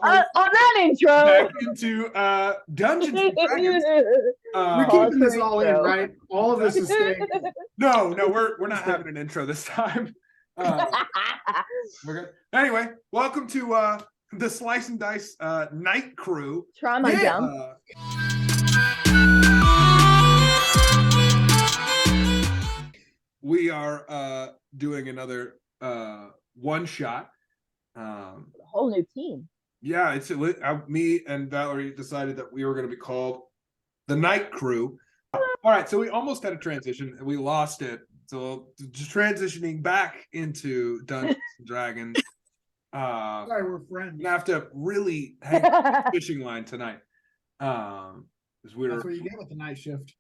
On that intro. Back into Dungeons and Dragons. We're keeping this all in, right? All of this is staying. No, we're not having an intro this time. We're good. Anyway, welcome to the Slice and Dice Night Crew. Trauma jump. We are doing another one shot. A whole new team. Yeah, it's me and Valerie decided that we were going to be called the Night Crew. All right, so we almost had a transition and we lost it. So just transitioning back into Dungeons and Dragons. Sorry, we're friends. We have to really hang the fishing line tonight. That's what you get with the night shift.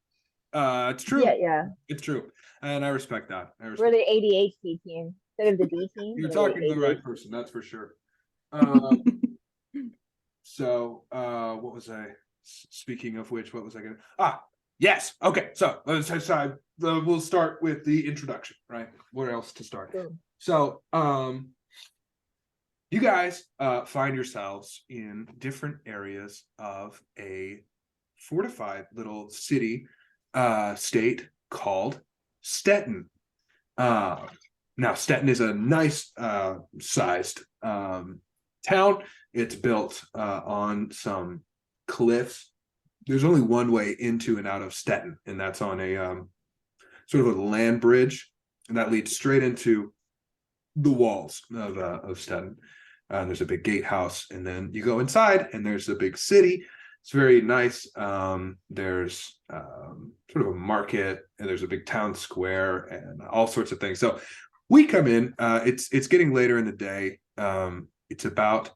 It's true. Yeah. It's true, and I respect that. We're the ADHD team instead of the D team. You're talking to the right person, that's for sure. So, what was I? Speaking of which, what was I going? Yes. Okay. So we'll start with the introduction, right? Where else to start? Sure. So, you guys find yourselves in different areas of a fortified little city, state called Stettin. Now, Stettin is a nice sized town. It's built on some cliffs. There's only one way into and out of Stettin, and that's on a sort of a land bridge, and that leads straight into the walls of Stettin. There's a big gatehouse, and then you go inside, and there's a big city. It's very nice. There's sort of a market, and there's a big town square, and all sorts of things. So we come in. It's getting later in the day. It's about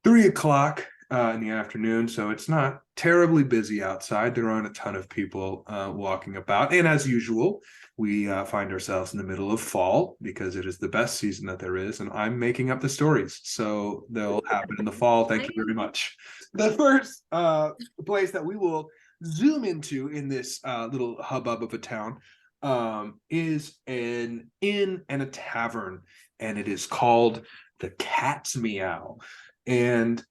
3 o'clock in the afternoon, so it's not terribly busy outside. There aren't a ton of people walking about, and as usual, we find ourselves in the middle of fall because it is the best season that there is, and I'm making up the stories, so they'll happen in the fall. Thank you very much. The first place that we will zoom into in this little hubbub of a town is an inn and a tavern, and it is called the Cat's Meow. And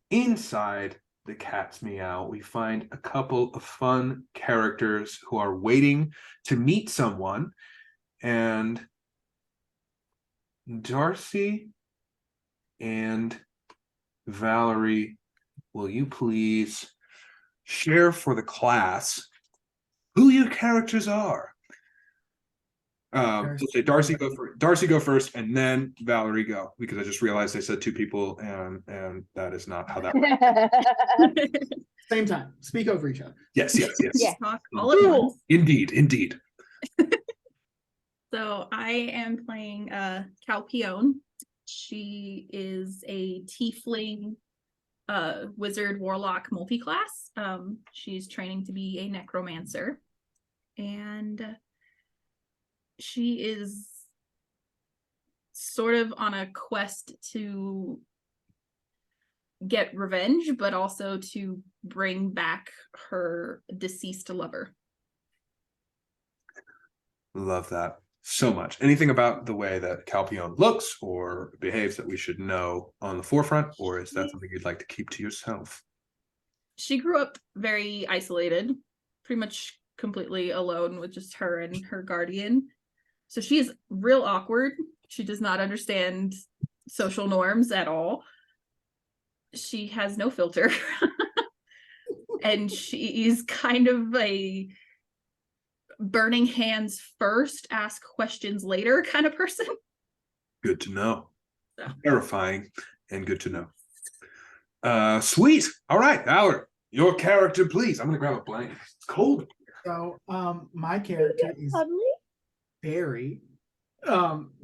inside the Cat's Meow, we find a couple of fun characters who are waiting to meet someone. And Darcy and Valerie, will you please share for the class who your characters are? Okay, Darcy go first, and then Valerie go, because I just realized I said two people, and that is not how that works. Same time. Speak over each other. Yes. Yeah. Talk all at once. Indeed. So I am playing Kalpione. She is a tiefling wizard warlock multi-class. She's training to be a necromancer, and she is sort of on a quest to get revenge, but also to bring back her deceased lover. Love that so much. Anything about the way that Kalpione looks or behaves that we should know on the forefront, or is that something you'd like to keep to yourself? She grew up very isolated, pretty much completely alone with just her and her guardian. So she is real awkward. She does not understand social norms at all. She has no filter. And she's kind of a burning hands first, ask questions later kind of person. Good to know. So. Terrifying and good to know. Sweet. All right, Valerie, your character, please. I'm going to grab a blanket. It's cold. So, my character is Barry.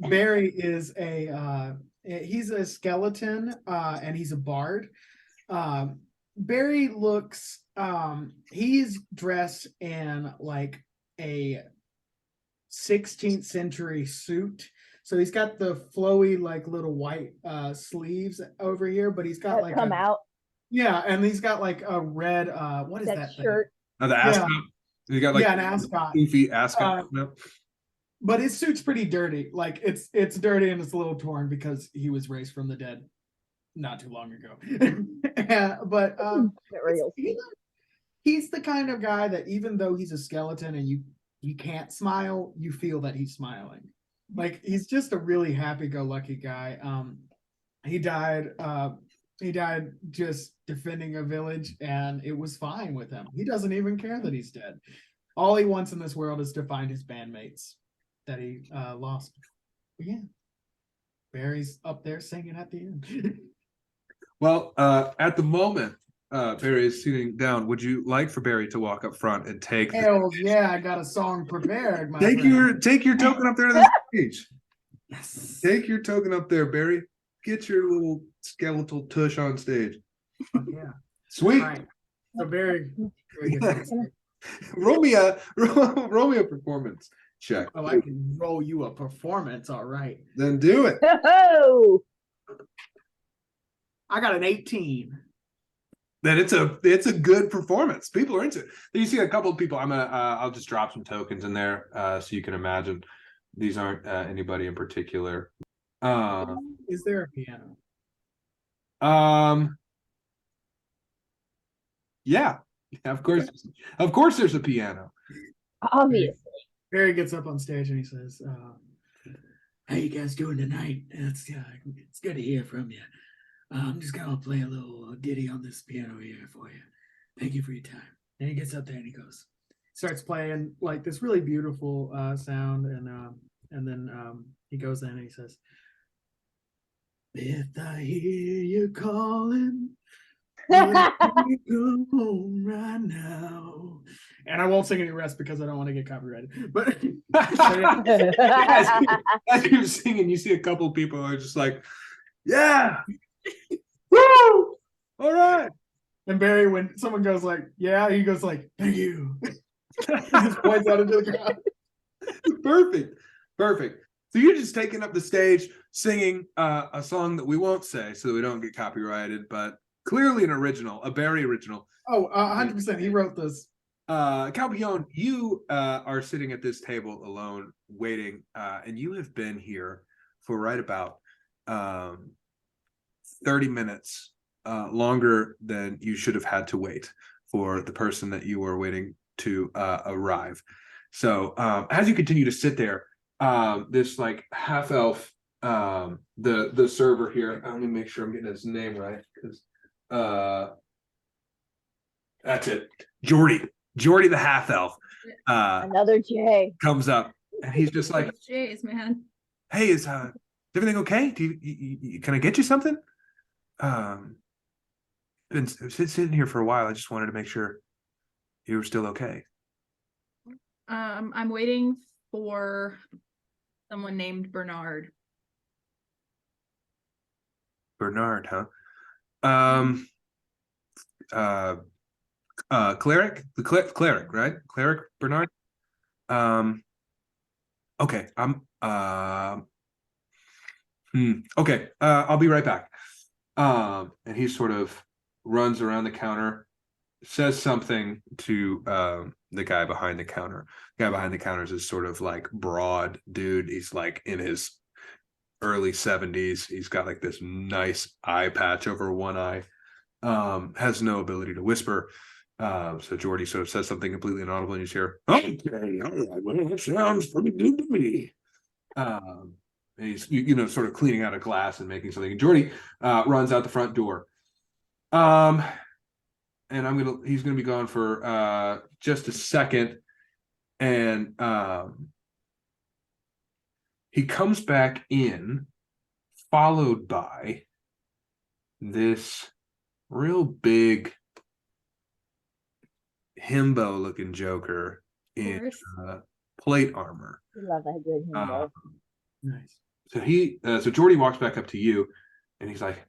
Barry is he's a skeleton, and he's a bard. Barry looks, he's dressed in like a 16th century suit. So he's got the flowy, like little white sleeves over here, but he's got like out. Yeah, and he's got like a red what is that shirt? The ascot. You got like an ascot. Goofy ascot. But his suit's pretty dirty. Like it's dirty and it's a little torn because he was raised from the dead. not too long ago. But Real. he's the kind of guy that even though he's a skeleton and you can't smile, you feel that he's smiling. Like he's just a really happy-go-lucky guy. He died just defending a village, and it was fine with him. He doesn't even care that he's dead. All he wants in this world is to find his bandmates that he lost. But yeah, Barry's up there singing at the end. Well, at the moment, Barry is sitting down. Would you like for Barry to walk up front and take Hells yeah, I got a song prepared. My take friend. your token up there to the stage? Yes. Take your token up there, Barry. Get your little skeletal tush on stage. Yeah. Sweet. All right. So Barry gets on stage. roll me a performance check. Oh, I can roll you a performance. All right. Then do it. Oh, I got an 18. Then it's a good performance. People are into it. Then you see a couple of people. I'll just drop some tokens in there so you can imagine. These aren't anybody in particular. Is there a piano? Yeah, of course there's a piano. obviously. Barry gets up on stage and he says, how you guys doing tonight? It's good to hear from you. I'm just gonna play a little ditty on this piano here for you. Thank you for your time. And he gets up there and he starts playing like this really beautiful sound, and then he goes in and he says, if I hear you calling, we go home right now. And I won't sing any rest because I don't want to get copyrighted. But as you're singing, you see a couple of people are just like, yeah, woo, all right. And Barry, when someone goes like, yeah, he goes like, thank you. Just points out into the crowd. Perfect. So you're just taking up the stage, singing a song that we won't say so that we don't get copyrighted, but clearly an original, a Barry original. Oh, 100%. He wrote this. Kalpione, you are sitting at this table alone, waiting, and you have been here for right about 30 minutes, longer than you should have had to wait for the person that you were waiting to arrive. So as you continue to sit there, this like half elf, the server here, let me make sure I'm getting his name right, because that's it, Jordy the half elf, Another J. comes up and he's just like, Jays, man. hey, is everything okay? Do you can I get you something? Been sitting here for a while. I just wanted to make sure you were still okay. I'm waiting for someone named Bernard. Bernard, huh? Cleric, cleric, right? Cleric Bernard. Okay, okay, I'll be right back. And he sort of runs around the counter, says something to the guy behind the counter. The guy behind the counter is this sort of like broad dude. He's like in his early 70s. He's got like this nice eye patch over one eye. Has no ability to whisper. So Jordy sort of says something completely inaudible, and you hear, okay, all right, well, that sounds pretty good to me. And he's sort of cleaning out a glass and making something. And Jordy runs out the front door. And he's gonna be gone for just a second, and he comes back in, followed by this real big himbo looking joker in plate armor. We love a good himbo. Nice. So Jordy walks back up to you, and he's like,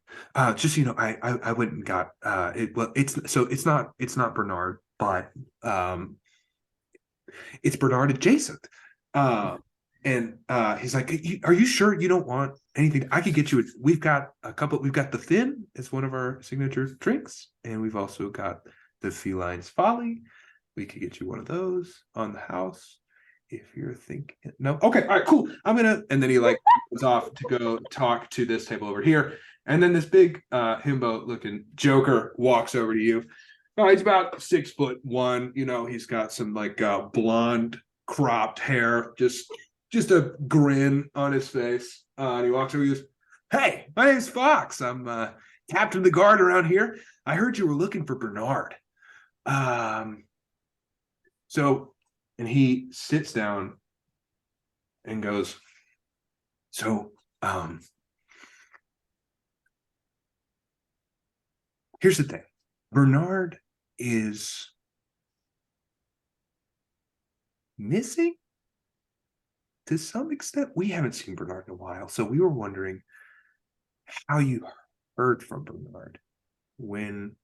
just so you know, I went and got it. Well, it's not Bernard, but it's Bernard adjacent. And he's like, are you sure you don't want anything? I could get you. We've got the Thin as one of our signature drinks, and we've also got the Feline's Folly. We could get you one of those on the house if you're thinking. No, okay, all right, cool. And then he like goes off to go talk to this table over here, And then this big himbo looking joker walks over to you. He's about 6'1". You know, he's got some like blonde cropped hair, just a grin on his face. And he walks over and he goes, "Hey, my name's Fox. I'm captain of the guard around here. I heard you were looking for Bernard." So, and he sits down and goes, "So, here's the thing. Bernard is missing to some extent. We haven't seen Bernard in a while, so we were wondering how you heard from Bernard. When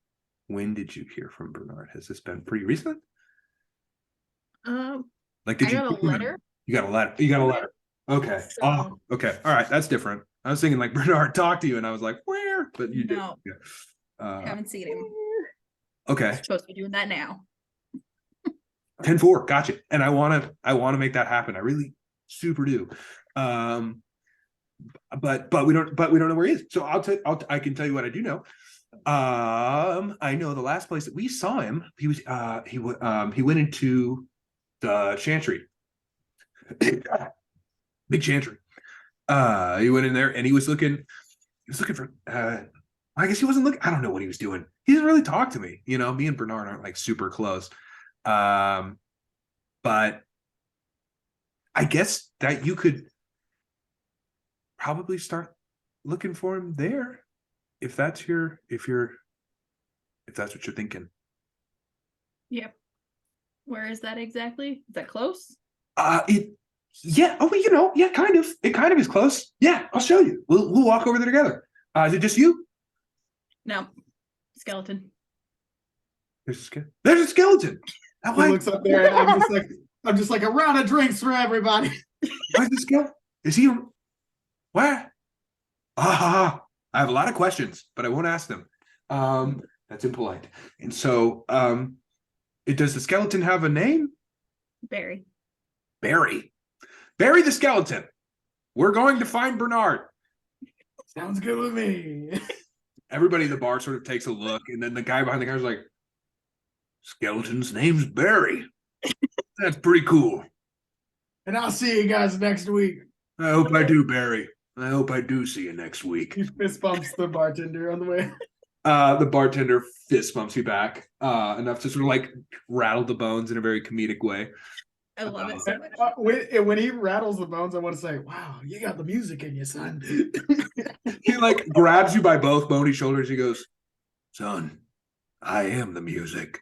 did you hear from Bernard? Has this been pretty recent? Like, did I got a letter. You got a letter. You got a letter. Okay. So- Oh, okay. All right. That's different. I was thinking like Bernard talked to you, and I was like, where? But you No. did. Yeah. Haven't seen him. Okay. Supposed to be doing that now. 10-4. Gotcha. And I want to make that happen. I really super do. But we don't know where he is. So I can tell you what I do know. I know the last place that we saw him, he went into the chantry. Big chantry. He went in there and he was looking for I guess he wasn't looking. I don't know what he was doing. He didn't really talk to me. You know, me and Bernard aren't like super close. But I guess that you could probably start looking for him there if that's what you're thinking. Yep. Where is that exactly? Is that close? Yeah. Oh, you know, yeah, kind of. It kind of is close. Yeah, I'll show you. We'll walk over there together. Is it just you? No. Skeleton. There's a skeleton. He looks up there, and I'm just like a round of drinks for everybody. Where's the skeleton? Is he? Where? I have a lot of questions, but I won't ask them. That's impolite. And so, does the skeleton have a name? Barry. Barry the skeleton. We're going to find Bernard. Sounds good with me. Everybody in the bar sort of takes a look, and then the guy behind the counter is like, "Skeleton's name's Barry. That's pretty cool. And I'll see you guys next week." I hope I do, Barry. I hope I do see you next week." He fist bumps the bartender on the way. The bartender fist bumps you back enough to sort of like rattle the bones in a very comedic way. I love it so much. When he rattles the bones, I want to say, "Wow, you got the music in you, son." He like grabs you by both bony shoulders. He goes, "Son, I am the music."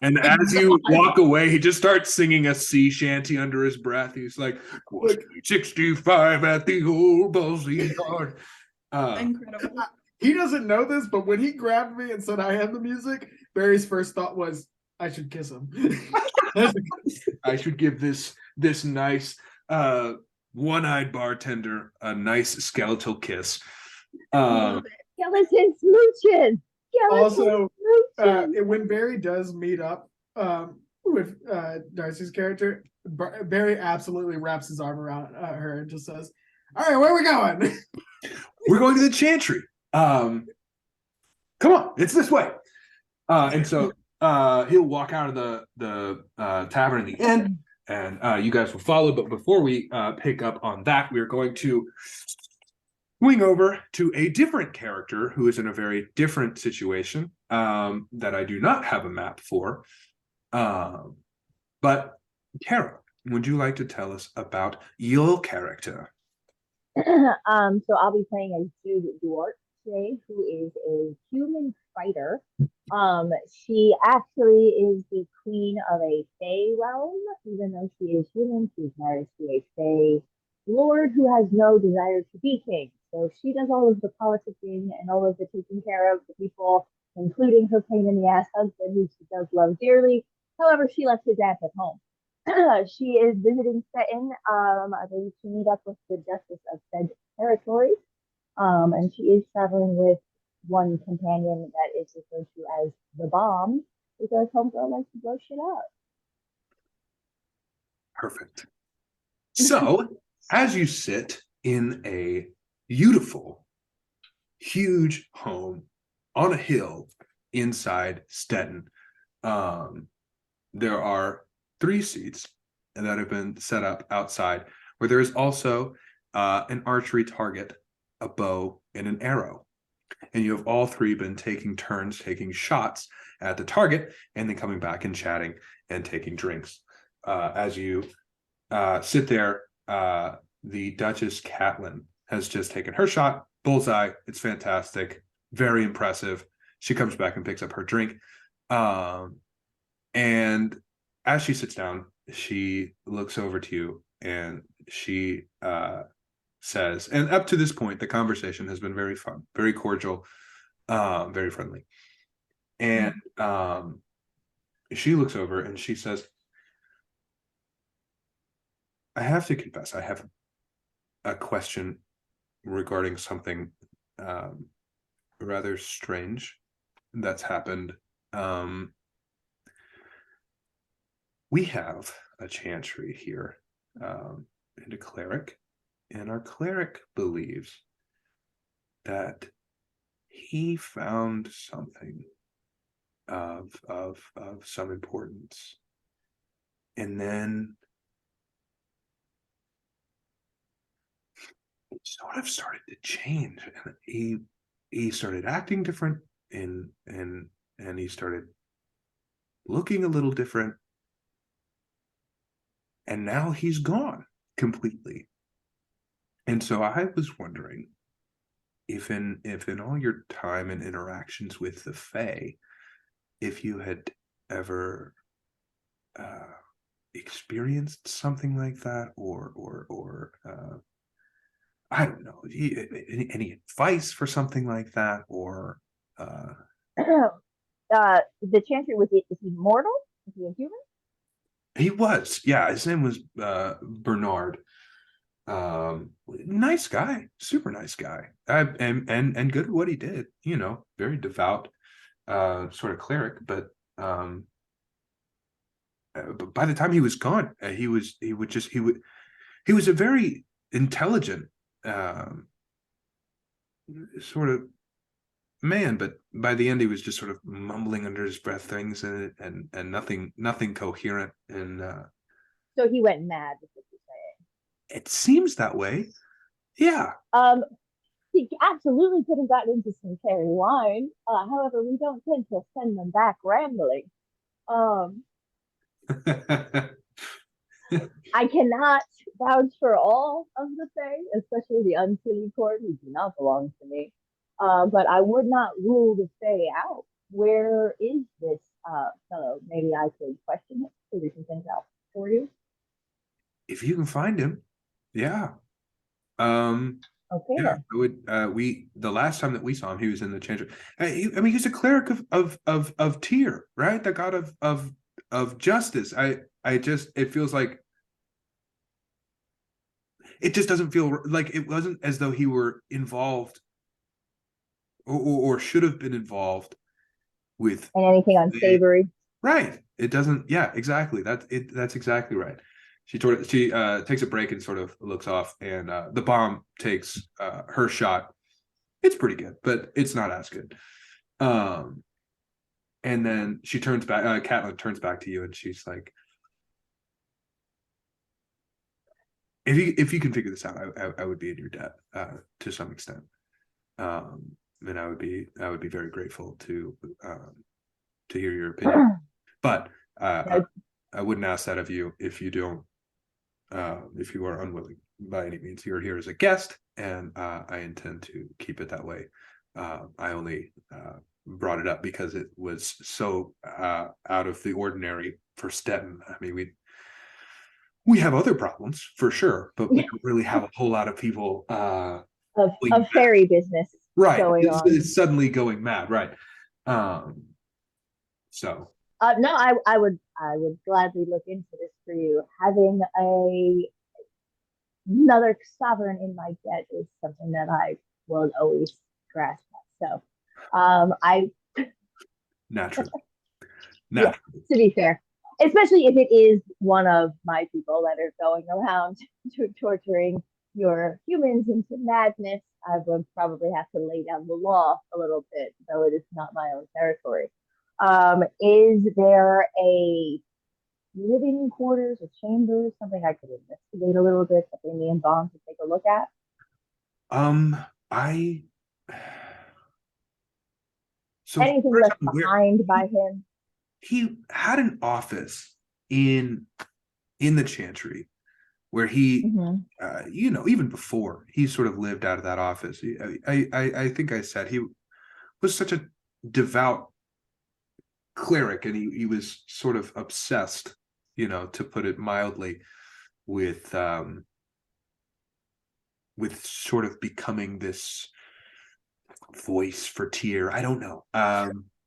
And as you walk away, he just starts singing a sea shanty under his breath. He's like, 65 at the old Bullseye Yard. Incredible. He doesn't know this, but when he grabbed me and said, "I am the music," Barry's first thought was, "I should kiss him." I should give this nice one-eyed bartender a nice skeletal kiss. Skeleton smooches. Also, when Barry does meet up with Darcy's character, Barry absolutely wraps his arm around her and just says, "All right, where are we going?" We're going to the chantry. Come on, it's this way. And so he'll walk out of the tavern in the end, and you guys will follow. But before we pick up on that, we're going to swing over to a different character who is in a very different situation that I do not have a map for. But Carol, would you like to tell us about your character? So I'll be playing as Jude Duarte, who is a human fighter. She actually is the queen of a Fey realm. Even though she is human, she's married to a Fey lord who has no desire to be king. So she does all of the politicking and all of the taking care of the people, including her pain in the ass husband, who she does love dearly. However, she left his ass at home. She is visiting Stettin. I believe to meet up with the Duchess of Stettin territories. And she is traveling with one companion that is referred to as the Bomb, because homegirl likes to blow shit up. Perfect. So, as you sit in a beautiful huge home on a hill inside Stettin. There are 3 seats that have been set up outside, where there is also an archery target, a bow, and an arrow. And you have all 3 been taking turns, taking shots at the target, and then coming back and chatting and taking drinks. As you sit there, the Duchess Catlyn has just taken her shot, bullseye. It's fantastic, very impressive. She comes back and picks up her drink. And as she sits down, she looks over to you and she says, and up to this point, the conversation has been very fun, very cordial, very friendly. And she looks over and she says, I have to confess, I have a question regarding something rather strange that's happened. We have a chantry here, and a cleric, and our cleric believes that he found something of some importance, and then it sort of started to change, and he started acting different, and he started looking a little different. And now he's gone completely. And so I was wondering if in all your time and interactions with the Fae, if you had ever experienced something like that, or I don't know, any advice for something like that, or The Chantry, is he mortal? Is he a human? he was, yeah, his name was Bernard. Nice guy, super nice guy, and good at what he did, very devout sort of cleric, but by the time he was gone, he was a very intelligent sort of man, but by the end he was just sort of mumbling under his breath things, and nothing coherent, and so he went mad, is what you're saying. It seems that way. Yeah. He absolutely could have gotten into some fairy wine. However, we don't tend to send them back rambling. I cannot vouch for all of the Fae, especially the Unsilly Court, who do not belong to me. But I would not rule the Fae out. Where is this fellow? Maybe I could question it, figure some things out for you. If you can find him, yeah. Okay. Yeah, I would. The last time that we saw him, he was in the change. He's a cleric of Tyr, right? The god of justice. It feels like it just doesn't feel like it wasn't as though he were involved or should have been involved with and anything unsavory. Right. It doesn't. Yeah, exactly. That's exactly right. She takes a break and sort of looks off, and the bomb takes her shot. It's pretty good, but it's not as good. And then she turns back. Catlin turns back to you, and she's like, "If you can figure this out, I would be in your debt to some extent, and I would be very grateful to hear your opinion. But I wouldn't ask that of you if you don't." If you are unwilling by any means. You're here as a guest, and I intend to keep it that way. I only brought it up because it was so out of the ordinary for Stettin. I mean, we have other problems for sure, but we don't really have a whole lot of people of fairy business going on. It's suddenly going mad, right? So no, I would gladly look into this for you. Having another sovereign in my debt is something that I will always grasp at. So, I naturally. Yeah, to be fair, especially if it is one of my people that are going around torturing your humans into madness, I would probably have to lay down the law a little bit, though it is not my own territory. Is there a living quarters or chambers, something I could investigate a little bit, something me and Bond could take a look at? I so Anything left behind by him? He had an office in the Chantry where he, even before he sort of lived out of that office. I think I said he was such a devout cleric, and he was sort of obsessed, to put it mildly, with sort of becoming this voice for Tyr. I don't know.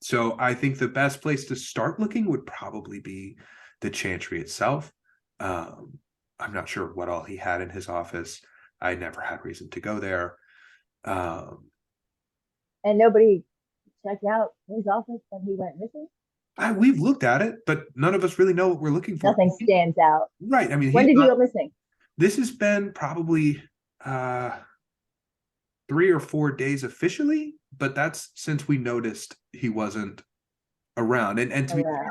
So I think the best place to start looking would probably be the Chantry itself. I'm not sure what all he had in his office. I never had reason to go there. And nobody checked out his office when he went missing? We've looked at it, but none of us really know what we're looking for. Nothing stands out. Right. I mean, when did he go missing? This has been probably 3 or 4 days officially, but that's since we noticed he wasn't around. And to be fair,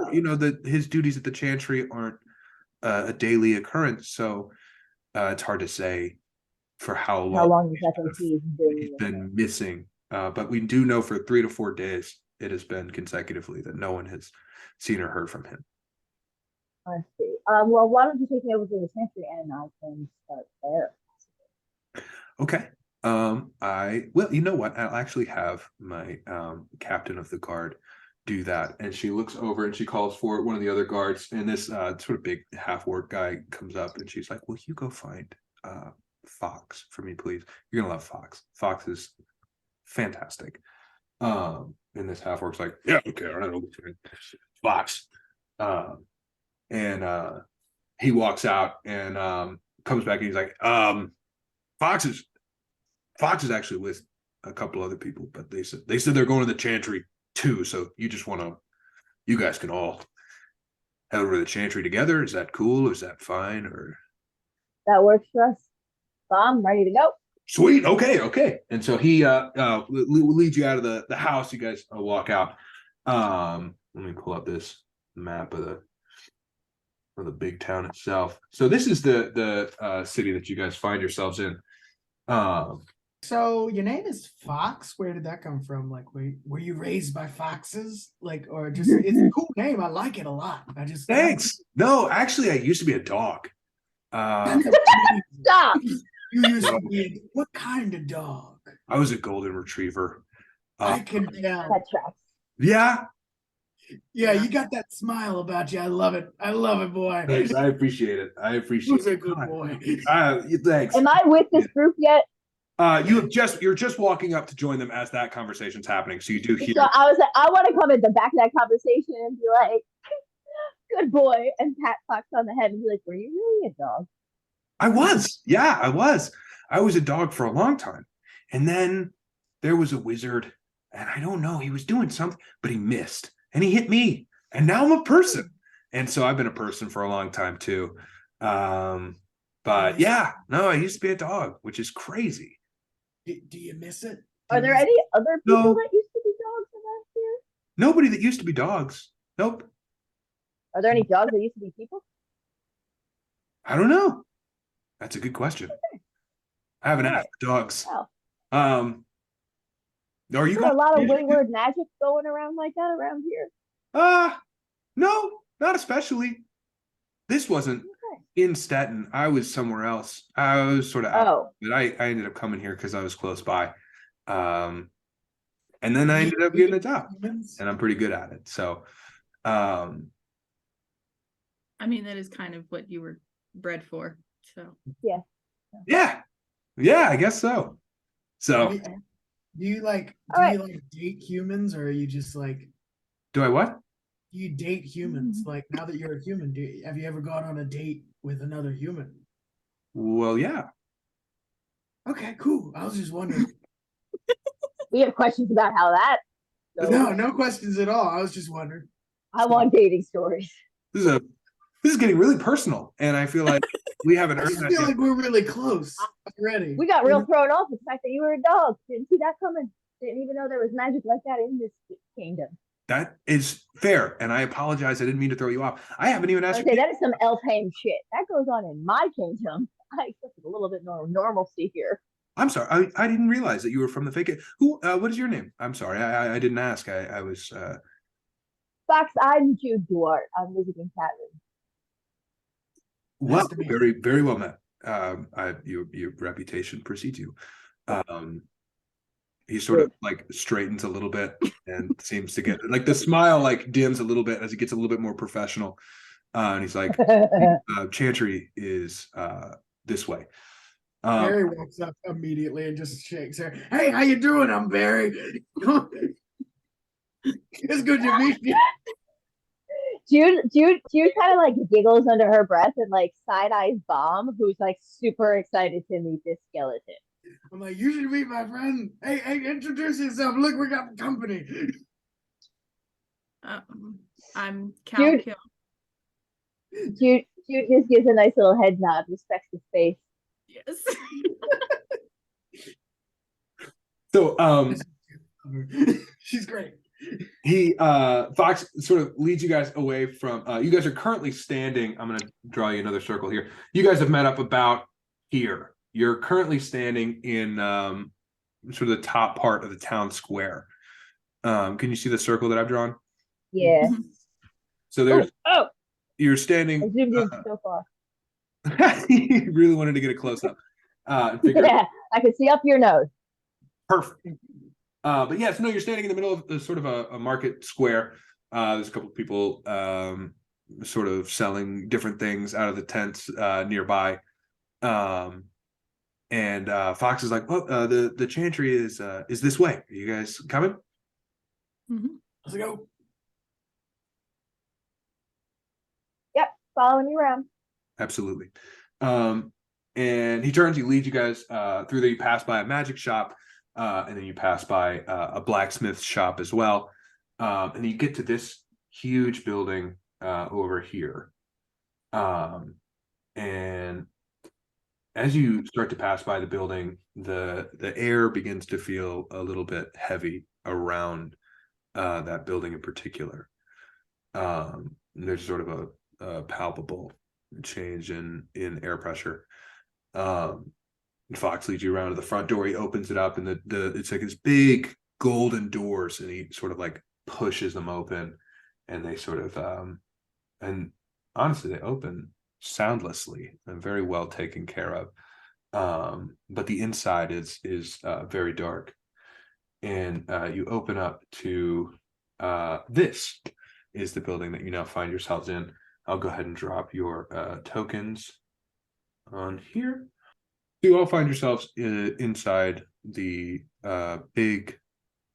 his duties at the Chantry aren't a daily occurrence, so it's hard to say for how long he's been missing. But we do know for 3 to 4 days it has been consecutively that no one has seen or heard from him. I see. Well, why don't you take me over to the Chantry and I can start there? Okay. You know what? I'll actually have my captain of the guard do that. And she looks over and she calls for one of the other guards. And this sort of big half-orc guy comes up and she's like, "Will you go find Fox for me, please? You're gonna love Fox. Fox is fantastic." And this half-orc's like, "Yeah, okay, all right, Fox." And he walks out and comes back and he's like, Fox is actually with a couple other people, but they said they're going to the Chantry too. So you guys can all head over to the Chantry together. Is that cool? Is that fine? Or that works for us. So I'm ready to go. Sweet. Okay. And so he leads you out of the house. You guys walk out. Let me pull up this map of the big town itself. So this is the city that you guys find yourselves in. So your name is Fox. Where did that come from? Like, were you raised by foxes? Like, or just it's a cool name. I like it a lot. Thanks. No, actually, I used to be a dog. Stop. You used to be what kind of dog? I was a golden retriever. I can tell. That tracks. Yeah. Yeah, you got that smile about you. I love it. I love it, boy. Thanks. I appreciate it. Who's a good boy? Thanks. Am I with this group yet? You're just walking up to join them as that conversation's happening. So you do hear. So I was like, I want to come at the back of that conversation and be like, "Good boy," and pat Fox on the head and be like, "Were you really a dog?" I was. Yeah, I was. I was a dog for a long time. And then there was a wizard, and I don't know, he was doing something, but he missed. And he hit me. And now I'm a person. And so I've been a person for a long time too. But yeah, no, I used to be a dog, which is crazy. Do you miss it? Are there any other people that used to be dogs around here? Nobody that used to be dogs. Nope. Are there any dogs that used to be people? I don't know. That's a good question. Okay. I haven't asked dogs. Wow. Are you a lot of wayward magic going around like that around here? No, not especially. This wasn't in Stettin. I was somewhere else. I was sort of out, but I ended up coming here because I was close by. And then I ended up getting a job, and I'm pretty good at it. So, I mean, that is kind of what you were bred for. So yeah, I guess so. So, do you like date humans, or are you just like? Do I what? Do you date humans? Like, now that you're a human, have you ever gone on a date with another human? Well, yeah. Okay, cool. I was just wondering. We have questions about how that goes. No questions at all. I was just wondering. I want dating stories. This this is getting really personal, and I feel like we haven't I earned just that feel yet. like we're really close already. We got real thrown off with the fact that you were a dog. Didn't see that coming. Didn't even know there was magic like that in this kingdom. That is fair, and I apologize. I didn't mean to throw you off. I haven't even asked you. Okay, that is some Elfhame shit. That goes on in my kingdom. I expected a little bit more normalcy here. I'm sorry. I didn't realize that you were from the fake. Who? What is your name? I'm sorry. I didn't ask. I was. Fox, I'm Jude Duarte. I'm visiting Catlin. Well, Nice to meet you. very, very well met. Your reputation precedes you. He sort of like straightens a little bit and seems to get like the smile like dims a little bit as he gets a little bit more professional. And he's like, Chantry is this way. Barry walks up immediately and just shakes her. Hey, how you doing? I'm Barry. It's good to meet you. Jude kind of like giggles under her breath and like side eyes Bomb, who's like super excited to meet this skeleton. I'm like, you should meet my friend. Hey, introduce yourself. Look, we got company. I'm Kalpione. Jude just gives a nice little head nod, respects the space. Yes. So She's great. he Fox sort of leads you guys away from you guys are currently standing. I'm gonna draw you another circle here. You guys have met up about here. You're currently standing in sort of the top part of the town square. Can you see the circle that I've drawn? Yeah. So there's Oh, you're standing. I zoomed in so far. You really wanted to get a close up. Yeah, I could see up your nose. Perfect. But yes, no, you're standing in the middle of the sort of a market square. There's a couple of people sort of selling different things out of the tents nearby. And Fox is like, "Oh, the chantry is this way. Are you guys coming?" Mm-hmm. Let's go. Yep, following you around. Absolutely. And he turns, he leads you guys through there. You pass by a magic shop, and then you pass by a blacksmith shop as well. And then you get to this huge building over here. And as you start to pass by the building, the air begins to feel a little bit heavy around that building in particular. There's sort of a palpable change in air pressure. Fox leads you around to the front door. He opens it up, and it's like this big golden doors, and he sort of like pushes them open, and they sort of and honestly they open soundlessly and very well taken care of. But the inside is very dark, and you open up to this is the building that you now find yourselves in. I'll go ahead and drop your tokens on here. You all find yourselves inside the big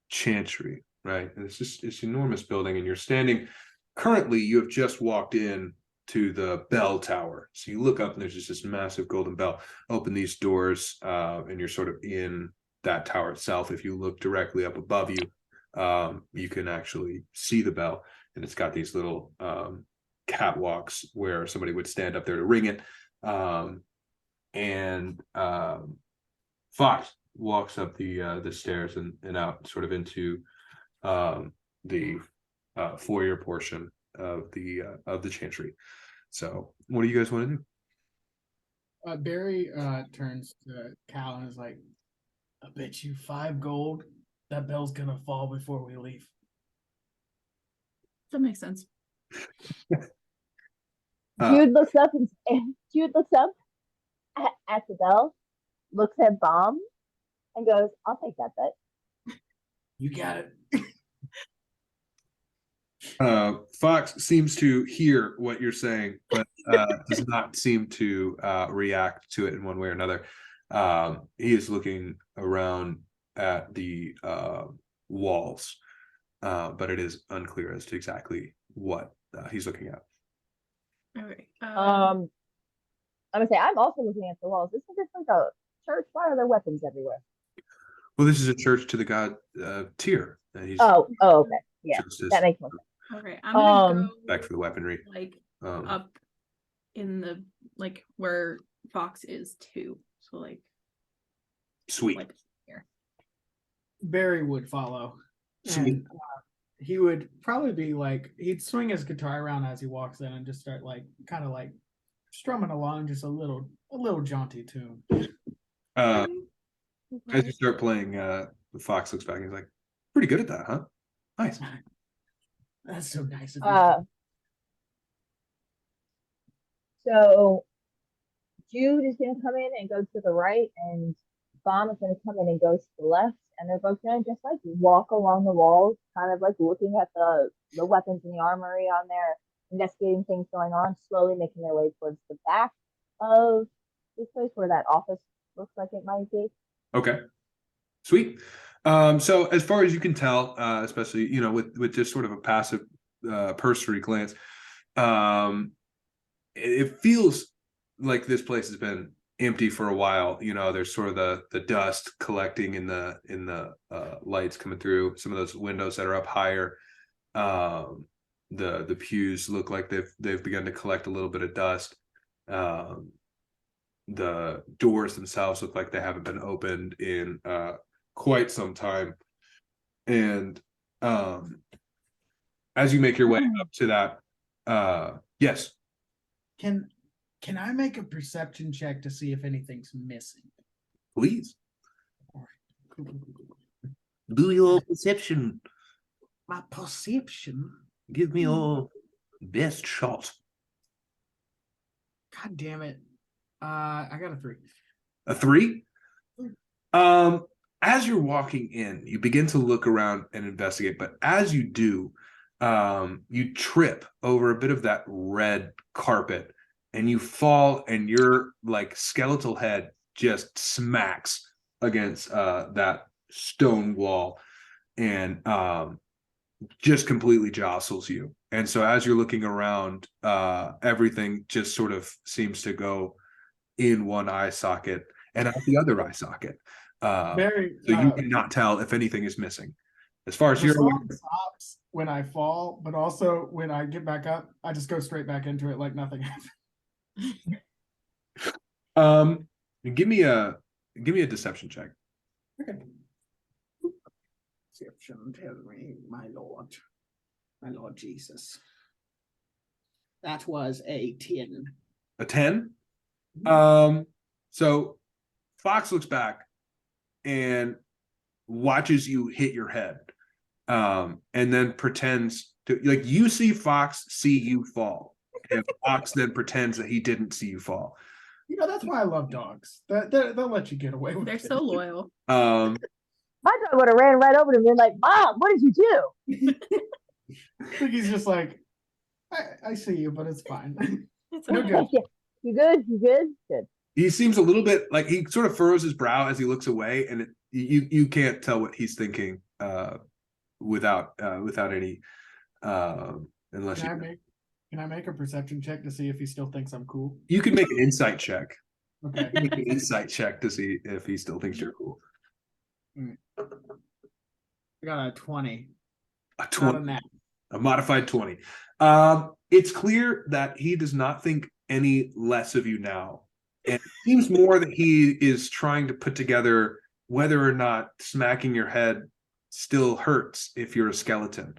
chantry, right? And it's just this enormous building, and you're standing. Currently, you have just walked in to the bell tower. So you look up, and there's just this massive golden bell. Open these doors, and you're sort of in that tower itself. If you look directly up above you, you can actually see the bell, and it's got these little catwalks where somebody would stand up there to ring it. And Fox walks up the stairs and out sort of into the foyer portion of the chantry. So what do you guys want to do? Barry turns to Cal and is like, I bet you 5 gold that bell's gonna fall before we leave. That makes sense. Jude looks up at the bell, looks at Bomb, and goes, "I'll take that bet." You got it. Fox seems to hear what you're saying, but does not seem to react to it in one way or another. He is looking around at the walls, but it is unclear as to exactly what he's looking at. Okay. I'm gonna say I'm also looking at the walls. This is just like a church. Why are there weapons everywhere? Well, this is a church to the god Tyr. Oh, okay, yeah, that makes more sense. Okay, I'm gonna go back for the weaponry. like up in the like where Fox is too. So like Sweet. like here. Barry would follow. Sweet. And he would probably be like, he'd swing his guitar around as he walks in and just start like kind of like strumming along just a little jaunty tune. As you start playing, the Fox looks back and he's like, pretty good at that, huh? Nice. That's so nice of you. So Jude is going to come in and go to the right, and Bomb is going to come in and go to the left, and they're both going to just like walk along the walls, kind of like looking at the weapons in the armory on there, investigating things going on, slowly making their way towards the back of this place where that office looks like it might be. Okay. Sweet. So as far as you can tell, especially, you know, with just sort of a passive cursory glance, it feels like this place has been empty for a while. You know, there's sort of the dust collecting in the lights coming through some of those windows that are up higher. The pews look like they've begun to collect a little bit of dust. The doors themselves look like they haven't been opened in quite some time. And as you make your way up to that, yes. Can I make a perception check to see if anything's missing? Please. All right. Do your perception. My perception? Give me your best shot. God damn it. I got a 3. A 3? As you're walking in, you begin to look around and investigate, but as you do, you trip over a bit of that red carpet and you fall, and your like skeletal head just smacks against that stone wall and just completely jostles you. And so as you're looking around, everything just sort of seems to go in one eye socket and out the other eye socket. Very, so you cannot tell if anything is missing. As far as the you're aware, song stops when I fall, but also when I get back up, I just go straight back into it like nothing happened. give me a deception check. Okay. Perception, tell me, my Lord Jesus. That was a 10. A 10? So Fox looks back and watches you hit your head, and then pretends to, like, you see Fox see you fall, and Fox then pretends that he didn't see you fall. You know, that's why I love dogs. They'll let you get away with They're it. so loyal. My dog would have ran right over to me and been like, Mom, what did you do? I think he's just like, I see you, but it's fine. It's No okay. good. Yeah. You good? You good? Good. He seems a little bit like he sort of furrows his brow as he looks away, and you can't tell what he's thinking without any unless Can I make a perception check to see if he still thinks I'm cool? you can make an insight check. Okay. Make an insight check to see if he still thinks you're cool. I got a 20. A Not 20. a nat. A modified 20. It's clear that he does not think any less of you now. And it seems more that he is trying to put together whether or not smacking your head still hurts if you're a skeleton.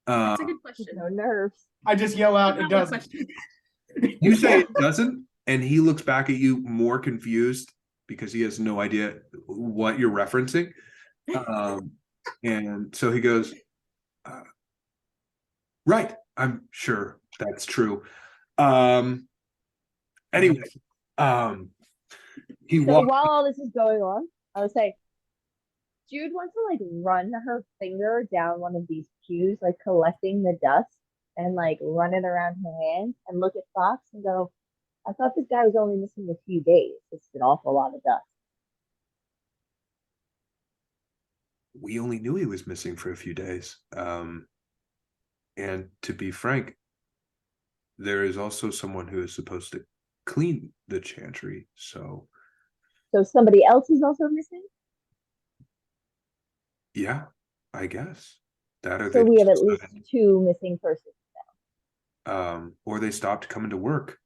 That's a good question. No nerves. I just yell out, it That's a doesn't. question. You say it doesn't, and he looks back at you more confused because he has no idea what you're referencing. And so he goes, right, I'm sure that's true. Anyway, he So walked. while all this is going on, I would say Jude wants to like run her finger down one of these pews, like collecting the dust and like run it around her hand and look at Fox and go, I thought this guy was only missing a few days. It's an awful lot of dust. We only knew he was missing for a few days. And to be frank, there is also someone who is supposed to clean the chantry. So somebody else is also missing? yeah, I guess. That or So we have at decided, least 2 missing persons. or they stopped coming to work.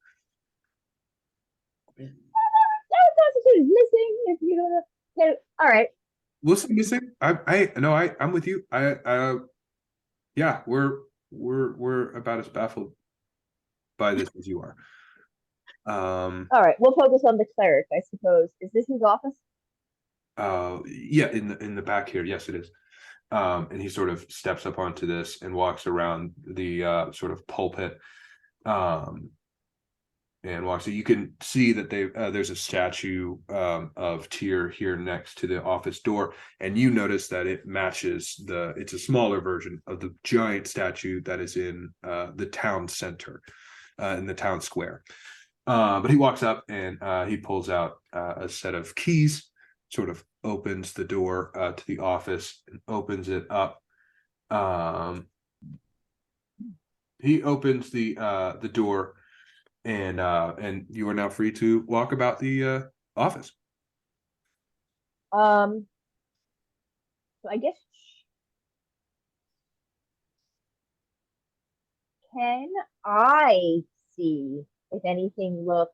Constitution is missing. If you don't know, okay, all right. What's missing? I'm with you. Yeah, we're about as baffled by this as you are. All right, we'll focus on the cleric, I suppose. Is this his office? Yeah, in the back here, yes, it is. And he sort of steps up onto this and walks around the sort of pulpit. And walks. So you can see that there's a statue of Tyr here next to the office door, and you notice that it matches it's a smaller version of the giant statue that is in the town center, in the town square. But he walks up and he pulls out a set of keys, sort of opens the door to the office and opens it up. He opens the door. And you are now free to walk about the office. So I guess can I see if anything looks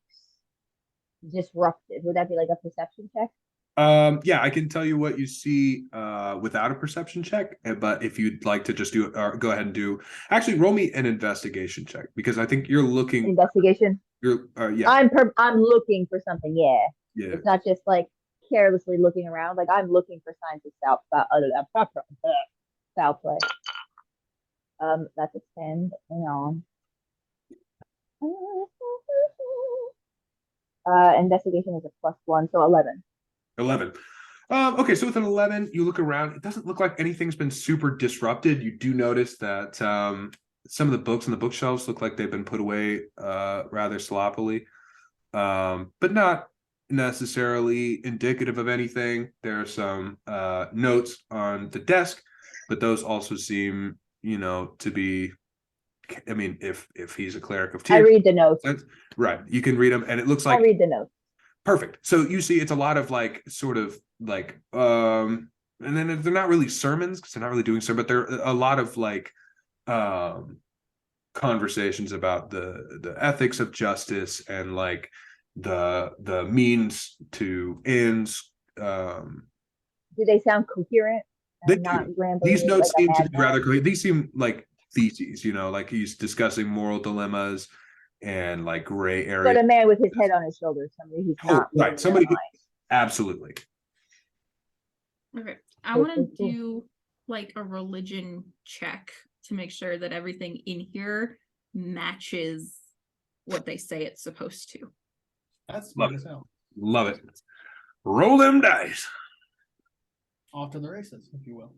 disrupted? Would that be like a perception check? Yeah, I can tell you what you see without a perception check, but if you'd like to just do it, or go ahead and do, actually roll me an investigation check, because I think you're looking. Investigation. You're yeah. I'm looking for something. Yeah. Yeah. It's not just like carelessly looking around. Like I'm looking for signs of foul play. That's a 10. Hang on. Investigation is a +1, so 11. 11. Okay, so with an 11, you look around. It doesn't look like anything's been super disrupted. You do notice that some of the books on the bookshelves look like they've been put away rather sloppily, but not necessarily indicative of anything. There are some notes on the desk, but those also seem, to be. I mean, if he's a cleric of Tyr, I read the notes. Right? You can read them, and it looks like I'll read the notes. Perfect. So you see, it's a lot of like, sort of like, and then they're not really sermons because they're not really doing sermon, but they're a lot of like, conversations about the ethics of justice and like the means to ends. Do they sound coherent? They not do. These notes like seem to be rather coherent. These seem like theses, like he's discussing moral dilemmas and like gray areas. But a man with his head on his shoulders, somebody who's not right. Somebody who, absolutely. Okay. I want to do like a religion check to make sure that everything in here matches what they say it's supposed to. That's love it. Love it. Roll them dice. Off to the races, if you will.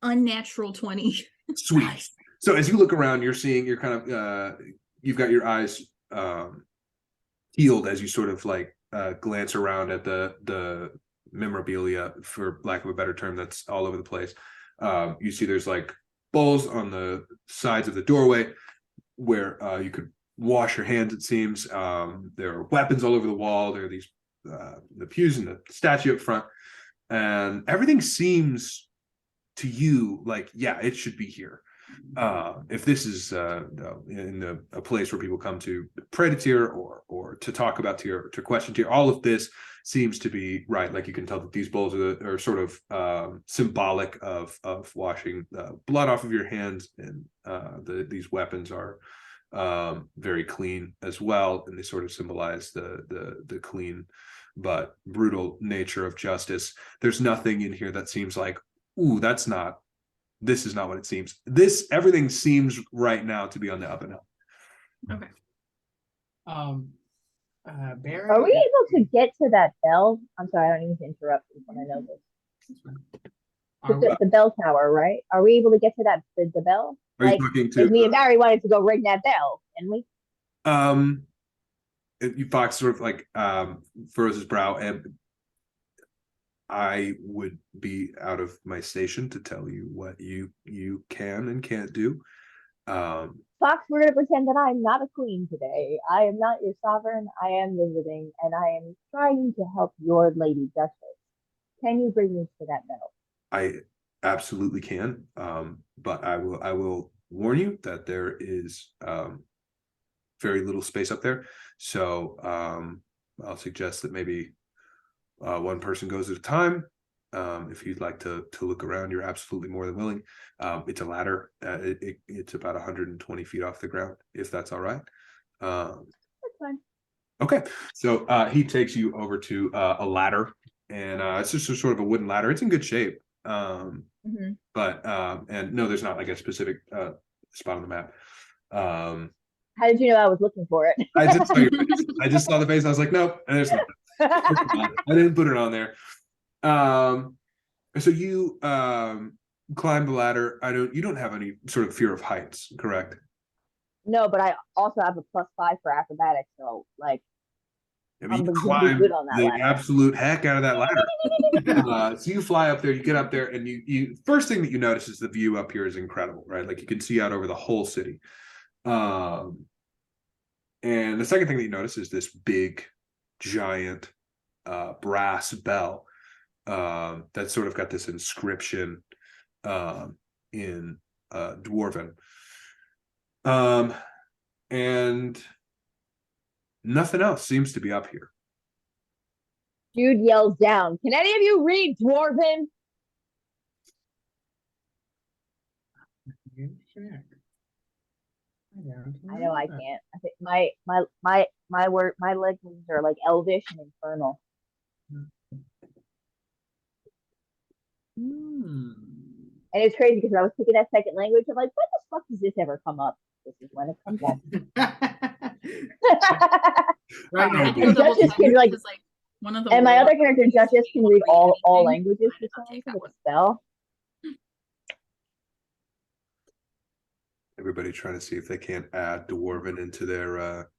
Unnatural 20. Sweet. Nice. So as you look around, you're kind of you've got your eyes healed as you sort of like glance around at the memorabilia, for lack of a better term, that's all over the place. You see there's like bowls on the sides of the doorway where you could wash your hands, it seems. There are weapons all over the wall. There are these the pews and the statue up front, and everything seems to you like, yeah, it should be here. If this is in a place where people come to pray to Tyr or to talk about Tyr, to question Tyr, all of this seems to be right. Like you can tell that these bowls are sort of symbolic of washing blood off of your hands, and these weapons are very clean as well, and they sort of symbolize the clean but brutal nature of justice. There's nothing in here that seems like, ooh, this is not what it seems. Everything seems right now to be on the up and up. Okay. Barry, are we able to get to that bell? I'm sorry, I don't mean to interrupt you when I know this. The bell tower, right? Are we able to get to that the bell? Are you talking to me and Barry wanted to go ring that bell, can we? Fox sort of like furrows his brow, and I would be out of my station to tell you what you can and can't do. Fox, we're gonna pretend that I'm not a queen today. I am not your sovereign. I am visiting, and I am trying to help your lady Duchess. Can you bring me to that bell? I absolutely can, but I will warn you that there is very little space up there. So I'll suggest that maybe one person goes at a time. If you'd like to look around, you're absolutely more than willing. It's a ladder. It's about 120 feet off the ground, if that's all right. That's fine. Okay, so he takes you over to a ladder, and it's just a sort of a wooden ladder. It's in good shape, but and no, there's not like a specific spot on the map. How did you know I was looking for it? I just saw your face. I just saw the face. I was like, nope, there's not. I didn't put it on there. So you climb the ladder. You don't have any sort of fear of heights, correct? No, but I also have a +5 for acrobatics, so like I mean, I'm you gonna be climb good on that the ladder. absolute heck out of that ladder. So you fly up there, you get up there, and you first thing that you notice is the view up here is incredible, right? Like you can see out over the whole city. And the second thing that you notice is this big, giant brass bell that sort of got this inscription in Dwarven. And nothing else seems to be up here. Jude yells down, "Can any of you read Dwarven?" I know I can't. I think my languages are like Elvish and Infernal. And it's crazy because I was picking that second language. I'm like, when the fuck does this ever come up? This is when it comes up. Right now, Duchess can like one of the and my other character Duchess can read all anything. languages for some I'll take reason that with a spell. Everybody trying to see if they can't add Dwarven into their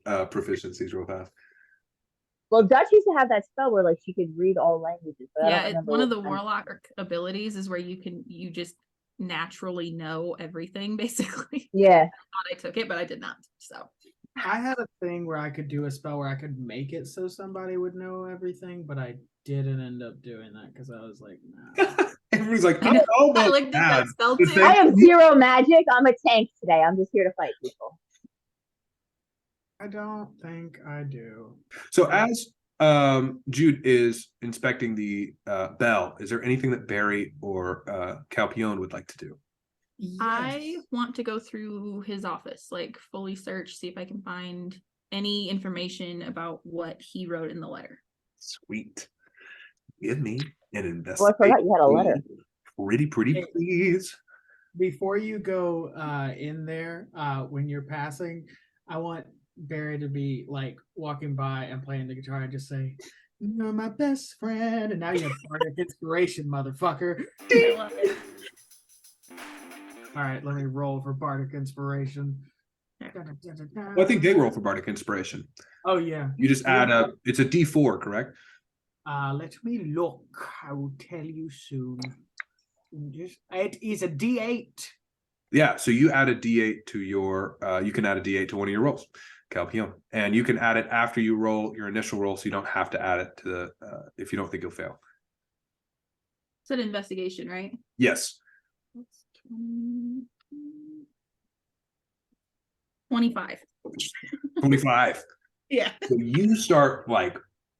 proficiencies real fast. Well, Dutch used to have that spell where like she could read all languages. But I don't remember one of the warlock abilities is where you just naturally know everything, basically. Yeah. I thought I took it, but I did not. So I had a thing where I could do a spell where I could make it so somebody would know everything, but I didn't end up doing that because I was like, nah. Everybody's like, I like that spell too. I have 0 magic. I'm a tank today. I'm just here to fight people. I don't think I do. So as Jude is inspecting the bell, is there anything that Barry or Kalpione would like to do? Yes. I want to go through his office, like fully search, see if I can find any information about what he wrote in the letter. Sweet. Give me an investigation. Well, I forgot you had a letter. Pretty, please. Before you go in there, when you're passing, I want Barry to be like walking by and playing the guitar and just say, "You're my best friend," and now you have bardic inspiration, motherfucker. I love it. All right, let me roll for bardic inspiration. Well, I think they roll for bardic inspiration. Oh yeah. You just add it's a D4, correct? Let me look. I will tell you soon. It is a D8. Yeah, so you add a D8 to your you can add a D8 to one of your rolls, Kalpione. And you can add it after you roll your initial roll, so you don't have to add it to the if you don't think you'll fail. It's an investigation, right? Yes. 25. 25. Yeah. So you start like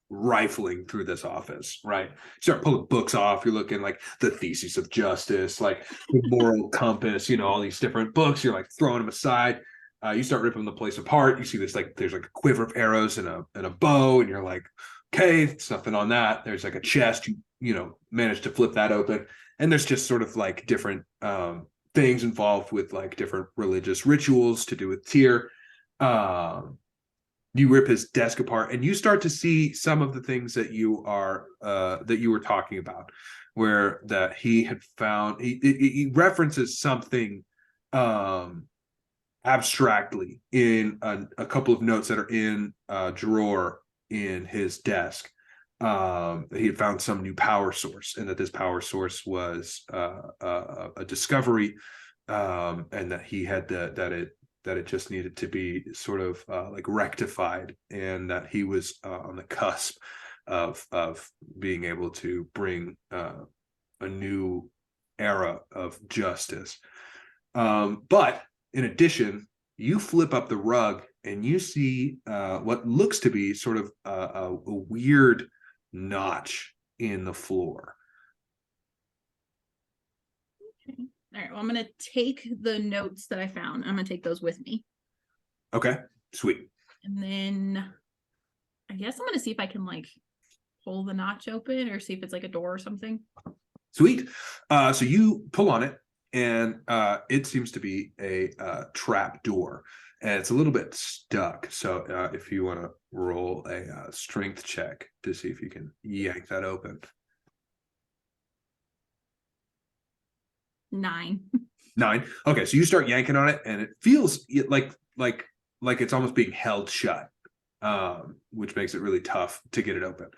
rifling through this office, right? You start pulling books off. You're looking like the Thesis of Justice, like the Moral Compass, all these different books. You're like throwing them aside. You start ripping the place apart. You see this like there's like a quiver of arrows and a bow, and you're like, okay, it's nothing on that. There's like a chest. You manage to flip that open, and there's just sort of like different things involved with like different religious rituals to do with Tyr. You rip his desk apart, and you start to see some of the things that you were talking about, where that he had found. He references something abstractly in a couple of notes that are in a drawer in his desk. That he had found some new power source, and that this power source was a discovery, and that he had that it just needed to be sort of like rectified, and that he was on the cusp of being able to bring a new era of justice. But in addition, you flip up the rug and you see what looks to be sort of a weird notch in the floor. Okay. All right. Well, I'm gonna take the notes that I found. I'm gonna take those with me, Okay, sweet. and then I guess I'm gonna see if I can like pull the notch open or see if it's like a door or something. Sweet. So you pull on it, and it seems to be a trap door, and it's a little bit stuck. So if you want to roll a strength check to see if you can yank that open. 9. 9. Okay, so you start yanking on it, and it feels like it's almost being held shut, which makes it really tough to get it open.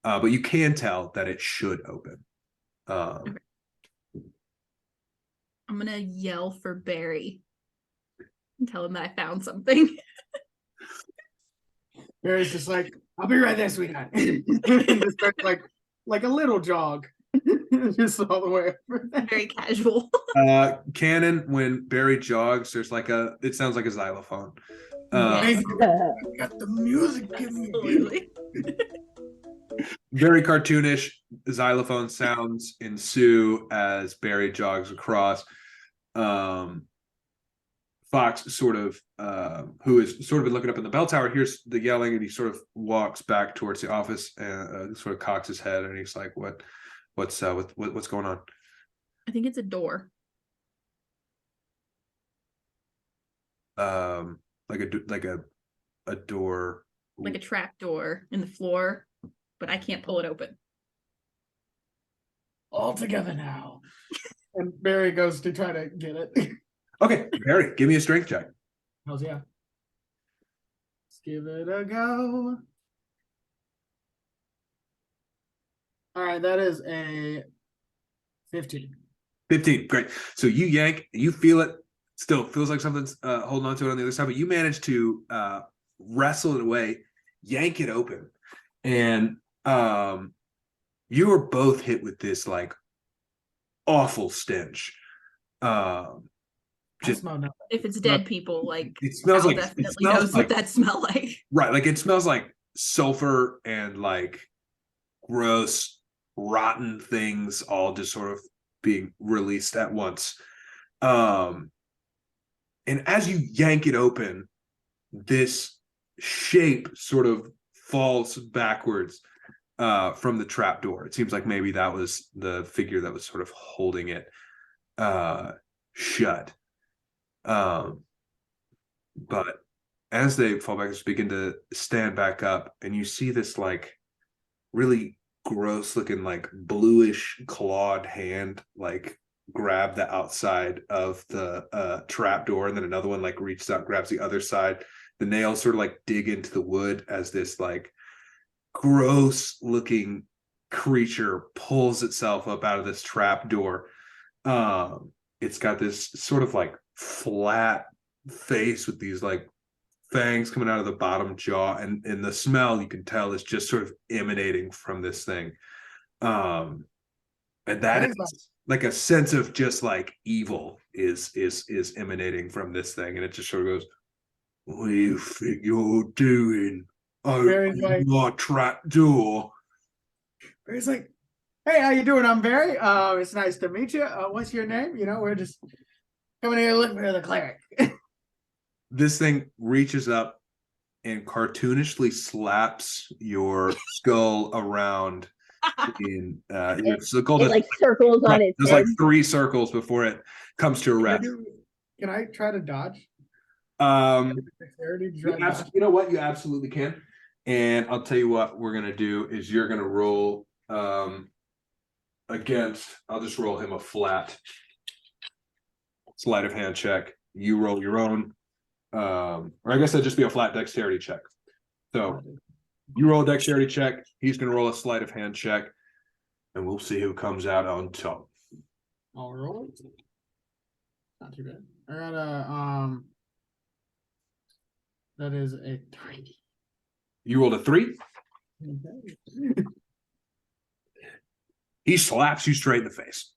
But you can tell that it should open. Okay. I'm gonna yell for Barry and tell him that I found something. Barry's just like, I'll be right there, sweetheart. Just starts like a little jog. Just all the way over there. Very casual. Canon, when Barry jogs, there's it sounds like a xylophone. Yes. Got the music. Absolutely. Very cartoonish xylophone sounds ensue as Barry jogs across. Fox sort of who is sort of been looking up in the bell tower hears the yelling, and he sort of walks back towards the office and sort of cocks his head, and he's like, what's going on? I think it's a door. Like a door, Like a trap door in the floor, but I can't pull it open. All together now. And Barry goes to try to get it. Okay, Barry, give me a strength check. Hells yeah. Let's give it a go. All right, that is a 15. 15, great. So you yank, you feel it, still feels like something's holding on to it on the other side, but you manage to wrestle it away, yank it open, and you are both hit with this like awful stench. Just if it's dead people, like it smells Al like definitely knows what that smell like. Right, like it smells like sulfur and like gross, rotten things all just sort of being released at once. And as you yank it open, this shape sort of falls backwards from the trapdoor. It seems like maybe that was the figure that was sort of holding it shut. But as they fall back, just begin to stand back up, and you see this like really gross looking like bluish clawed hand like grab the outside of the trapdoor, and then another one like reaches out, grabs the other side. The nails sort of like dig into the wood as this like gross looking creature pulls itself up out of this trapdoor. It's got this sort of like flat face with these like fangs coming out of the bottom jaw, and the smell you can tell is just sort of emanating from this thing. And that is like a sense of just like evil is emanating from this thing, and it just sort of goes, "What do you think you're doing? Open your trap door." Barry's like, "Hey, how you doing? I'm Barry. It's nice to meet you. What's your name? You know, we're just coming here looking for the cleric." This thing reaches up and cartoonishly slaps your skull around in it like circles on its there's head. like 3 circles before it comes to a rest. Can I try to dodge? You know what? You absolutely can. And I'll tell you what we're gonna do is you're gonna roll against. I'll just roll him a flat sleight of hand check. You roll your own, or I guess that'd just be a flat dexterity check. So you roll a dexterity check. He's gonna roll a sleight of hand check, and we'll see who comes out on top. I'll roll it. Not too bad. I got a that is a 3. You rolled a 3. Okay. He slaps you straight in the face.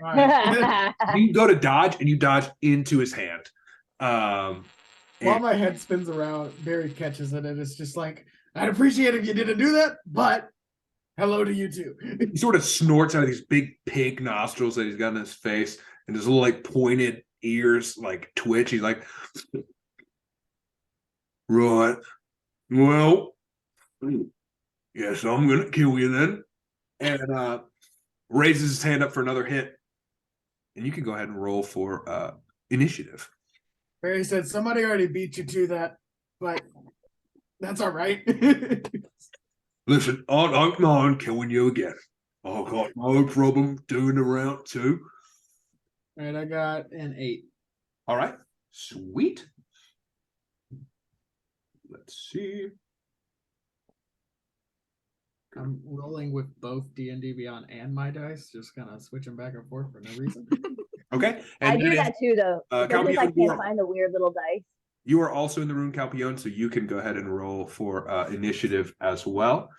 All right. You go to dodge, and you dodge into his hand. While my head spins around, Barry catches it, and it's just like, I'd appreciate it if you didn't do that, but hello to you too. He sort of snorts out of these big pig nostrils that he's got in his face, and his little like pointed ears like twitch. He's like, right, well, yes, I'm gonna kill you then. And raises his hand up for another hit. And you can go ahead and roll for initiative. Barry said, somebody already beat you to that, but that's all right. Listen, I don't mind killing you again. I got no problem doing the round two. All right, I got an 8. All right, sweet. Let's see. I'm rolling with both D&D Beyond and my dice, just kind of switching back and forth for no reason. Okay. I And do that too, though. Especially if I Kalpione, you can't find the weird little dice. you are also in the room, Kalpione, so you can go ahead and roll for initiative as well.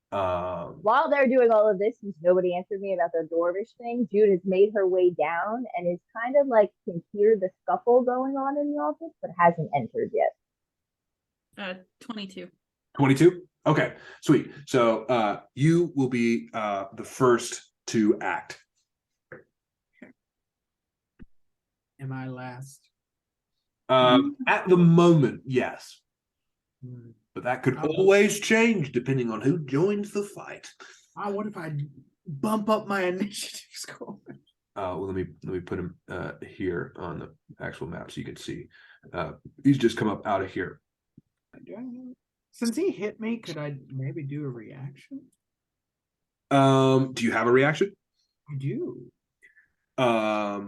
While they're doing all of this, since nobody answered me about the dwarvish thing, Jude has made her way down and is kind of like can hear the scuffle going on in the office, but hasn't entered yet. 22. 22? Okay, sweet. So you will be the first to act. Am I last? At the moment, yes. Hmm. But that could always change depending on who joins the fight. What if I bump up my initiative score? Well, let me put him here on the actual map so you can see. He's just come up out of here. Since he hit me, could I maybe do a reaction? Do you have a reaction? I do. I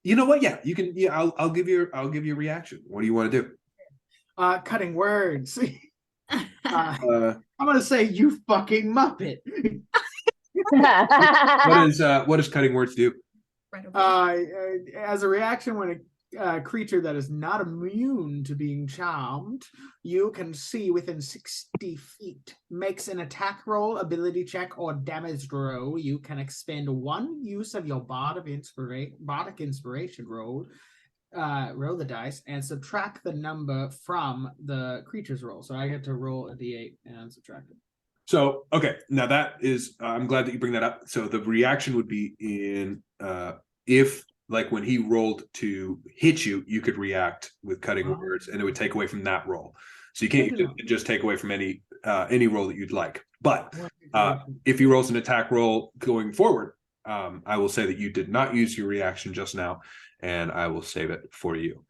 you know what? Yeah, you can. Yeah, I'll give you a reaction. What do you want to do? Cutting words. I'm gonna say you fucking muppet. What does cutting words do? Right As a reaction, when a creature that is not immune to being charmed, you can see within 60 feet, makes an attack roll, ability check, or damage roll. You can expend one use of your bardic inspiration roll. Roll the dice and subtract the number from the creature's roll. So I get to roll a d8 and subtract it. So, okay, now that is, I'm glad that you bring that up. So the reaction would be in, if, like, when he rolled to hit you, you could react with cutting words, and it would take away from that roll. So you can't just take away from any roll that you'd like. But if he rolls an attack roll going forward, I will say that you did not use your reaction just now, and I will save it for you.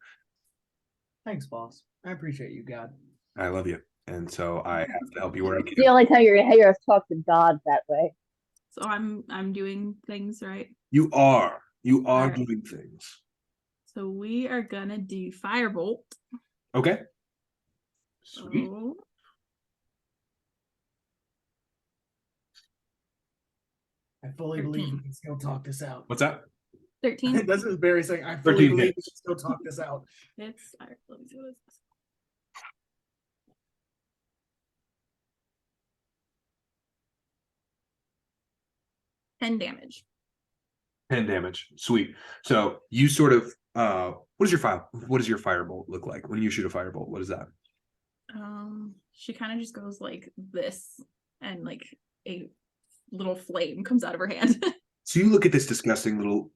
Thanks, boss. I appreciate you, God. I love you. And so I have to help you where I can. The only time you're gonna hear us talk to God that way. So I'm doing things, right? You are right. doing things. So we are gonna do firebolt. Okay. Sweet. So... I fully 13. believe we can still talk this out. What's that? 13. This is Barry saying, I fully believe hits. we can still talk this out. It's all right, let me see what is this. 10 damage. 10 damage. Sweet. So you sort of what does your firebolt look like when you shoot a firebolt? What is that? She kind of just goes like this, and like a little flame comes out of her hand. So you look at this disgusting little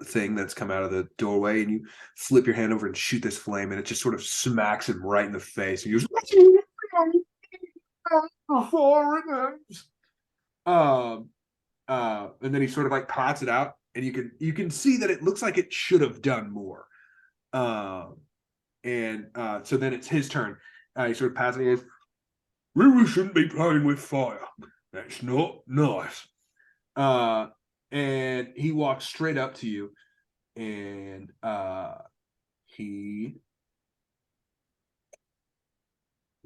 thing that's come out of the doorway, and you flip your hand over and shoot this flame, and it just sort of smacks him right in the face. And you're just and then he sort of like pats it out, and you can see that it looks like it should have done more. So then it's his turn. He sort of pats it and goes, "Really shouldn't be playing with fire. That's not nice." And he walks straight up to you, and he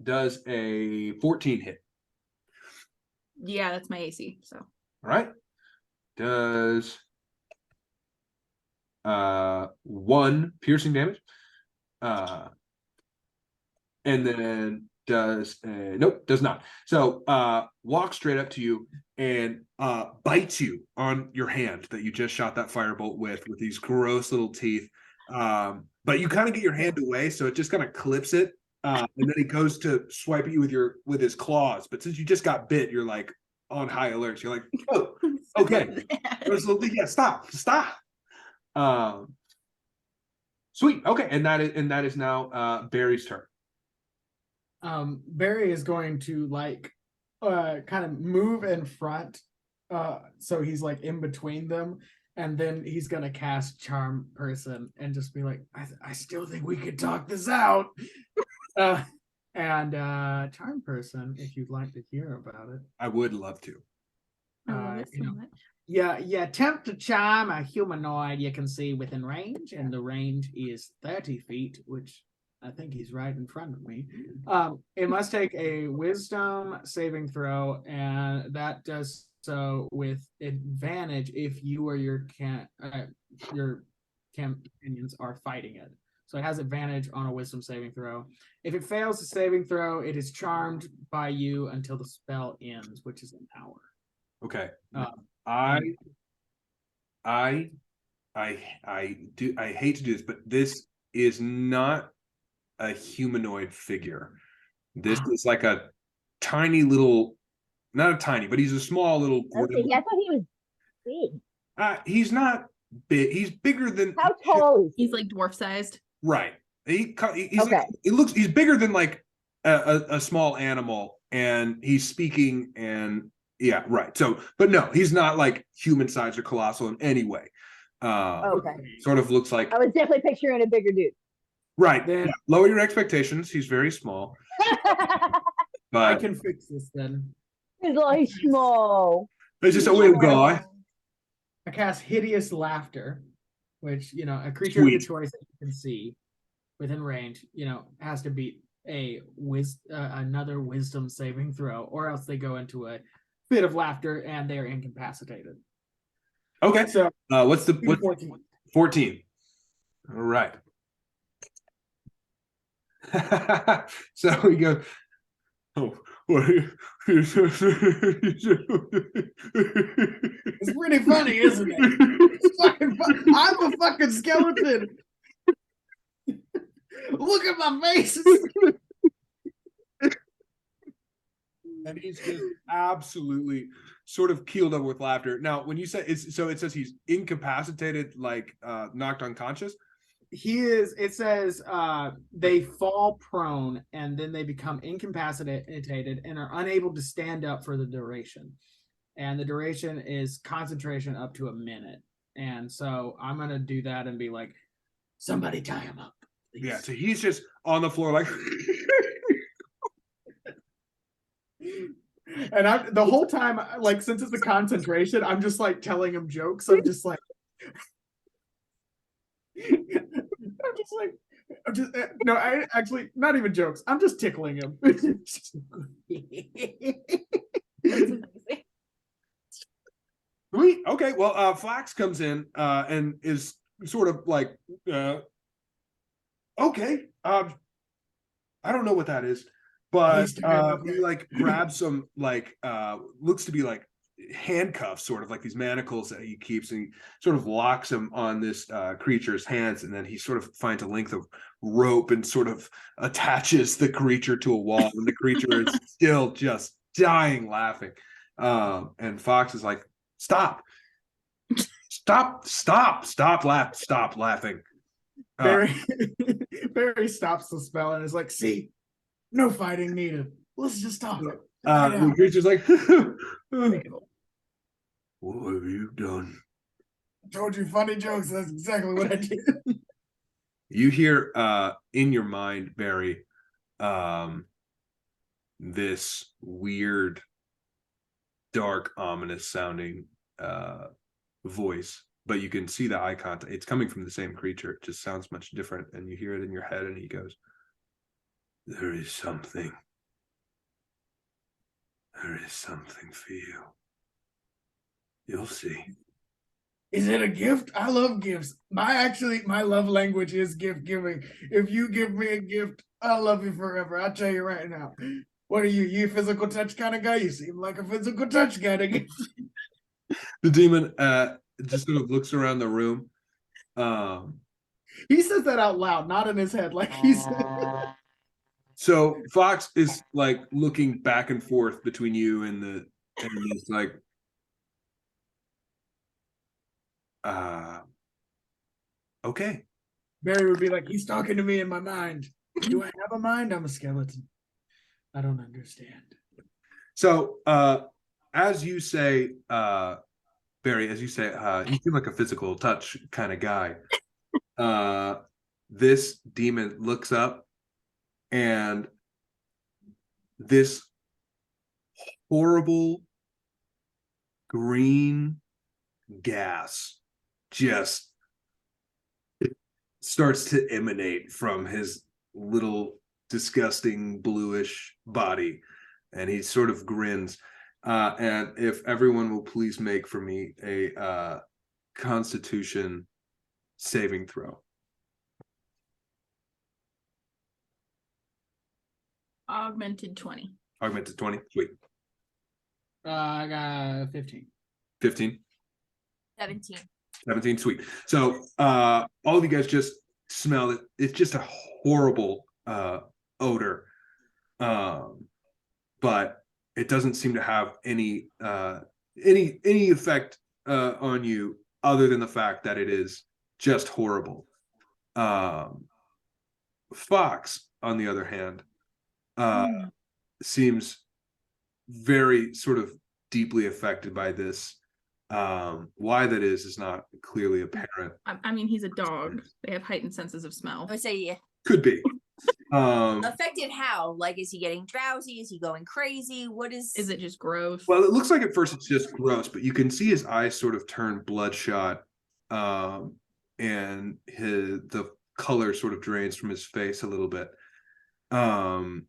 does a 14 hit. Yeah, that's my AC. So All right. Does 1 piercing damage. And then does not. So walks straight up to you and bites you on your hand that you just shot that firebolt with these gross little teeth. But you kind of get your hand away, so it just kind of clips it. And then he goes to swipe at you with his claws. But since you just got bit, you're like on high alert. You're like, oh, okay. Yeah, stop. Sweet. Okay, and that is now Barry's turn. Barry is going to like kind of move in front, so he's like in between them, and then he's gonna cast Charm Person and just be like, I still think we could talk this out. And Charm Person, if you'd like to hear about it. I would love to. I love it so much. Yeah, attempt to charm a humanoid you can see within range, and the range is 30 feet, which I think he's right in front of me. It must take a wisdom saving throw, and that does so with advantage if you or your companions are fighting it. So it has advantage on a wisdom saving throw. If it fails the saving throw, it is charmed by you until the spell ends, which is an hour. Okay. I hate to do this, but this is not a humanoid figure. This is like a tiny little, not a tiny, but he's a small little. Okay, I thought he was big. He's not big. He's bigger than. How tall is he? He's like dwarf sized. Right. He's Okay. like, he's bigger than like a small animal, and he's speaking, and yeah, right. So, but no, he's not like human sized or colossal in any way. Okay. Sort of looks like. I was definitely picturing a bigger dude. Right. Yeah. Lower your expectations. He's very small. But I can fix this then. He's like small. It's just a little guy. I cast Hideous Laughter, which, a creature of your choice that you can see within range, has to beat another wisdom saving throw, or else they go into a fit of laughter and they are incapacitated. Okay. So what's 14? 14. All right. So we go. Oh, it's pretty funny, isn't it? I'm a fucking skeleton. Look at my face. And he's just absolutely sort of keeled up with laughter. Now, when you say it says he's incapacitated, like knocked unconscious. It says they fall prone and then they become incapacitated and are unable to stand up for the duration. And the duration is concentration up to a minute. And so I'm going to do that and be like, somebody tie him up, please. Yeah, so he's just on the floor like... And the whole time, like, since it's the concentration, I'm just like telling him jokes. I'm just no, I actually not even jokes. I'm just tickling him. Sweet. Okay. Well, Flax comes in and is sort of like, okay. I don't know what that is, but he like grabs some like looks to be like handcuffs, sort of like these manacles that he keeps, and he sort of locks them on this creature's hands, and then he sort of finds a length of rope and sort of attaches the creature to a wall, and the creature is still just dying laughing. And Fox is like, stop laughing. Barry stops the spell and is like, see, no fighting needed. Let's just talk. The creature's like, what have you done? I told you funny jokes. That's exactly what I did. You hear in your mind, Barry, this weird, dark, ominous sounding voice, but you can see the eye contact. It's coming from the same creature. It just sounds much different, and you hear it in your head, and he goes, there is something for you. You'll see. Is it a gift? I love gifts. My love language is gift giving. If you give me a gift, I'll love you forever. I'll tell you right now. What are you? You a physical touch kind of guy? You seem like a physical touch kind of guy. The demon just sort of looks around the room, He says that out loud, not in his head. Like he's. So Fox is like looking back and forth between you and he's like, okay. Barry would be like, he's talking to me in my mind. Do I have a mind? I'm a skeleton. I don't understand. So as you say, Barry, as you say, you seem like a physical touch kind of guy. This demon looks up, and this horrible green gas just starts to emanate from his little disgusting bluish body, and he sort of grins. And if everyone will please make for me a Constitution saving throw. Augmented 20. Augmented 20. Sweet. I got 15. 15. 17. 17. Sweet. So all of you guys just smell it. It's just a horrible odor. But it doesn't seem to have any effect on you other than the fact that it is just horrible. Fox, on the other hand, seems very sort of deeply affected by this. Why that is not clearly apparent. I mean, he's a dog. They have heightened senses of smell. I would say, yeah. Could be. Affected how? Like, is he getting drowsy? Is he going crazy? What is? Is it just gross? Well, it looks like at first it's just gross, but you can see his eyes sort of turn bloodshot, and the color sort of drains from his face a little bit. And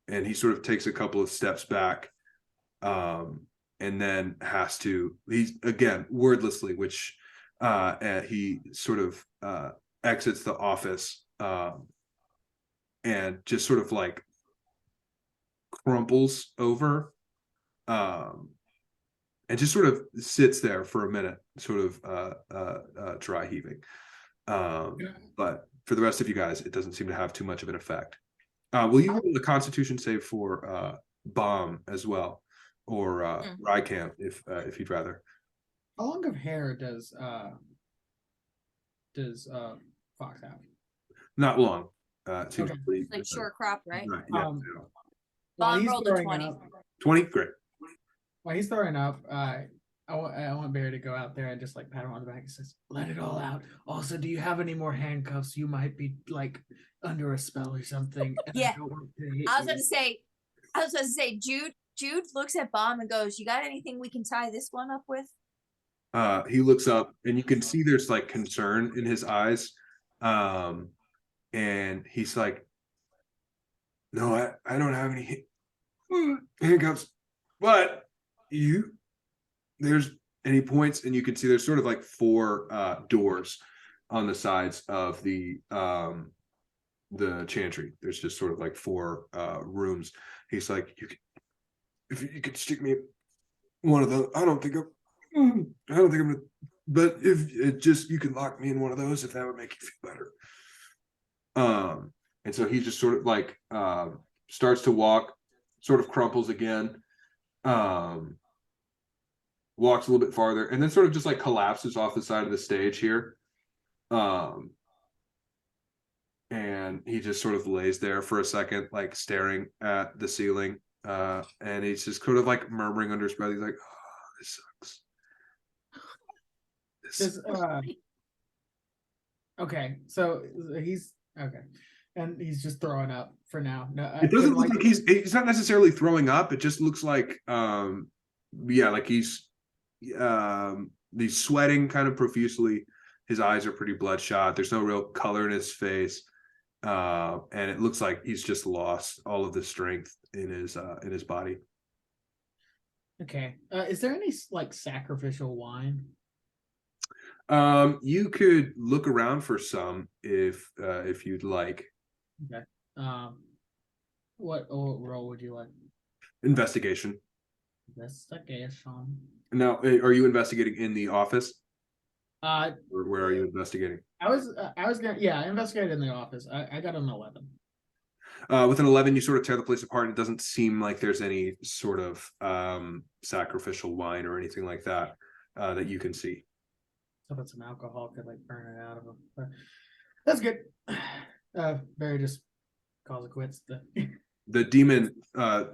he sort of takes a couple of steps back, and then he's again wordlessly, which he sort of exits the office, and just sort of like crumples over, and just sort of sits there for a minute, sort of dry heaving. But for the rest of you guys, it doesn't seem to have too much of an effect. Will you roll the Constitution save for Bomb as well, or Rycamp if you'd rather? How long of hair does Fox have? Not long. It seems Okay. to be, It's like short crop, right? Right, yeah, Um, yeah. While Bomb he's rolled a throwing 20. up, 20, great. while he's throwing up, I want Barry to go out there and just like pat him on the back and says, "Let it all out." Also, do you have any more handcuffs? You might be like under a spell or something. And Yeah. I don't want to hit I was you." about to say, Jude looks at Bomb and goes, "You got anything we can tie this one up with?" He looks up and you can see there's like concern in his eyes. And he's like, "No, I don't have any handcuffs, but there's any points," and you can see there's sort of like 4 doors on the sides of the chantry. There's just sort of like 4 rooms. He's like, if you could stick me one of those, I don't think I'm gonna, but if it just, you could lock me in one of those if that would make you feel better. And so he just sort of like starts to walk, sort of crumples again, walks a little bit farther, and then sort of just like collapses off the side of the stage here. And he just sort of lays there for a second, like staring at the ceiling. And he's just sort of like murmuring under his breath. He's like, "Oh, this sucks." Okay, so he's okay, and he's just throwing up for now. No, It doesn't look like he's not necessarily throwing up. It just looks like like he's sweating kind of profusely. His eyes are pretty bloodshot. There's no real color in his face, and it looks like he's just lost all of the strength in his body. Okay, is there any like sacrificial wine? You could look around for some if you'd like. Okay. What role would you like? Investigation. Investigation. Now, are you investigating in the office? Or where are you investigating? I was gonna, I investigated in the office. I got an 11. With an 11, you sort of tear the place apart. And it doesn't seem like there's any sort of sacrificial wine or anything like that that you can see. So if some alcohol could like burn it out of them. But that's good. Barry just calls it quits. The demon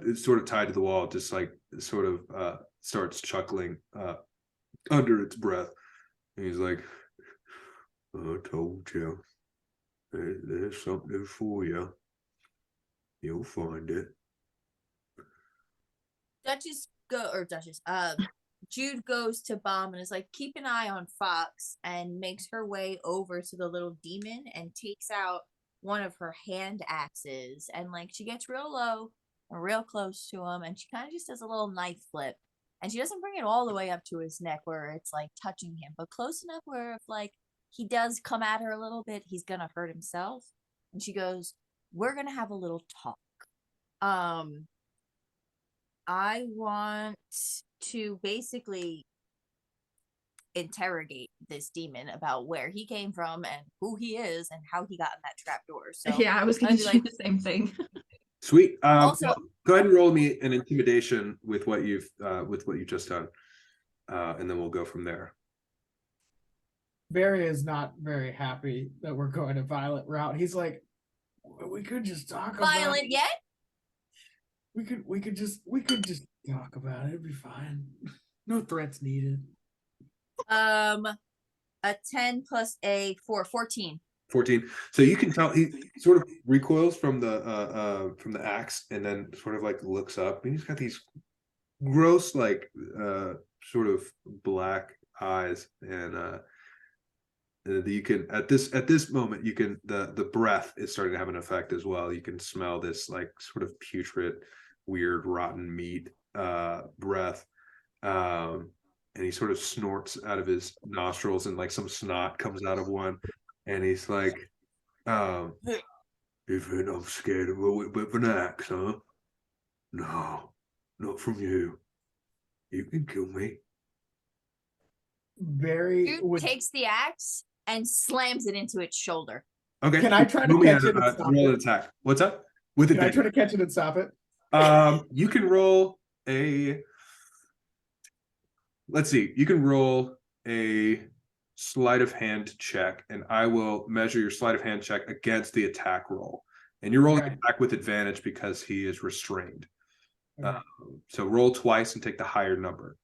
is sort of tied to the wall, just like sort of starts chuckling under its breath. And he's like, I told you, there's something for you. You'll find it. Jude goes to Bomb and is like, keep an eye on Fox, and makes her way over to the little demon and takes out one of her hand axes, and like she gets real low and real close to him, and she kind of just does a little knife flip, and she doesn't bring it all the way up to his neck where it's like touching him, but close enough where if like he does come at her a little bit, he's gonna hurt himself. And she goes, we're gonna have a little talk. I want to basically interrogate this demon about where he came from and who he is and how he got in that trapdoor. So yeah, I was gonna do the same thing. Sweet. Also, go ahead and roll me an intimidation with what you've just done, and then we'll go from there. Barry is not very happy that we're going a violent route. He's like, we could just talk about violent it. yet? We could just talk about it. It'd be fine. No threats needed. A 10 plus a 4, 14. 14. So you can tell he sort of recoils from the axe and then sort of like looks up, and he's got these gross like sort of black eyes, and you can at this moment you can the breath is starting to have an effect as well. You can smell this like sort of putrid, weird, rotten meat breath, and he sort of snorts out of his nostrils, and like some snot comes out of one, and he's like, "You think I'm scared of a whip with an axe, huh? No, not from you. You can kill me." Barry takes the axe and slams it into its shoulder. Okay. Can I try to catch it and stop roll an it? attack. What's up? With Can I try to catch it and stop it? You can roll a. Let's see. You can roll a sleight of hand check, and I will measure your sleight of hand check against the attack roll. And you're rolling attack with advantage because he is restrained. Okay. So roll twice and take the higher number.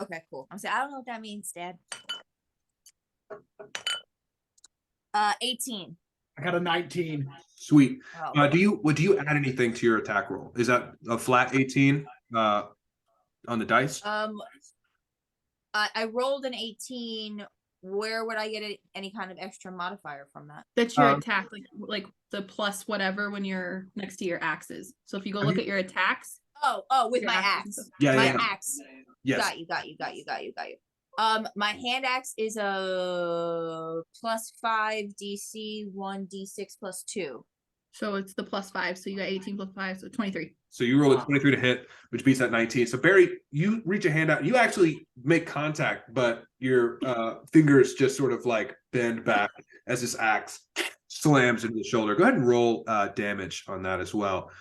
Okay, cool. I'm saying I don't know what that means, Dad. 18. I got a 19. Sweet. Oh. Do you add anything to your attack roll? Is that a flat 18 on the dice? I rolled an 18. Where would I get any kind of extra modifier from that? That's your attack, like the plus whatever when you're next to your axes. So if you go look at your attacks. With your my axes axe. Yeah, my yeah. axe. Yes. Got you. My hand axe is a +5 DC, 1d6 plus 2. So it's the +5. So you got 18 plus 5, so 23. So you roll a 23 to hit, which beats that 19. So Barry, you reach a hand out. You actually make contact, but your fingers just sort of like bend back as this axe slams into the shoulder. Go ahead and roll damage on that as well,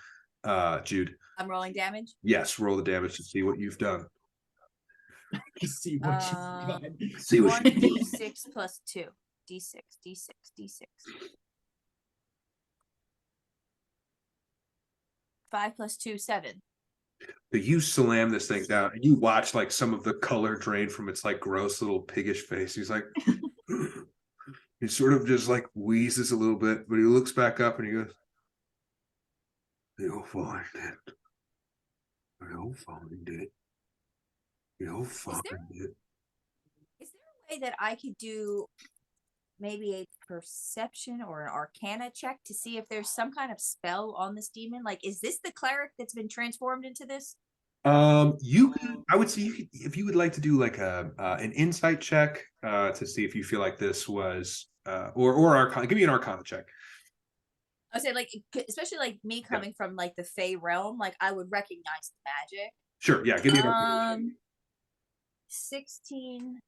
Jude. I'm rolling damage? Yes, roll the damage to see what you've done. See what you've done. See what 1d6 plus 2. D6. 5 plus 2, 7. So you slam this thing down, and you watch like some of the color drain from its like gross little piggish face. He's like, he sort of just like wheezes a little bit, but he looks back up and he goes, "You'll find it. You'll find it. You'll find it." Is there a way that I could do maybe a perception or an arcana check to see if there's some kind of spell on this demon? Like, is this the cleric that's been transformed into this? I would say if you would like to do like an insight check to see if you feel like this was or arcana. Give me an arcana check. I would say, like, especially like me coming from like the Fey realm, like I would recognize the magic. Sure, yeah, give me an arcana check. 16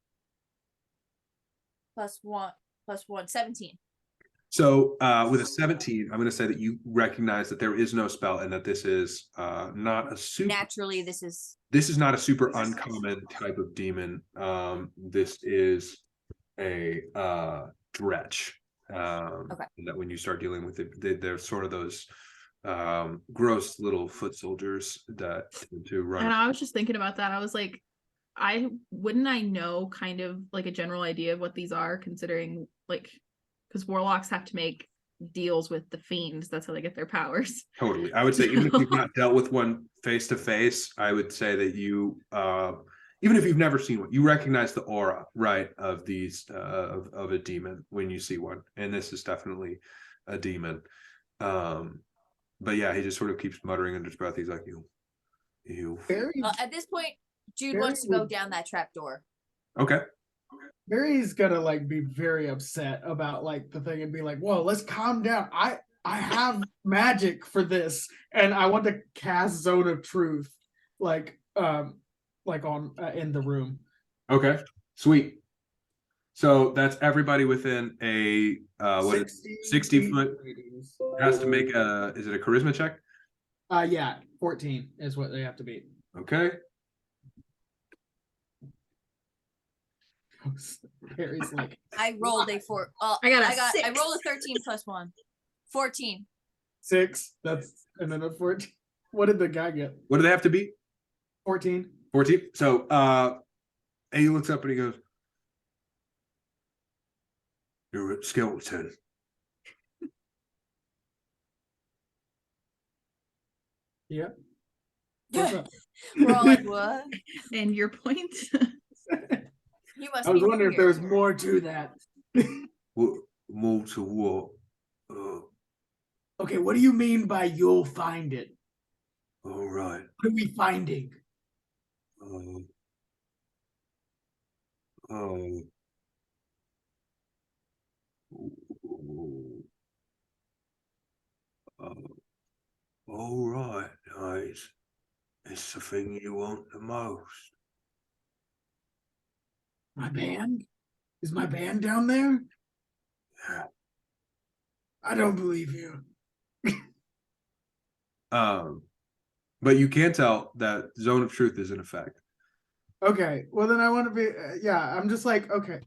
plus 1, 17. So with a 17, I'm going to say that you recognize that there is no spell and that this is not a super. Naturally, this is not a super uncommon type of demon. This is a dretch. Okay. That when you start dealing with it, they're sort of those gross little foot soldiers that tend to run. And I was just thinking about that. I was like, I know kind of like a general idea of what these are, considering like because warlocks have to make deals with the fiends. That's how they get their powers. Totally. I would say even if you've not dealt with one face to face, I would say that you even if you've never seen one, you recognize the aura, right, of these of a demon when you see one. And this is definitely a demon. But yeah, he just sort of keeps muttering under his breath. He's like, you. at this point, Jude wants to go down that trap door. Okay. Barry's gonna like be very upset about like the thing and be like, whoa, let's calm down. I have magic for this, and I want to cast Zone of Truth like on in the room. Okay. Sweet. So that's everybody within a 60 foot has to make is it a charisma check? Yeah, 14 is what they have to beat. Okay. Barry's like, I rolled a 4. I rolled a 13 plus 1. 14. 6. And then a 14. What did the guy get? What do they have to beat? 14. 14. So and he looks up and he goes, "You're a skeleton." Yeah. We're all like, what? And your point? You must I was be wondering if weird. there was more to that. More to what? Okay, what do you mean by you'll find it? All right. What are we finding? All right, guys. It's the thing you want the most. My band? Is my band down there? Yeah. I don't believe you. But you can tell that Zone of Truth is in effect. Okay, well then I want to be, I'm just like, okay.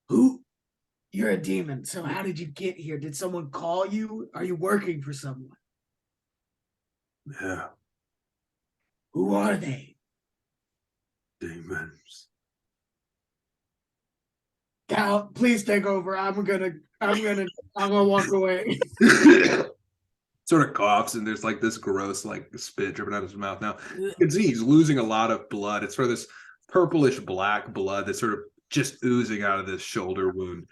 Who? You're a demon, so how did you get here? Did someone call you? Are you working for someone? Yeah. Who are they? Demons. Cal, please take over. I'm gonna walk away. Sort of coughs and there's like this gross like spit dripping out of his mouth. Now you can see he's losing a lot of blood. It's sort of this purplish black blood that's sort of just oozing out of this shoulder wound.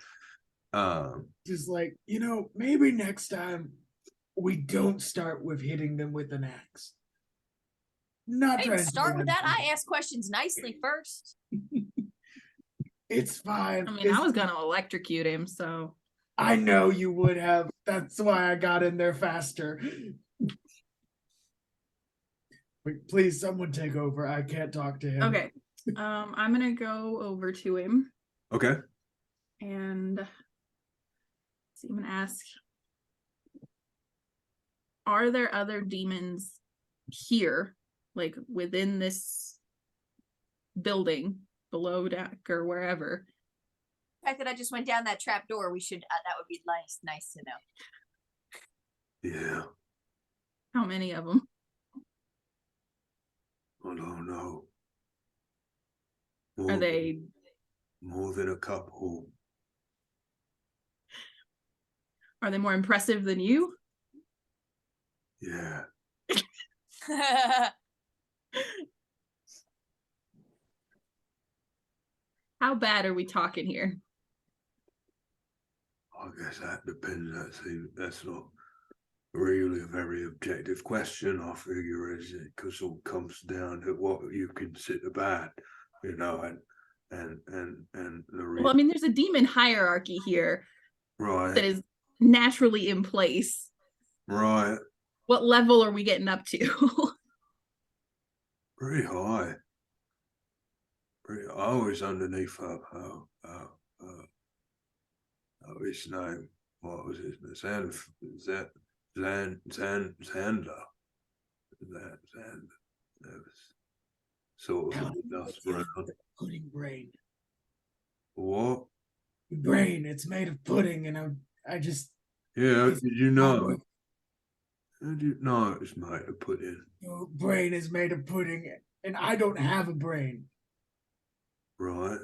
Just like, maybe next time we don't start with hitting them with an axe. Not I trying didn't to start do with that. anything. I asked questions nicely first. It's fine. I mean, I was gonna electrocute him, so I know you would have. That's why I got in there faster. Wait, please, someone take over. I can't talk to him. okay. I'm gonna go over to him Okay. and see. I'm gonna ask: are there other demons here, like within this building, below deck or wherever? The fact that I just went down that trap door, we should. That would be nice to know. Yeah. How many of them? I don't know. Are they more than a couple? Are they more impressive than you? Yeah. How bad are we talking here? I guess that depends. That's not really a very objective question. I figure is it because it all comes down to what you consider bad, and the Well, I mean, there's a demon hierarchy here right that is naturally in place. right What level are we getting up to? pretty high. Always underneath his name. What was his name? Zander. That was sort of dust around. Pudding brain. What? Brain. It's made of pudding, and I just. Yeah, It's did you not know? worth- How did you know it was made of pudding? Your brain is made of pudding, and I don't have a brain. Right,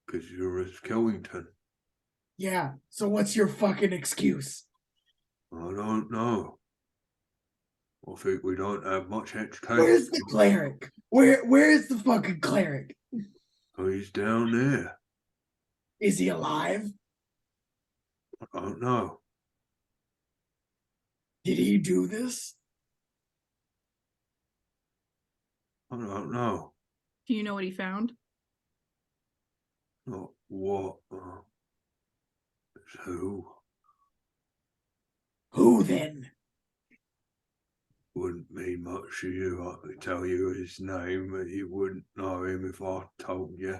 because you're a Skellington. Yeah. So what's your fucking excuse? I don't know. I think we don't have much education. Where's the cleric? Where is the fucking cleric? Oh, he's down there. Is he alive? I don't know. Did he do this? I don't know. Do you know what he found? Oh, what? Who? Who then? Wouldn't mean much to you. I could tell you his name, but you wouldn't know him if I told you.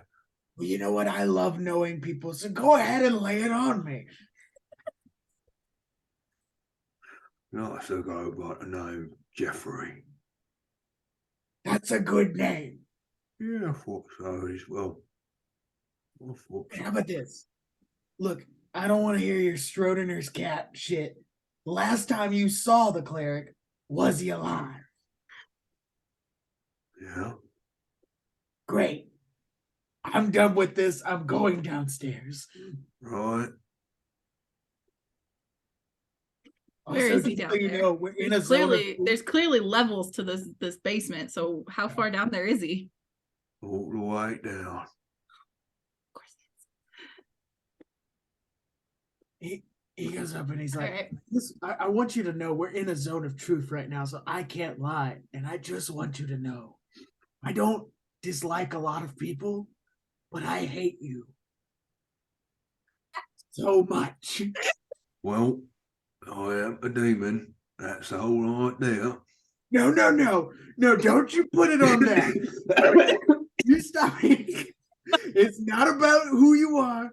Well, you know what? I love knowing people, so go ahead and lay it on me. Nice to go by the name Jeffrey. That's a good name. Yeah, I thought so as well. I thought so. How about this? Look, I don't want to hear your Schrodinger's cat shit. The last time you saw the cleric, was he alive? Yeah. Great. I'm done with this. I'm going downstairs. Right. Where Also, is he just down so you there? know, we're in a zone of There's clearly levels to this basement. So how far down there is he? All the way down. Of course. he goes up and he's like, Alright. I want you to know we're in a zone of truth right now, so I can't lie. And I just want you to know I don't dislike a lot of people, but I hate you so much. Well, I am a demon. That's the whole idea. No, don't you put it on that. You stop it. It's not about who you are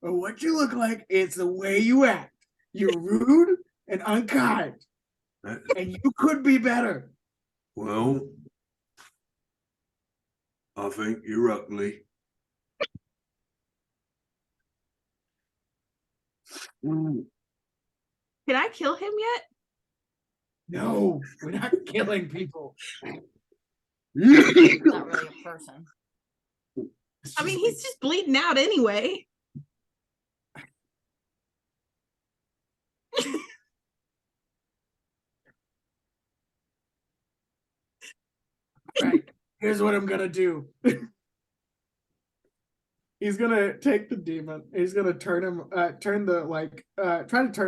or what you look like. It's the way you act. You're rude and unkind. And you could be better. Well, I think you're ugly. Can I kill him yet? No, we're not killing people. Not really a person. I mean, he's just bleeding out anyway. Right. Here's what I'm gonna do. He's gonna take the demon. He's gonna try to turn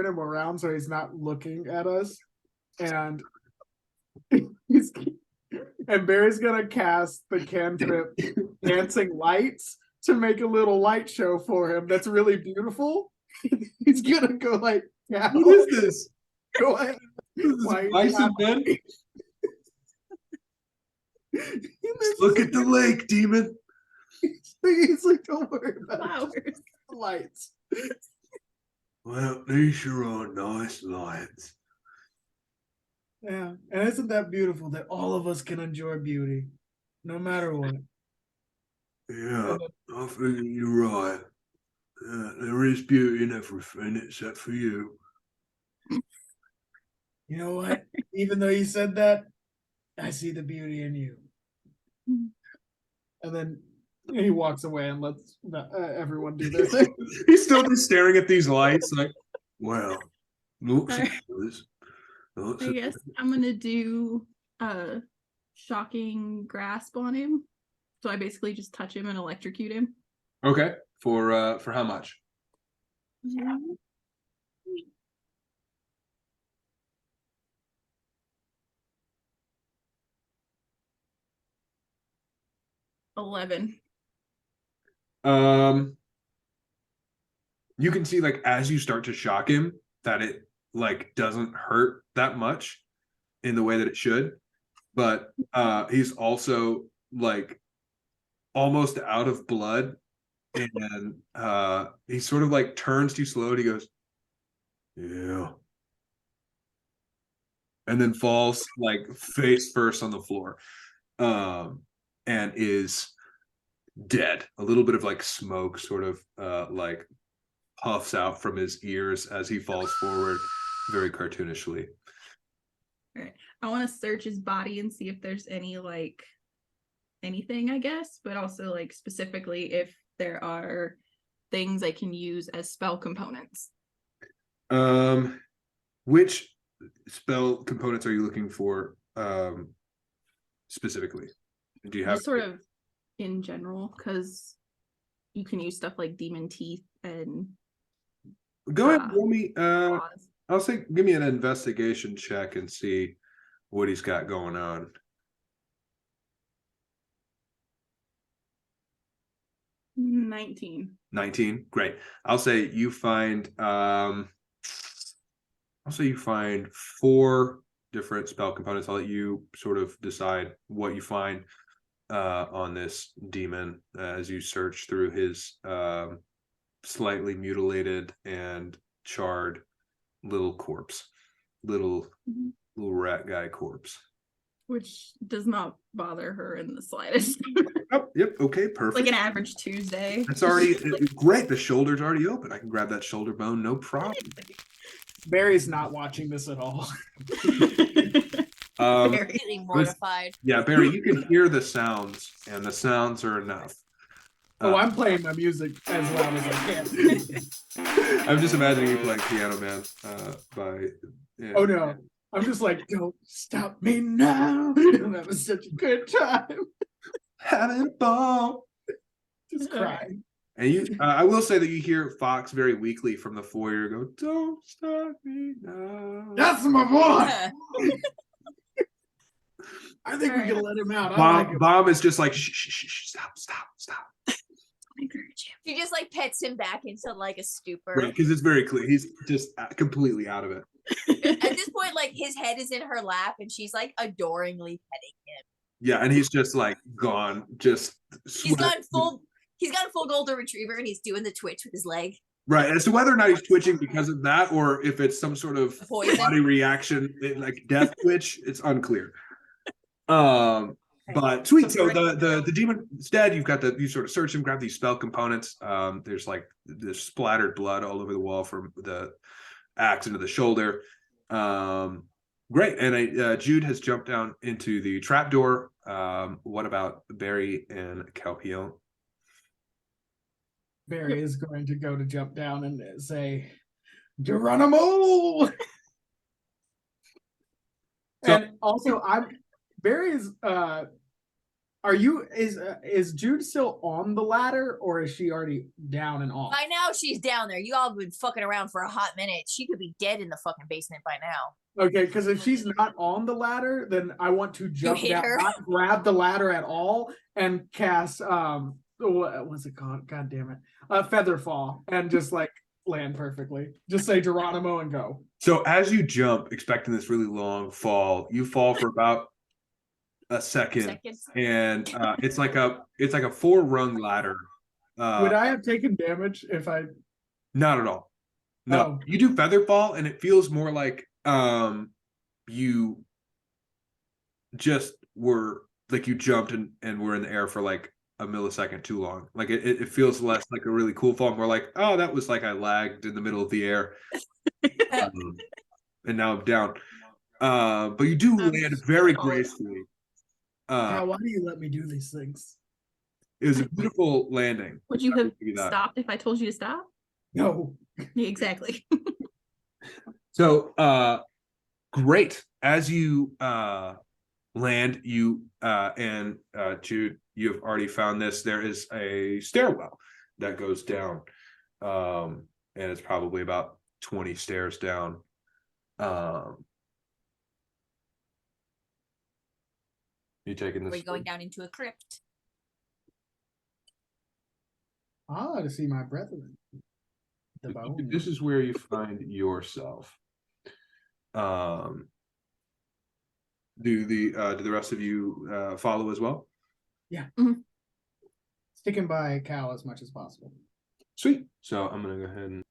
him around so he's not looking at us, and Barry's gonna cast the cantrip dancing lights to make a little light show for him. That's really beautiful. He's gonna go like, yeah. What is this? Go ahead. Bison Ben? Look at the lake, demon. He's like, don't worry about Flowers. the lights. Well, these are nice lights. Yeah, and isn't that beautiful that all of us can enjoy beauty, no matter what? Yeah, I think you're right. There is beauty in everything except for you. You know what? Even though you said that, I see the beauty in you. And then he walks away and lets everyone do their thing. He's still just staring at these lights, like, well, looks at this. I guess I'm gonna do shocking grasp on him. So I basically just touch him and electrocute him. Okay, for how much? Yeah. 11. You can see, like, as you start to shock him, that it like doesn't hurt that much in the way that it should, but he's also like almost out of blood and he sort of like turns to you slowly. He goes, "Yeah," and then falls like face first on the floor, and is dead. A little bit of like smoke sort of like puffs out from his ears as he falls forward, very cartoonishly. All right. I want to search his body and see if there's any like anything, I guess, but also like specifically if there are things I can use as spell components. Which spell components are you looking for specifically? Do you have Just sort of in general, because you can use stuff like demon teeth and go ahead and roll me claws. I'll say give me an investigation check and see what he's got going on. 19. 19, great. I'll say you find 4 different spell components. I'll let you sort of decide what you find on this demon as you search through his slightly mutilated and charred little corpse, little rat guy corpse. Which does not bother her in the slightest. Oh, yep, okay, perfect. Like an average Tuesday. It's already great. The shoulder's already open. I can grab that shoulder bone, no problem. Barry's not watching this at all. Completely mortified. Yeah, Barry, you can hear the sounds, and the sounds are enough. I'm playing my music as loud as I can. I'm just imagining you playing Piano Man by. Yeah. Oh no. I'm just like, don't stop me now. That was such a good time. Having a ball. Just crying. And you, I will say that you hear Fox very weakly from the foyer go, "Don't stop me now." That's my boy. I think we can let him out. Bob is just like, shh, stop. She just like pets him back into like a stupor. Right, because it's very clear. He's just completely out of it. At this point, like his head is in her lap and she's like adoringly petting him. Yeah, and he's just like gone. Just he's got full golden retriever and he's doing the twitch with his leg. Right. As to whether or not he's twitching because of that or if it's some sort of poison body reaction, like death twitch, it's unclear. But sweet. So the demon instead, you sort of search him, grab these spell components. There's like this splattered blood all over the wall from the axe into the shoulder. Great. And Jude has jumped down into the trapdoor. What about Barry and Kalpione? Barry is going to go to jump down and say, Geronimo! And also, Barry's is Jude still on the ladder or is she already down and off? By now she's down there. You all have been fucking around for a hot minute. She could be dead in the fucking basement by now. Okay, because if she's not on the ladder, then I want to jump down, not grab the ladder at all, and cast what's it called? God damn it. Feather fall and just like land perfectly. Just say Geronimo and go. So as you jump, expecting this really long fall, you fall for about a second. And it's like a 4-rung ladder. Would I have taken damage if I? Not at all. No, Oh. You do feather fall, and it feels more like you just were like you jumped and were in the air for like a millisecond too long. Like it feels less like a really cool fall, more like, oh, that was like I lagged in the middle of the air, and now I'm down. But you do land very gracefully. Why do you let me do these things? It was a beautiful landing. Would you have stopped if I told you to stop? No. Yeah, exactly. So great. As you land, you and Jude, you've already found this. There is a stairwell that goes down. And it's probably about 20 stairs down. You taking this? We're going down into a crypt. To see my brethren. The bone. This is where you find yourself. Do the rest of you follow as well? Yeah. Mm-hmm. sticking by Cal as much as possible. Sweet. So I'm gonna go ahead and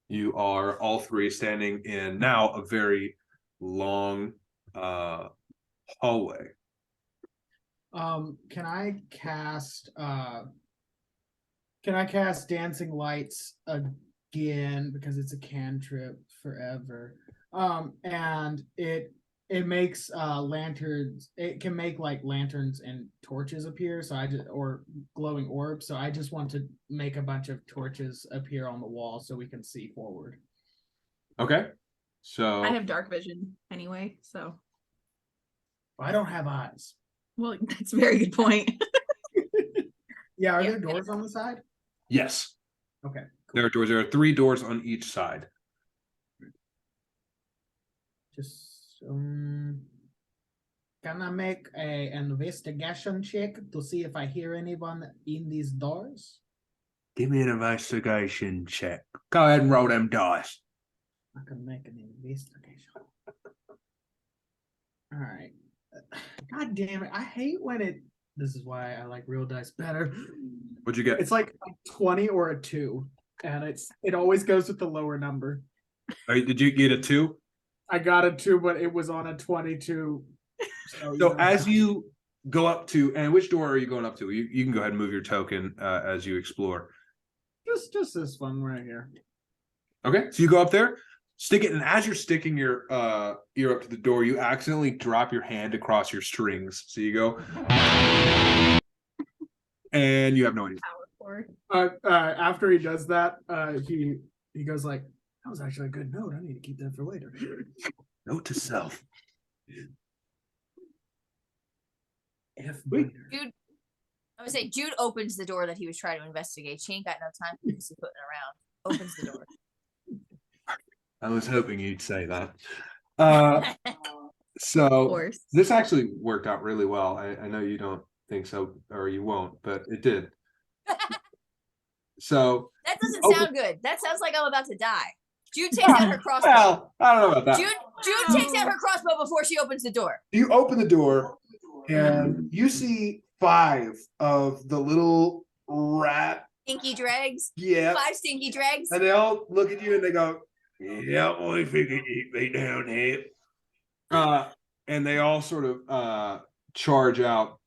you are all three standing in now a very long hallway. Can I cast Dancing Lights again because it's a cantrip forever? And it makes lanterns. It can make like lanterns and torches appear. So or glowing orbs. So I just want to make a bunch of torches appear on the wall so we can see forward. Okay. So I have dark vision anyway, so I don't have eyes. well, that's a very good point. Yeah, are Yeah. there doors on the side? yes, Okay. there are doors. There are 3 doors on each side. Just can I make an investigation check to see if I hear anyone in these doors? Give me an investigation check. Go ahead and roll them dice. I can make an investigation. All right. God damn it! I hate when it. This is why I like real dice better. What'd you get? It's like a 20 or a 2, and it always goes with the lower number. Did you get a 2? I got a 2, but it was on a 22. So as you go up to, and which door are you going up to? You can go ahead and move your token as you explore. just this one right here. Okay, so you go up there, stick it, and as you're sticking your ear up to the door, you accidentally drop your hand across your strings. So you go, and you have no idea. After he does that, he goes like, "That was actually a good note. I need to keep that for later." Note to self. Wait. Jude, I would say Jude opens the door that he was trying to investigate. She ain't got no time for this putting around. Opens the door. I was hoping you'd say that. Of So course. this actually worked out really well. I know you don't think so, or you won't, but it did. So That doesn't Open- sound good. That sounds like I'm about to die. Jude takes out her crossbow. well, I don't know about that. Jude takes out her crossbow before she opens the door. You open the door and you see 5 of the little rat. Stinky dregs. Yeah. 5 stinky dregs. And they all look at you and they go, "Yeah, I figured you'd be down here." And they all sort of charge out.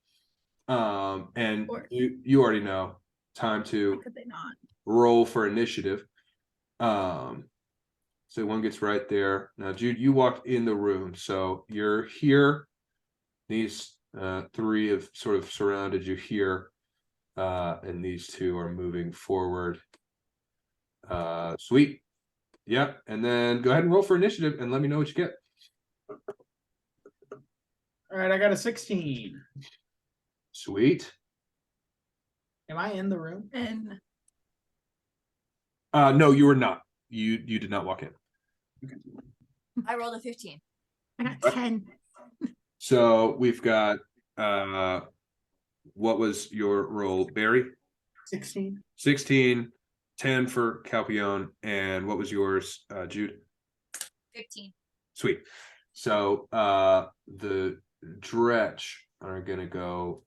And you already know. Time to Could they not? roll for initiative. So one gets right there. Now, Jude, you walked in the room, so you're here. These 3 have sort of surrounded you here, and these 2 are moving forward. Sweet. Yep. And then go ahead and roll for initiative and let me know what you get. All right, I got a 16. Sweet. Am I in the room? And No, you were not. You did not walk in. I rolled a 15. I got 10. So we've got what was your roll, Barry? 16. 16, 10 for Kalpione, and what was yours, Jude? 15. Sweet. So the Dretch are gonna go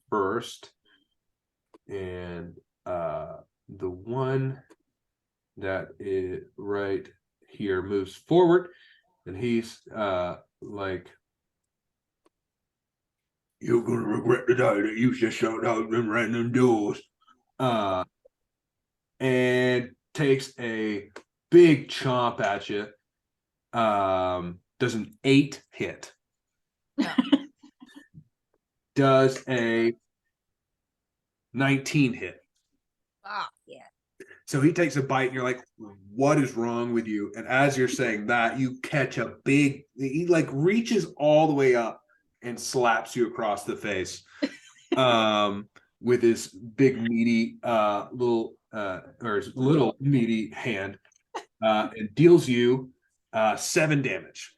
first, and the one that is right here moves forward, and he's like, "You're gonna regret the day that you just showed out them random doors," and takes a big chomp at you. Does an 8 hit. No. Does a 19 hit. Ah, yeah. So he takes a bite and you're like, "What is wrong with you?" And as you're saying that, you catch a big, he like reaches all the way up and slaps you across the face with his big meaty or his little meaty hand, and deals you 7 damage.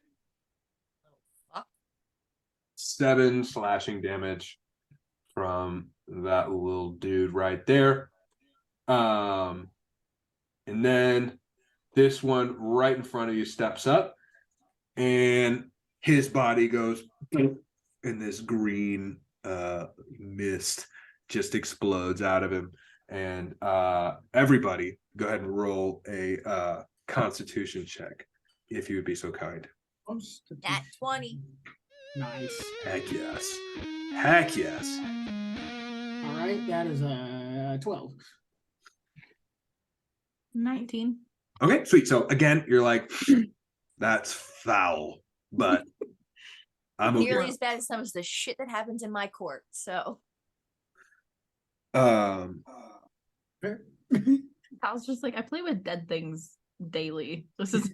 7 slashing damage from that little dude right there. And then this one right in front of you steps up, and his body goes in this green mist, just explodes out of him. And everybody, go ahead and roll a Constitution check, if you would be so kind. Nat 20. Nice. Heck yes. Heck yes. All right, that is a 12. 19. Okay, sweet. So again, you're like, that's foul, but I'm okay. Nearly as bad as some of the shit that happens in my court. So I was just like, I play with dead things daily. This is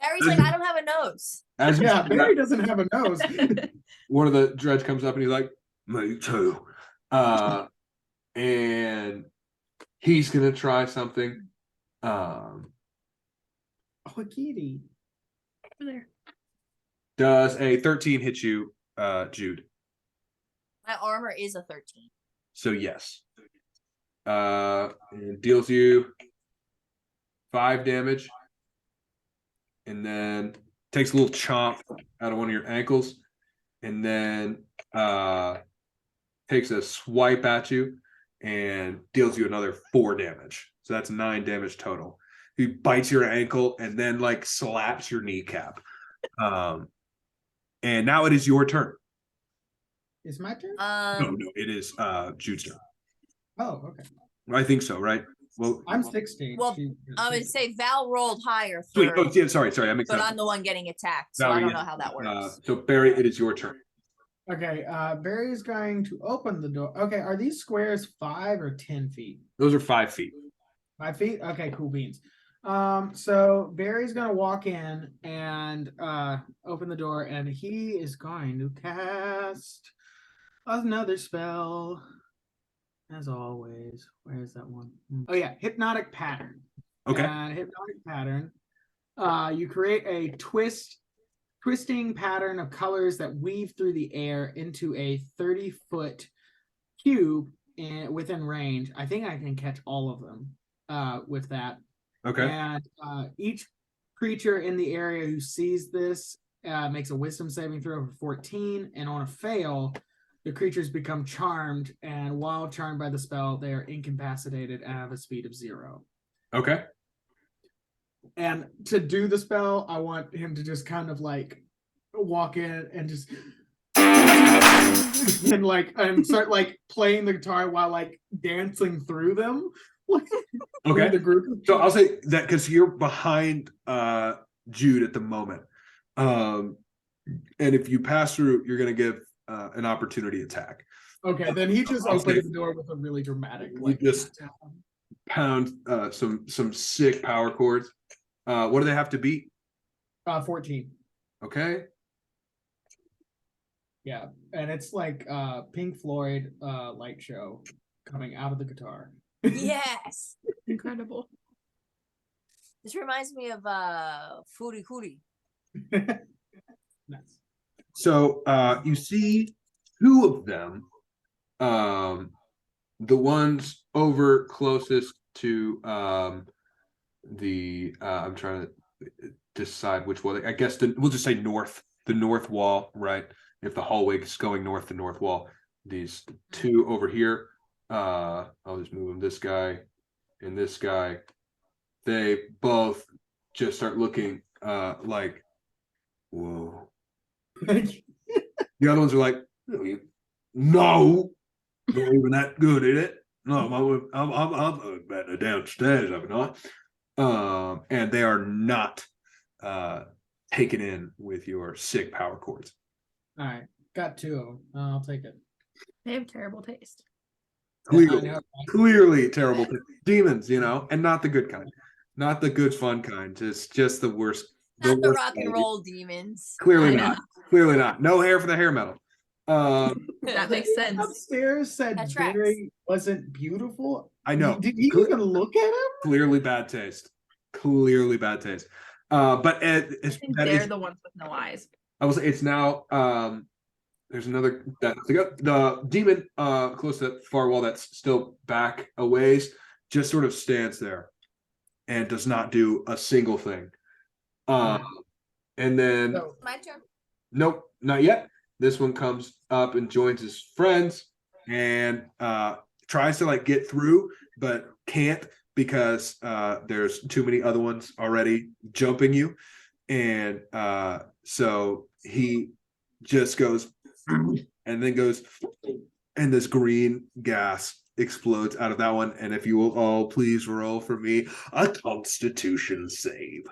Barry's like, I don't have a nose. As Yeah, Barry doesn't have a nose. one of the dredge comes up and he's like, me too. And he's gonna try something. Oh, a kitty. over there. Does a 13 hit you, Jude? My armor is a 13. So yes. And deals you 5 damage. And then takes a little chomp out of one of your ankles. And then takes a swipe at you and deals you another 4 damage. So that's 9 damage total. He bites your ankle and then like slaps your kneecap. And now it is your turn. It's my turn? No, it is Jude's turn. Oh, okay. I think so, right? Well, I'm 16. Well, She- I would say Val rolled higher for, sweet. Oh, yeah, sorry, I mixed but up. I'm the one getting attacked, so Val, I don't yeah. know how that works. So Barry, it is your turn. Okay, Barry's going to open the door. Okay, are these squares 5 or 10 feet? Those are 5 feet. 5 feet? Okay, cool beans. So Barry's gonna walk in and open the door, and he is going to cast another spell. As always. Where's that one? Oh yeah, hypnotic pattern. Okay. Hypnotic pattern. You create a twisting pattern of colors that weave through the air into a 30-foot cube within range. I think I can catch all of them with that. Okay. And each creature in the area who sees this makes a wisdom saving throw of 14, and on a fail, the creatures become charmed, and while charmed by the spell, they are incapacitated and have a speed of 0. Okay. And to do the spell, I want him to just kind of like walk in and just and start like playing the guitar while like dancing through them. Okay. The group. So I'll say that because you're behind Jude at the moment. And if you pass through, you're going to give an opportunity attack. Okay, then he just I'll opens say- the door with a really dramatic You just pound some sick power chords. What do they have to beat? 14. Okay. Yeah, and it's like Pink Floyd light show coming out of the guitar. Yes. Incredible. This reminds me of Furi Furi. Nice. So you see 2 of them. The ones over closest to the I'm trying to decide which one. I guess we'll just say north, the north wall, right? If the hallway is going north, the north wall. These 2 over here. I'll just move them. This guy and this guy. They both just start looking like, whoa. The other ones are like, no, not even that good at it. No, I'm better downstairs, I'm not. And they are not taken in with your sick power chords. All right, got 2 of them. I'll take it. They have terrible taste. Clearly, I know. clearly terrible demons, and not the good kind, not the good fun kind. Just the worst. Not the worst rock and kind. roll demons. Clearly I know. not. Clearly not. No hair for the hair metal. That makes sense. Upstairs said That tracks. Barry wasn't beautiful. I know. Did you even look at him? Clearly bad taste. Clearly bad taste. But it's I think that they're is, the ones with no eyes. I will say it's now there's another the demon close to that far wall that's still back a ways, just sort of stands there and does not do a single thing. And then So, My turn. nope, not yet. This one comes up and joins his friends and tries to like get through, but can't because there's too many other ones already jumping you. And so he just goes and then goes, and this green gas explodes out of that one. And if you will all please roll for me a Constitution save.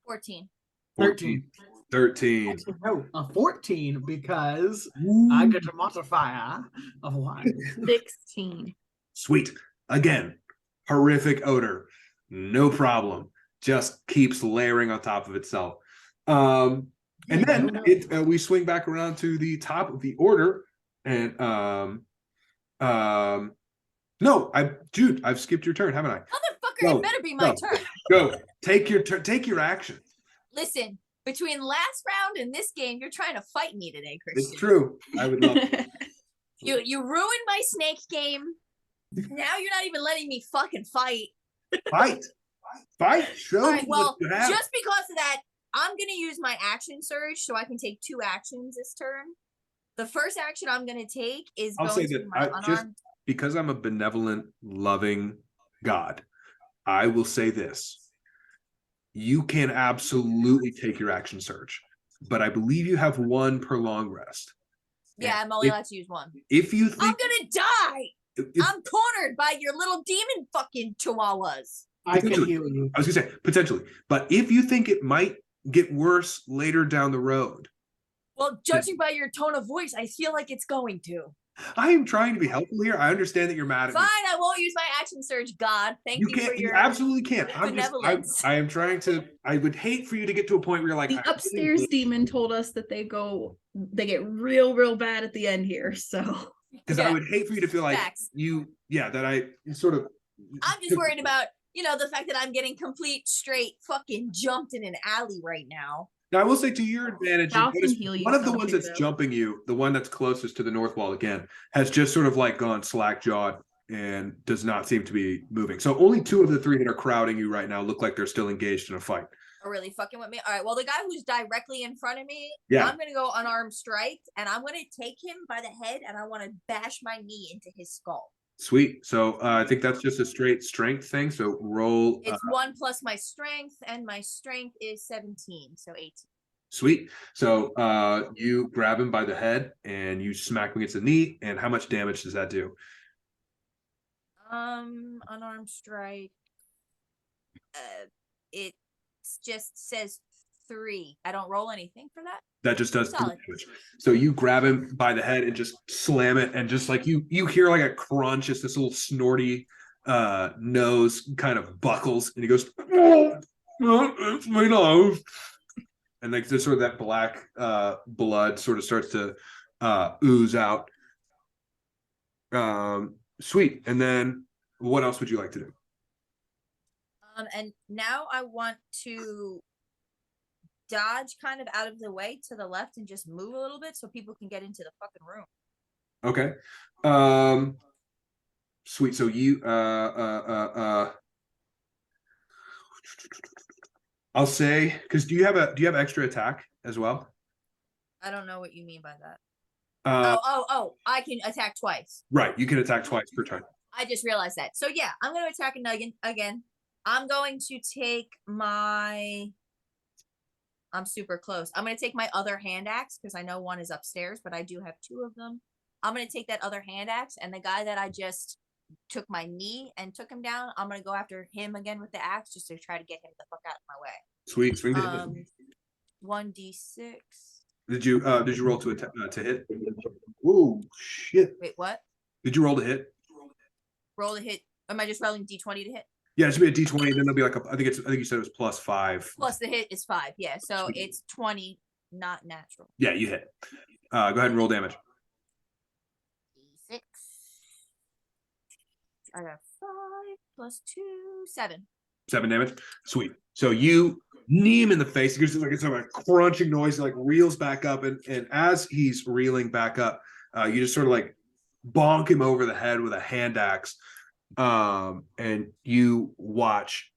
14. 13. No, a 14 because Ooh. I get a modifier of 1. 16. Sweet. Again, horrific odor. No problem. Just keeps layering on top of itself. And then we swing back around to the top of the order. And no, Jude, I've skipped your turn, haven't I? Motherfucker, it better be my turn. Go. Take your action. Listen, between last round and this game, you're trying to fight me today, Christian. It's true. I would love to. You ruined my snake game. Now you're not even letting me fucking fight. Fight. Show All right, me well, what you have. just because of that, I'm gonna use my action surge so I can take 2 actions this turn. The first action I'm gonna take is I'll say going to that be my unarmed. because I'm a benevolent, loving God, I will say this. You can absolutely take your action surge, but I believe you have 1 per long rest. Yeah, I'm only allowed to use 1. If you think I'm gonna die! I'm cornered by your little demon fucking chihuahuas. I can heal you. I was gonna say potentially, but if you think it might get worse later down the road. Well, judging by your tone of voice, I feel like it's going to. I am trying to be helpful here. I understand that you're mad at Fine, me. I won't use my action surge, God. Thank you can't. for your You absolutely can't. benevolence. I am trying to. I would hate for you to get to a point where you're like The upstairs demon told us that they get real bad at the end here. So because I would hate for you to feel like Facts. that I sort of. I'm just worried about the fact that I'm getting complete straight fucking jumped in an alley right now. Now, I will say to your advantage, Val can heal you one of the some ones too, that's though. jumping you, the one that's closest to the north wall again, has just sort of like gone slack-jawed and does not seem to be moving. So only 2 of the 3 that are crowding you right now look like they're still engaged in a fight. Are really fucking with me? All right, well, the guy who's directly in front of me, Yeah. I'm going to go unarmed strike, and I'm going to take him by the head, and I want to bash my knee into his skull. Sweet. So I think that's just a straight strength thing. So roll. It's 1 plus my strength, and my strength is 17, so 18. Sweet. So you grab him by the head and you smack him against the knee. And how much damage does that do? Unarmed strike. It just says 3. I don't roll anything for that. That just does 3 Solid. damage. So you grab him by the head and just slam it, and just like you hear like a crunch, it's this little snorty nose kind of buckles, and he goes, "Oh, it's my nose." And like there's sort of that black blood sort of starts to ooze out. Sweet. And then what else would you like to do? And now I want to dodge kind of out of the way to the left and just move a little bit so people can get into the fucking room. Okay. Sweet. So you I'll say, because do you have extra attack as well? I don't know what you mean by that. I can attack twice. Right, you can attack twice per turn. I just realized that. So yeah, I'm going to attack again. I'm going to take my... I'm super close. I'm going to take my other hand axe because I know 1 is upstairs, but I do have 2 of them. I'm going to take that other hand axe, and the guy that I just took my knee and took him down, I'm going to go after him again with the axe just to try to get him the fuck out of my way. Sweet. Swing to hit. 1d6. Did you roll to hit? Whoa, shit. Wait, what? Did you roll to hit? Roll to hit. Am I just rolling d20 to hit? Yeah, it should be a d20, then there'll be like I think you said it was +5. Plus the hit is 5, yeah. So it's 20, not natural. Yeah, you hit. Go ahead and roll damage. D6. I got 5 plus 2, 7. 7 damage. Sweet. So you knee him in the face. He gives like it's like a crunching noise. He like reels back up, and as he's reeling back up, you just sort of like bonk him over the head with a hand axe. And you watch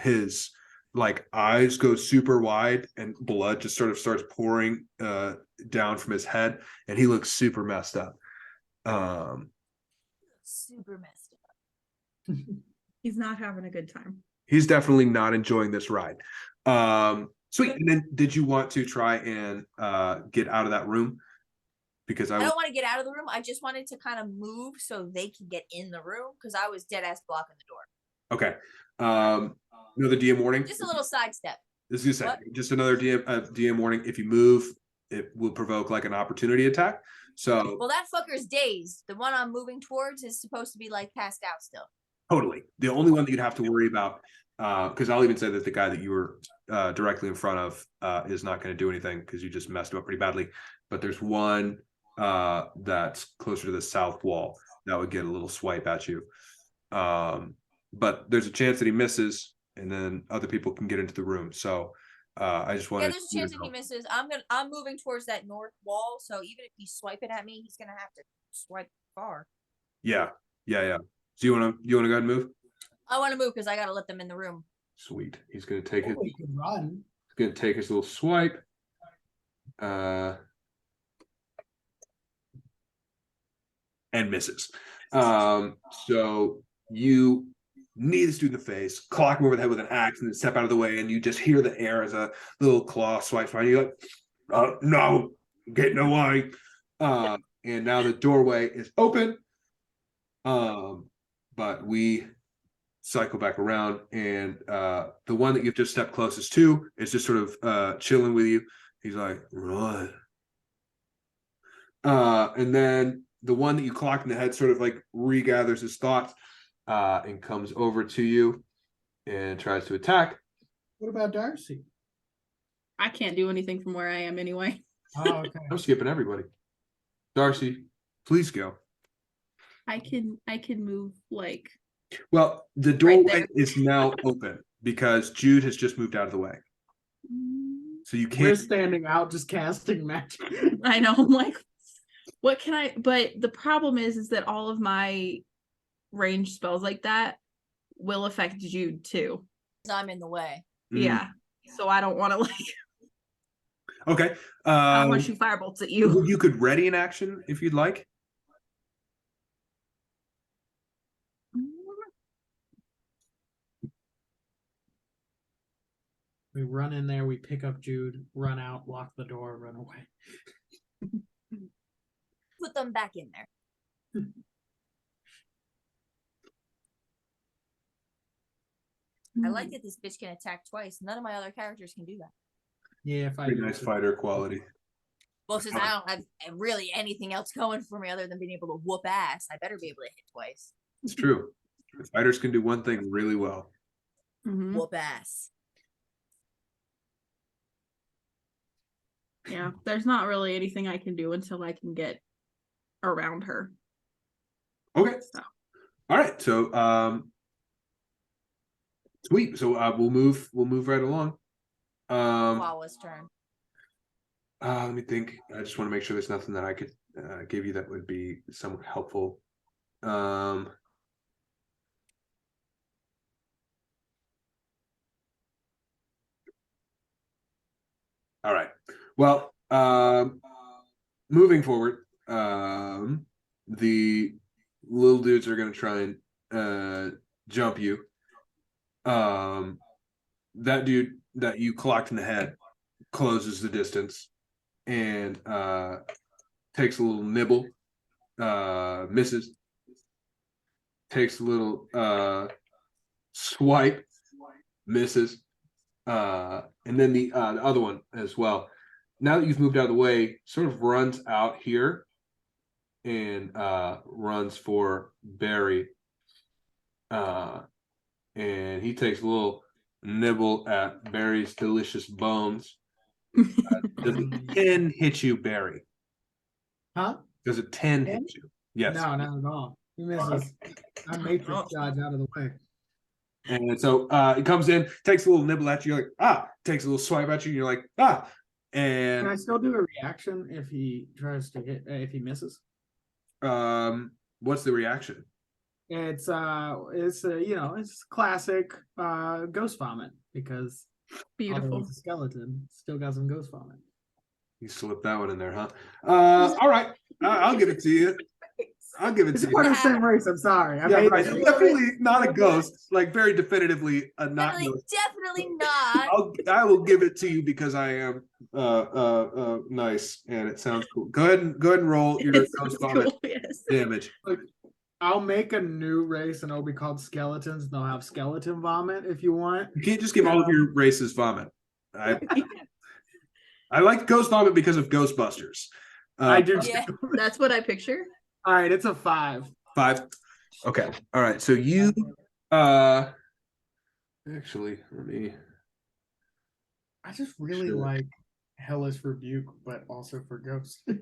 his like eyes go super wide and blood just sort of starts pouring down from his head, and he looks super messed up. Super messed up. He's not having a good time. He's definitely not enjoying this ride. Sweet. And then did you want to try and get out of that room? Because I don't want to get out of the room. I just wanted to kind of move so they can get in the room because I was dead ass blocking the door. Okay. Another DM warning. Just a little sidestep. This is just another DM warning. If you move, it will provoke like an opportunity attack. So well, that fucker's dazed. The one I'm moving towards is supposed to be like passed out still. Totally. The only one that you'd have to worry about, because I'll even say that the guy that you were directly in front of is not going to do anything because you just messed him up pretty badly. But there's one that's closer to the south wall that would get a little swipe at you. But there's a chance that he misses, and then other people can get into the room. So I just wanted. Yeah, there's a chance that he misses. I'm moving towards that north wall, so even if he's swiping at me, he's gonna have to swipe far. Yeah. So you wanna go ahead and move? I want to move because I gotta let them in the room. Sweet. He's gonna take his. We could run. He's gonna take his little swipe. And misses. So you knee this dude in the face, clock him over the head with an axe, and then step out of the way, and you just hear the air as a little claw swipes by you. You're like, no, getting away. And now the doorway is open. But we cycle back around, and the one that you've just stepped closest to is just sort of chilling with you. He's like, run. And then the one that you clocked in the head sort of like regathers his thoughts and comes over to you and tries to attack. What about Darcy? I can't do anything from where I am anyway. Oh, okay. I'm skipping everybody. Darcy, please go. I can move like. Well, the doorway is now open because Jude has just moved out of the way. So you can't. We're standing out just casting magic. I know. I'm like, what can I? But the problem is that all of my range spells like that will affect Jude too. I'm in the way. Yeah. So I don't want to like. Okay. I want to shoot firebolts at you. You could ready an action if you'd like. We run in there, we pick up Jude, run out, lock the door, run away. Put them back in there. I like that this bitch can attack twice. None of my other characters can do that. Yeah, if I Pretty nice fighter quality. Well, since I don't have really anything else going for me other than being able to whoop ass, I better be able to hit twice. It's true. The fighters can do one thing really well. Mm-hmm. Whoop ass. Yeah, there's not really anything I can do until I can get around her. Okay. So. All right. So sweet. So we'll move right along. Wawa's turn. Let me think. I just want to make sure there's nothing that I could give you that would be somewhat helpful. All right. Well, moving forward, the little dudes are going to try and jump you. That dude that you clocked in the head closes the distance and takes a little nibble, misses, takes a little swipe, misses, and then the other one as well. Now that you've moved out of the way, sort of runs out here and runs for Barry. And he takes a little nibble at Barry's delicious bones. Does a 10 hit you, Barry? Huh? Does a 10 hit you? Yes. No, not at all. He misses. I matrix dodge out of the way. And so he comes in, takes a little nibble at you, you're like, takes a little swipe at you, and you're like, And can I still do a reaction if he tries to hit if he misses? What's the reaction? It's classic ghost vomit. because Beautiful. although it's a skeleton, still got some ghost vomit. You slipped that one in there, huh? All right. I'll give it to you. I'll give it It's to part you. of the same race. I'm sorry. I Yeah, made right. that. It's definitely not a ghost. Like very definitively a not ghost. Definitely not. I will give it to you because I am nice and it sounds cool. Go ahead and roll your It's ghost cool, vomit yes. damage. I'll make a new race and it'll be called skeletons. And they'll have skeleton vomit if you want. You can't just give all of your races vomit. I like ghost vomit because of Ghostbusters. I do. Yeah. That's what I picture. All right, it's a 5. 5. Okay. All right. So you actually let me. I just really like Hellish Rebuke, but also for ghosts. Yes.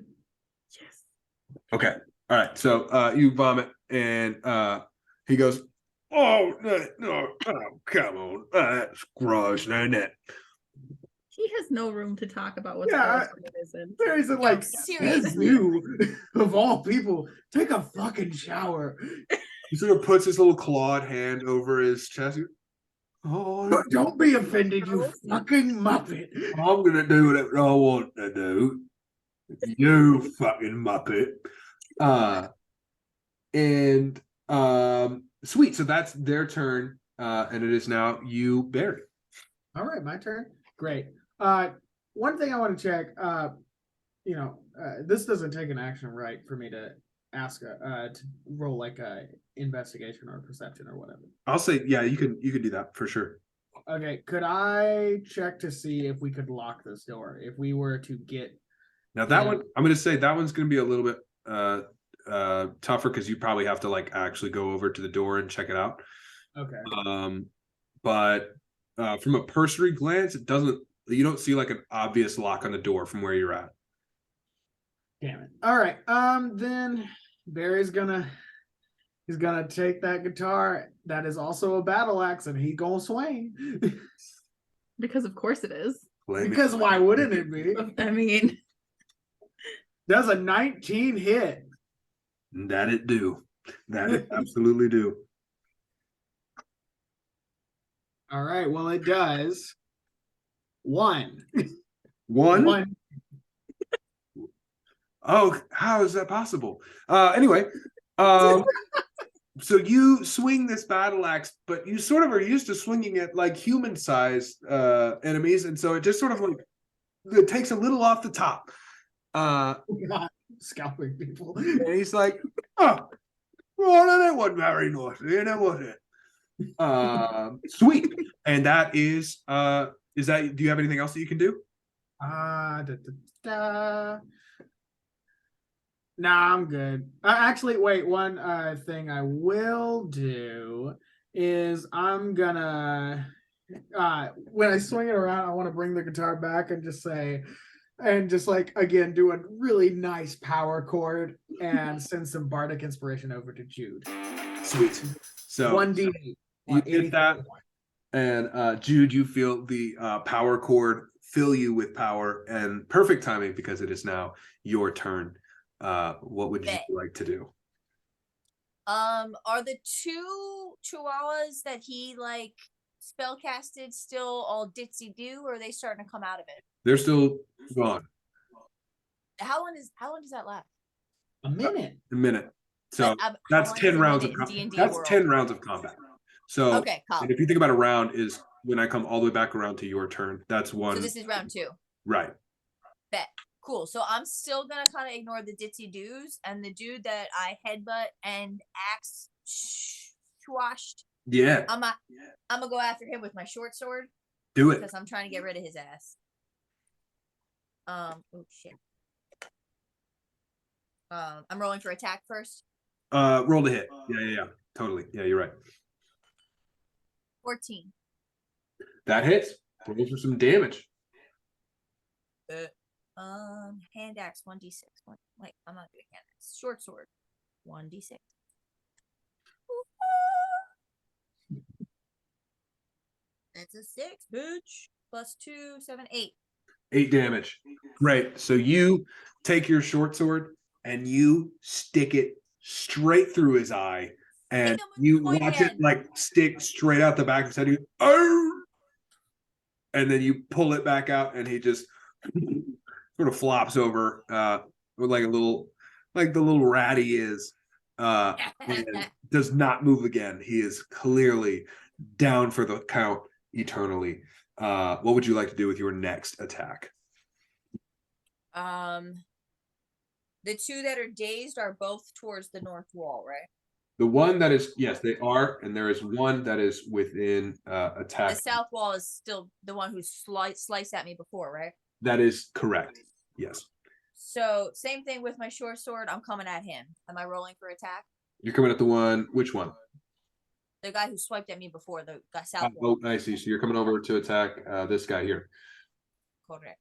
Okay. All right. So you vomit and he goes, "Oh no, oh, come on. That's gross, isn't it?" He has no room to talk about what's Yeah, gross and what isn't. There isn't like, seriously. you, of all people, take a fucking shower. He sort of puts his little clawed hand over his chest. Oh, Don't be offended, you fucking muppet. I'm gonna do whatever I want to do. You fucking muppet. And sweet. So that's their turn. And it is now you, Barry. All right, my turn. Great. One thing I want to check, this doesn't take an action, right, for me to ask to roll like a investigation or perception or whatever. I'll say, yeah, you can do that for sure. Okay, could I check to see if we could lock this door? If we were to get Now that one, I'm gonna say that one's gonna be a little bit tougher because you probably have to like actually go over to the door and check it out. Okay. But from a cursory glance, you don't see like an obvious lock on the door from where you're at. Damn it. All right. Then Barry's he's gonna take that guitar that is also a battle axe and he gonna swing. Because of course it is. Because why wouldn't it be? I mean, Does a 19 hit? That it do. That it absolutely do. All right. Well, it does. 1. One. Oh, how is that possible? Anyway, so you swing this battle axe, but you sort of are used to swinging it like human-sized enemies, and so it just sort of like it takes a little off the top. God, scalping people. And he's like, "Oh, well, that wasn't very nice, was it?" Sweet. And that is that? Do you have anything else that you can do? Nah, I'm good. Actually, wait. One thing I will do is I'm gonna when I swing it around, I want to bring the guitar back and just say, and just like again do a really nice power chord and send some bardic inspiration over to Jude. Sweet. So 1d8. you get that, and Jude, you feel the power chord fill you with power, and perfect timing because it is now your turn. What would you like to do? Are the 2 chihuahuas that he like spellcasted still all ditzy do, or are they starting to come out of it? They're still gone. How long does that last? A minute. A minute. So But, that's how long 10 is a rounds of minute in D&D that's world? 10 rounds of combat. So Okay, cool. and if you think about a round is when I come all the way back around to your turn. That's one. So this is round 2. Right. Bet. Cool. So I'm still gonna kind of ignore the ditzy doos, and the dude that I headbutt and axe squashed. Yeah. I'm gonna go after him with my short sword. Do it. Because I'm trying to get rid of his ass. Oh shit. I'm rolling for attack first. Roll to hit. Yeah. Totally. Yeah, you're right. 14. That hits. Roll for some damage. Hand axe 1d6. Wait, I'm not doing hand axe. Short sword 1d6. That's a 6, bitch. Plus 2, 7, 8. 8 damage. Great. So you take your short sword and you stick it straight through his eye, and you watch it like stick straight out the back of his head. Oh! and then you pull it back out, and he just sort of flops over with like the little rat he is, and does not move again. He is clearly down for the count eternally. What would you like to do with your next attack? The two that are dazed are both towards the north wall, right? The one that is, yes, they are, and there is one that is within attack. The south wall is still the one who sliced at me before, right? That is correct. Yes. So same thing with my short sword. I'm coming at him. Am I rolling for attack? You're coming at the one. Which one? The guy who swiped at me before, the guy south wall. Oh, I see. So you're coming over to attack this guy here. Correct.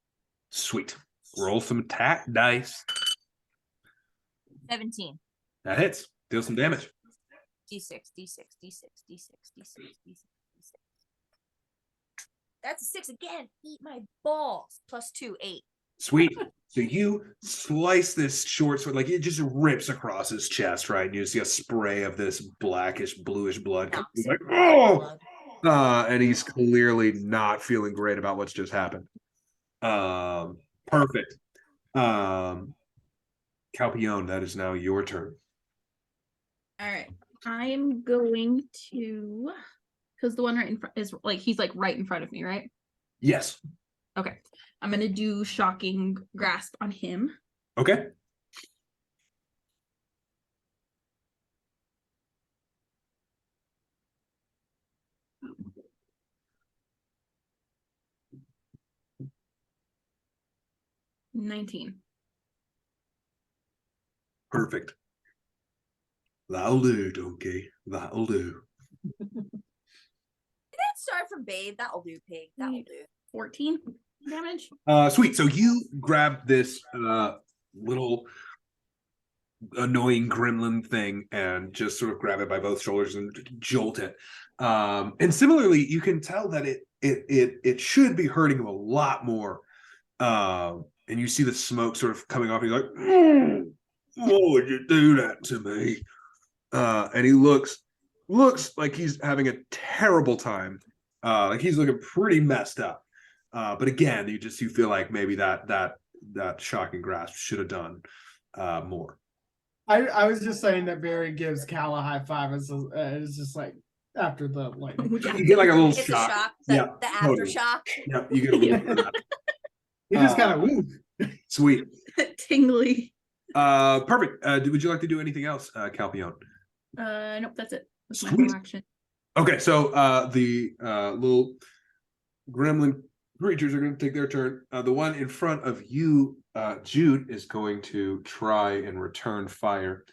Sweet. Roll some attack dice. 17. That hits. Deal some damage. D6, D6, D6, D6, D6, D6, D6. That's a 6 again. Eat my balls. +2, 8. Sweet. So you slice this short sword, like it just rips across his chest, right? And you see a spray of this blackish, bluish blood. He's like, oh! And he's clearly not feeling great about what's just happened. Perfect. Kalpione, that is now your turn. All right. I am going to, because the one right in front is like, he's like right in front of me, right? Yes. Okay. I'm going to do Shocking Grasp on him. Okay. $19. Perfect. That'll do, donkey. That'll do. Did that start from Babe? That'll do, pig. That'll do. 14 damage. Sweet. So you grab this little annoying gremlin thing and just sort of grab it by both shoulders and jolt it. And similarly, you can tell that it should be hurting him a lot more. And you see the smoke sort of coming off. He's like, why would you do that to me? And he looks like he's having a terrible time. Like he's looking pretty messed up. But again, you feel like maybe that Shocking Grasp should have done more. I was just saying that Barry gives Cal a high five. It's just like after the lightning. You get like a little It's shock. a shock. Yeah, The totally. aftershock. Yeah, you get a little bit of that. You just kind of Sweet. Tingly. Perfect. Would you like to do anything else, Kalpione? Nope, that's it. That's my Sweet. whole action. Okay, so the little gremlin creatures are going to take their turn. The one in front of you, Jude, is going to try and return fire.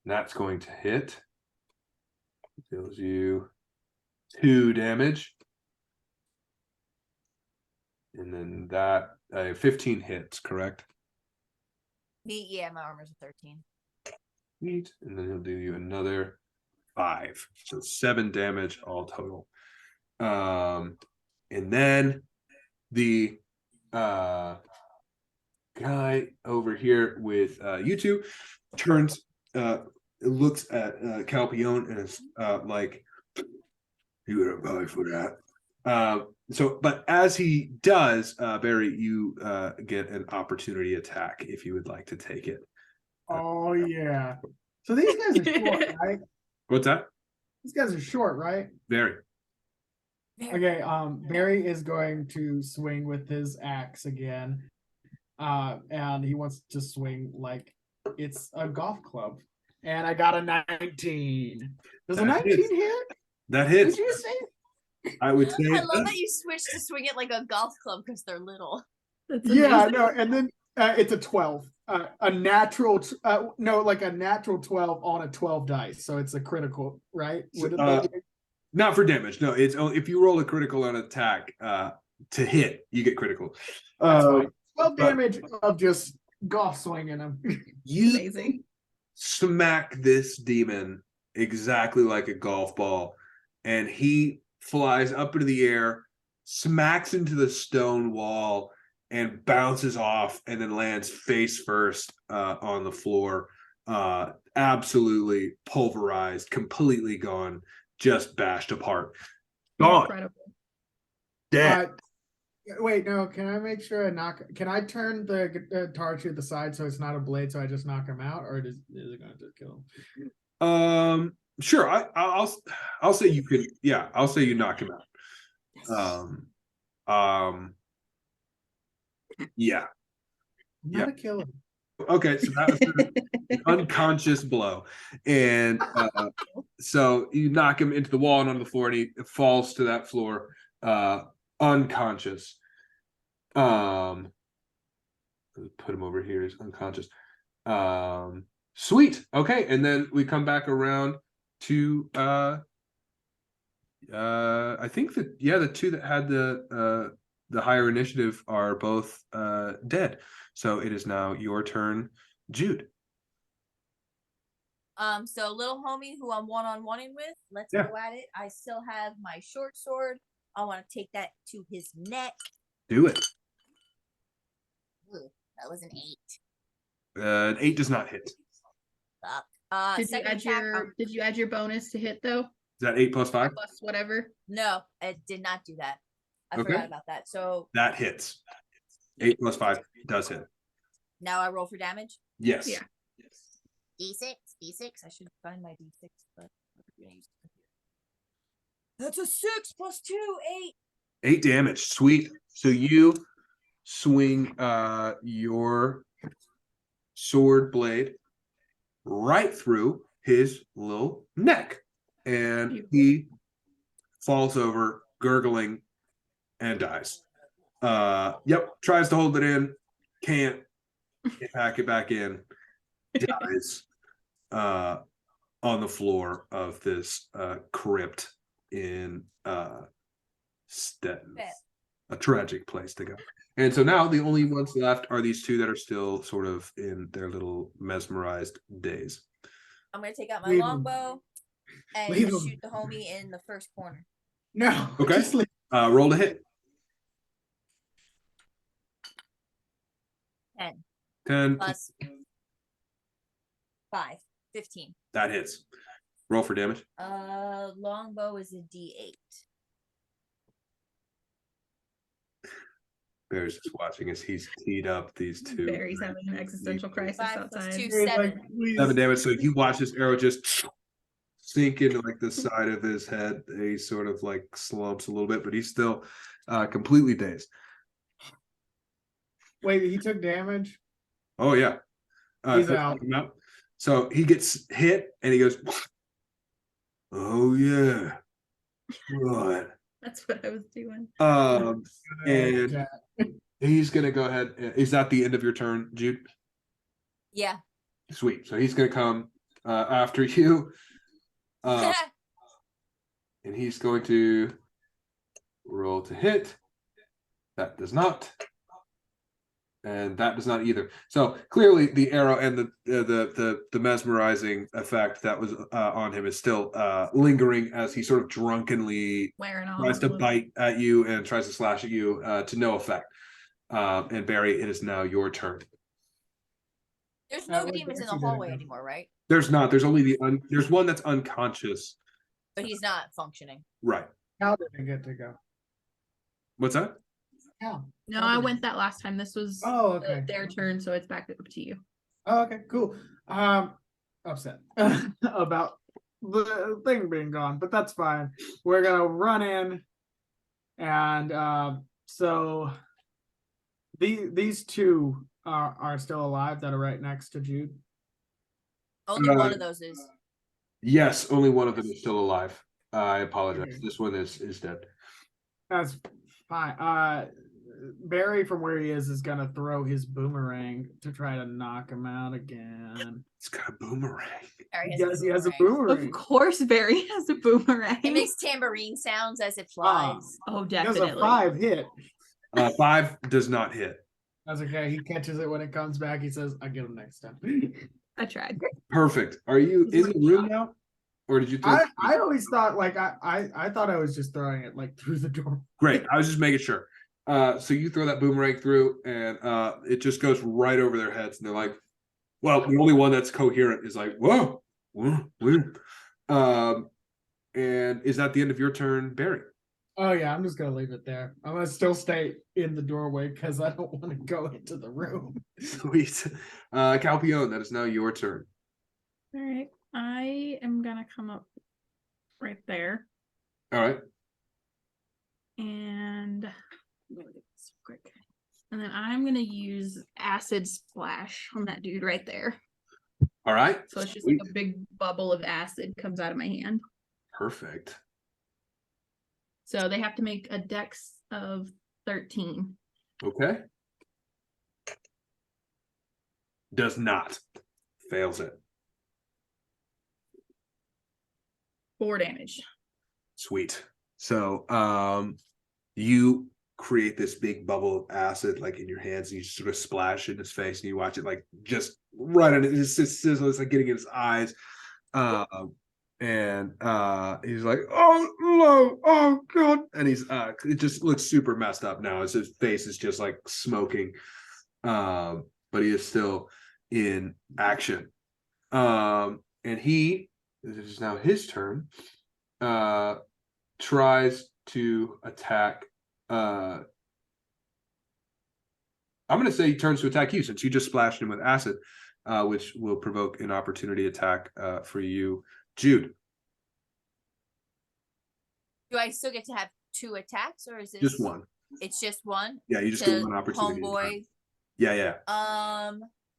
That's going to hit. Deals you 2 damage. And then that 15 hits, correct? Yeah, my armor's a 13. Neat. And then he'll do you another 5. So 7 damage all total. And then the guy over here with you two turns, looks at Kalpione and is like, you gotta pay for that. But as he does, Barry, you get an opportunity attack if you would like to take it. Oh yeah. So these guys are short, right? What's that? These guys are short, right? Very. Okay, Barry is going to swing with his axe again. And he wants to swing like it's a golf club. And I got a 19. Does a 19 hit? That hits. Would you say? I would say. I love that you switched to swing it like a golf club because they're little. That's Yeah, amazing. no, and then it's a 12. A natural 12 on a 12 dice. So it's a critical, right? Not for damage. No, it's only if you roll a critical on attack to hit, you get critical. That's fine. 12 damage of just golf swinging him. You Amazing. smack this demon exactly like a golf ball, and he flies up into the air, smacks into the stone wall, and bounces off, and then lands face first on the floor. Absolutely pulverized, completely gone. just bashed apart. Gone. Incredible. Dead. Wait, no. Can I make sure I knock? Can I turn the torch to the side so it's not a blade, so I just knock him out, or is it going to kill him? Sure. I'll say you could. Yeah, I'll say you knock him out. Yeah. I'm not a killer. Okay, so that was an unconscious blow, and so you knock him into the wall and onto the floor, and he falls to that floor, unconscious. Put him over here. He's unconscious. Sweet. Okay, and then we come back around to I think that the two that had the higher initiative are both dead. So it is now your turn, Jude. So little homie who I'm one-on-one-ing with, let's Yeah. go at it. I still have my short sword. I want to take that to his neck. Do it. Ooh, that was an 8. An 8 does not hit. Is Fuck. Did you add your bonus to hit though? that 8 plus 5? Plus whatever. No, it did not do that. I Okay. forgot about that. So That hits. 8 plus 5 does hit. now I roll for damage. Yes. Yeah. D6. I should find my D6, but that's a 6 plus 2, 8. 8 damage. Sweet. So you swing your sword blade right through his little neck, and he falls over gurgling and dies. Tries to hold it in, can't pack it back in, dies on the floor of this crypt in Stettin. A tragic place to go. And so now the only ones left are these two that are still sort of in their little mesmerized daze. I'm gonna take out my Leave 'em. longbow and Leave 'em. shoot the homie in the first corner. No. Okay. Just leave. Roll to hit. 10 10. plus 5, 15. That hits. Roll for damage. Longbow is a D8. Barry's just watching as he's teed up these two. Barry's having an existential crisis 5 plus outside. 2, Barry's 7. like, please. 7 damage. So you watch this arrow just sink into like the side of his head. He sort of like slumps a little bit, but he's still completely dazed. Wait, he took damage? Oh yeah. He's out. So he gets hit and he goes, oh yeah. Right. That's what I was doing. And he's gonna go ahead. Is that the end of your turn, Jude? Yeah. Sweet. So he's gonna come after you. And he's going to roll to hit. That does not. And that does not either. So clearly the arrow and the mesmerizing effect that was on him is still lingering as he sort of drunkenly Wearing off. tries to bite at you and tries to slash at you to no effect. And Barry, it is now your turn. There's no Wait, demons in the Darcy hallway didn't go. anymore, right? There's not. There's only there's one that's unconscious. But he's not functioning. Right. Cal didn't get to go. What's that? Cal. No, I went that last time. This was Oh, okay. their turn, so it's back up to you. Oh, okay, cool. Upset about the thing being gone, but that's fine. We're gonna run in, and so these two are still alive that are right next to Jude. Only one of those is. Yes, only one of them is still alive. I apologize. Okay. This one is dead. That's fine. Barry, from where he is gonna throw his boomerang to try to knock him out again. It's got a boomerang. Barry He has a boomerang. boomerang. Of course, Barry has a boomerang. It makes tambourine sounds as it flies. Oh, He has definitely. a 5 hit. 5 does not hit. That's okay. He catches it when it comes back. He says, "I'll get him next time." I tried. Perfect. Are you in the room now? Or did you throw I always thought like I thought I was just throwing it like through the door. Great. I was just making sure. So you throw that boomerang through and it just goes right over their heads and they're like, well, the only one that's coherent is like, whoa, whoa, whoa. And is that the end of your turn, Barry? Oh yeah, I'm just gonna leave it there. I'm gonna still stay in the doorway because I don't want to go into the room. Sweet. Kalpione, that is now your turn. All right. I am gonna come up right there. All right. And I'm gonna get this quick. And then I'm gonna use acid splash on that dude right there. All right. So it's just Sweet. like a big bubble of acid comes out of my hand. Perfect. So they have to make a dex of 13. Okay. Does not. Fails it. 4 damage. Sweet. So you create this big bubble of acid like in your hands, and you sort of splash in his face, and you watch it like just right on it. It's just sizzle. It's like getting in his eyes. And he's like, oh no, oh god. And he's it just looks super messed up now. His face is just like smoking. But he is still in action. And he, this is now his turn, tries to attack. I'm going to say he turns to attack you since you just splashed him with acid, which will provoke an opportunity attack for you, Jude. Do I still get to have 2 attacks, or is this Just one. It's just one. Yeah, you just get one opportunity. Homeboy. Yeah.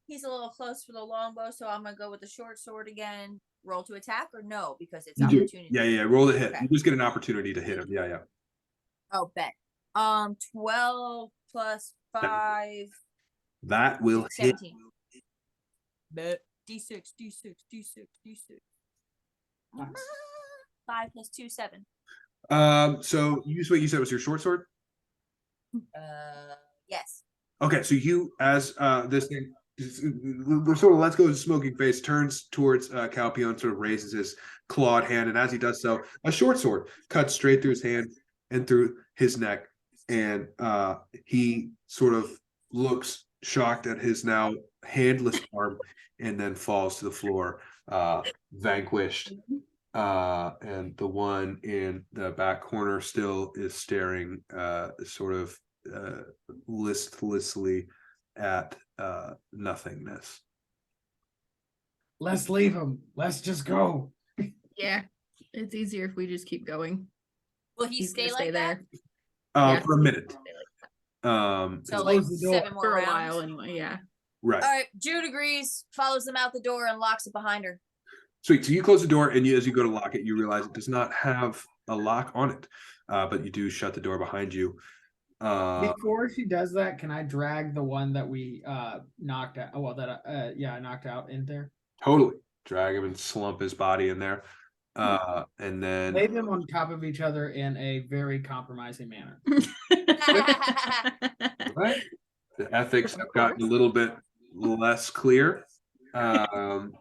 He's a little close for the longbow, so I'm gonna go with the short sword again. Roll to attack, or no, because it's You do. opportunity. Yeah. Roll the hit. Okay. You just get an opportunity to hit him. Yeah. Oh, bet. 12 plus 5. That will hit. 17. Bet. D6. Nice. 5 plus 2, 7. So you what you said was your short sword? Yes. Okay, so you as this thing sort of lets go of his smoking face, turns towards Kalpione, sort of raises his clawed hand, and as he does so, a short sword cuts straight through his hand and through his neck, and he sort of looks shocked at his now handless arm, and then falls to the floor, vanquished. And the one in the back corner still is staring sort of listlessly at nothingness. Let's leave him. Let's just go. Yeah. It's easier if we just keep going. Will he He's stay gonna like that? Yeah. For a minute. So Close like the door. 7 more For a rounds. while anyway, yeah. Right. All right. Jude agrees, follows them out the door, and locks it behind her. Sweet. So you close the door, and as you go to lock it, you realize it does not have a lock on it, but you do shut the door behind you. Before she does that, can I drag the one that we knocked out? Well, that I knocked out in there. Totally. Drag him and slump his body in there. And then Lay them on top of each other in a very compromising manner. right? The ethics have gotten a little bit less clear. And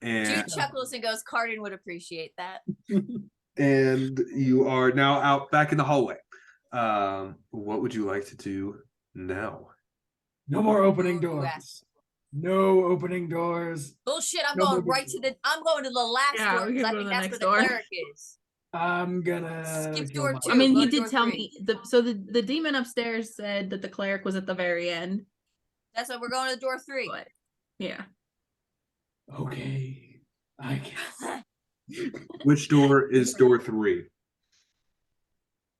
Jude chuckles and goes, Cardin would appreciate that. and you are now out back in the hallway. What would you like to do now? No more opening Ooh, doors. yes. No opening doors. Bullshit, I'm No going more right to the I'm going to the last Yeah, door we because can I go to think the that's next where the door. cleric is. I'm gonna Skip kill door my- 2. I mean, go he to did door tell 3. me the demon upstairs said that the cleric was at the very end. That's why we're going to door 3. But yeah. Okay, I guess. Which door is door 3?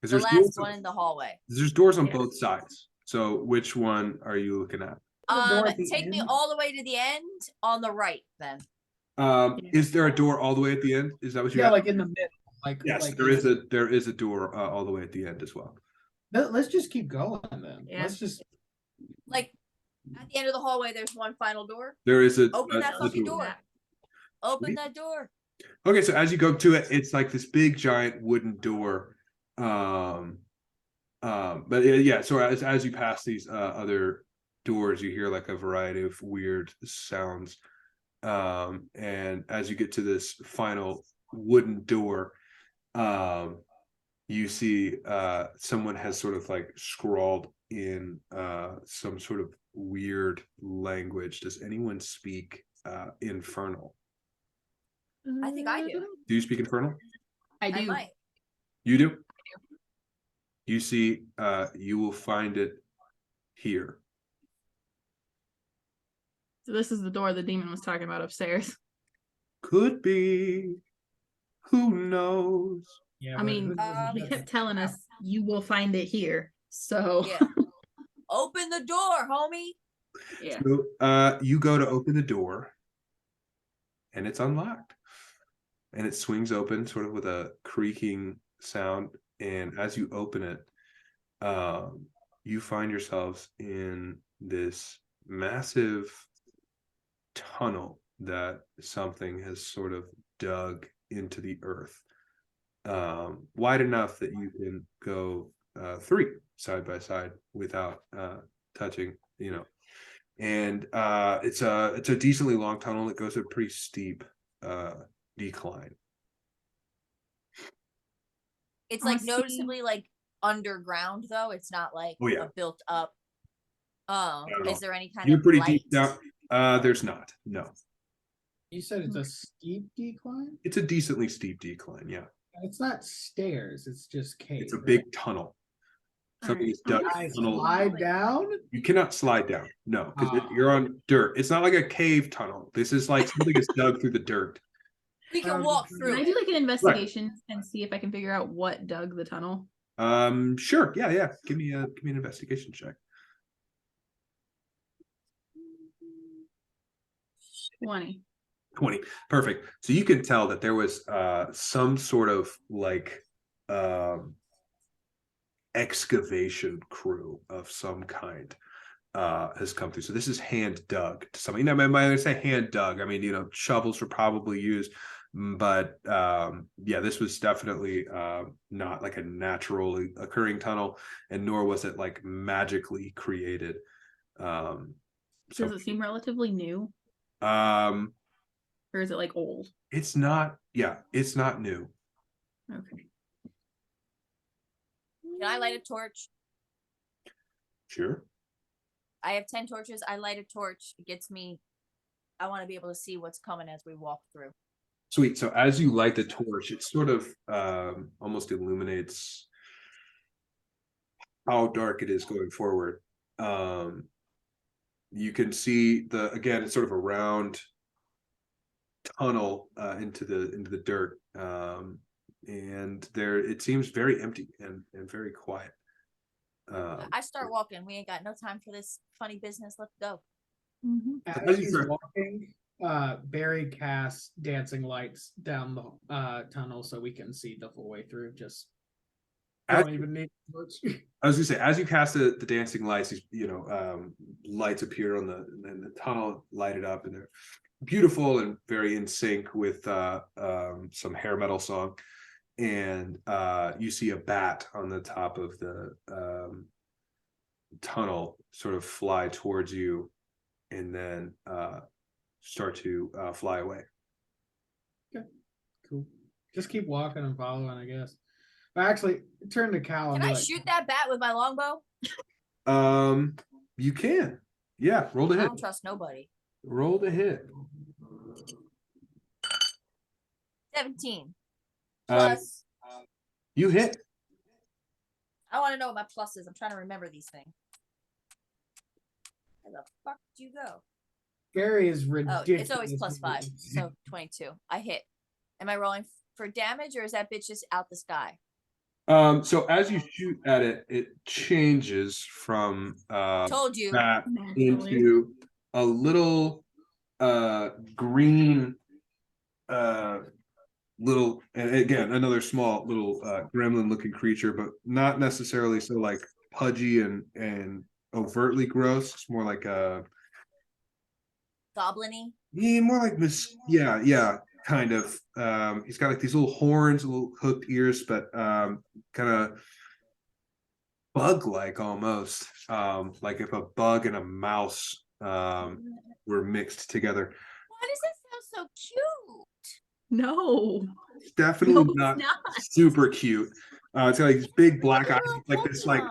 Because The there's last doors, one in the hallway. there's doors on Yeah. both sides. So which one are you looking at? The door at the Take me end? all the way to the end on the right, then. Is there a door all the way at the end? Is that what you Yeah, have? like in the middle. Like Yes, like there is a door all the way at the end as well. Let's just keep going then. Yeah. Let's just. Like at the end of the hallway, there's one final door. There is a Open that fucking door. door. Open that door. Okay, so as you go to it, it's like this big giant wooden door. But yeah, so as you pass these other doors, you hear like a variety of weird sounds. And as you get to this final wooden door, you see someone has sort of like scrawled in some sort of weird language. Does anyone speak Infernal? I think I do. Do you speak Infernal? I I do. might. You do? You see, you will find it here. So this is the door the demon was talking about upstairs. Could be. Who knows? Yeah, I but mean, who knows he if kept that's telling us you will find it here. So Yeah. Open the door, homie. yeah. So, you go to open the door, and it's unlocked. And it swings open sort of with a creaking sound. And as you open it, you find yourselves in this massive tunnel that something has sort of dug into the earth, wide enough that you can go 3 side by side without touching, and it's a decently long tunnel. It goes a pretty steep decline. It's I like see. noticeably like underground though. It's not like Oh, yeah. a built up. Not at all. Is there any kind You're of pretty light? deep down. There's not. No, You said it's a steep decline? it's a decently steep decline. Yeah, It's not stairs, it's just cave. it's a right? big tunnel. Something is dug. I Tunnel. slide down? You cannot slide down. No, because Ah. you're on dirt. It's not like a cave tunnel. This is like something is dug through the dirt. We can Um, walk Can through I do it. like an investigation and see if I can figure out what dug the tunnel? Sure. Yeah. Give me an investigation check. 20. 20. Perfect. So you can tell that there was some sort of like excavation crew of some kind has come through. So this is hand dug to something. Now, when I say hand dug, I mean, shovels were probably used, but yeah, this was definitely not like a naturally occurring tunnel, and nor was it like magically created. Does it seem relatively new? Or is it like old? It's not. Yeah, it's not new. Okay. Can I light a torch? Sure. I have 10 torches. I light a torch. It gets me. I want to be able to see what's coming as we walk through. Sweet. So as you light the torch, it sort of almost illuminates how dark it is going forward. You can see again, it's sort of a round tunnel into the dirt, and there it seems very empty and very quiet. I start walking. We ain't got no time for this funny business. Let's go. As he's walking, Barry casts dancing lights down the tunnel so we can see the full way through. Just don't even need much. I was gonna say, as you cast the dancing lights, lights appear on the tunnel, lighted up, and they're beautiful and very in sync with some hair metal song. And you see a bat on the top of the tunnel sort of fly towards you, and then start to fly away. Okay, cool. Just keep walking and following, I guess. But actually, turn to Cal. Can I shoot that bat with my longbow? You can. Yeah, roll to I hit. don't trust nobody. Roll to hit. 17. Uh, Plus, You hit. I want to know what my plus is. I'm trying to remember these things. Where the fuck did you go? Gary is Oh, ridiculous. it's always plus 5. So 22. I hit. Am I rolling for damage or is that bitch just out the sky? So as you shoot at it, it changes from Told you. that into a little green little, and again another small little gremlin looking creature, but not necessarily so like pudgy and overtly gross. It's more like a Goblin-y. yeah, more like yeah, kind of. He's got like these little horns, little hooked ears, but kind of bug-like almost. Like if a bug and a mouse were mixed together. Why does it sound so cute? No. It's definitely No, it's not not. super cute. It's got like these big black eyes, Little like this like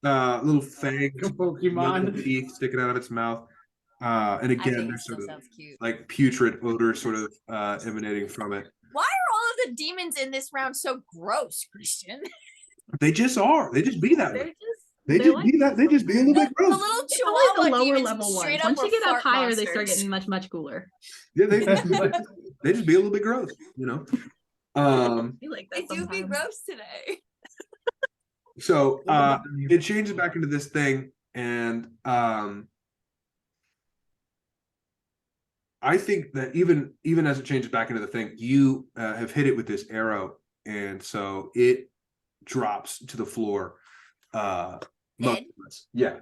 Pokemon. little fang Pokemon. teeth sticking out of its mouth. And I again, think it there's still sort of sounds cute. like putrid odor sort of emanating from it. Why are all of the demons in this round so gross, Christian? They just are. They just be that way. They they're just like- be that. They just be a little bit The gross. little It's always chihuahua the lower demons level straight ones. up Once you get up fart higher, they start monsters. getting much, much cooler. Yeah, they just be a little bit gross, you know. I feel like They that do be sometimes. gross today. So it changes back into this thing, and I think that even as it changes back into the thing, you have hit it with this arrow, and so it drops to the floor. Dead? Motionless. Yeah.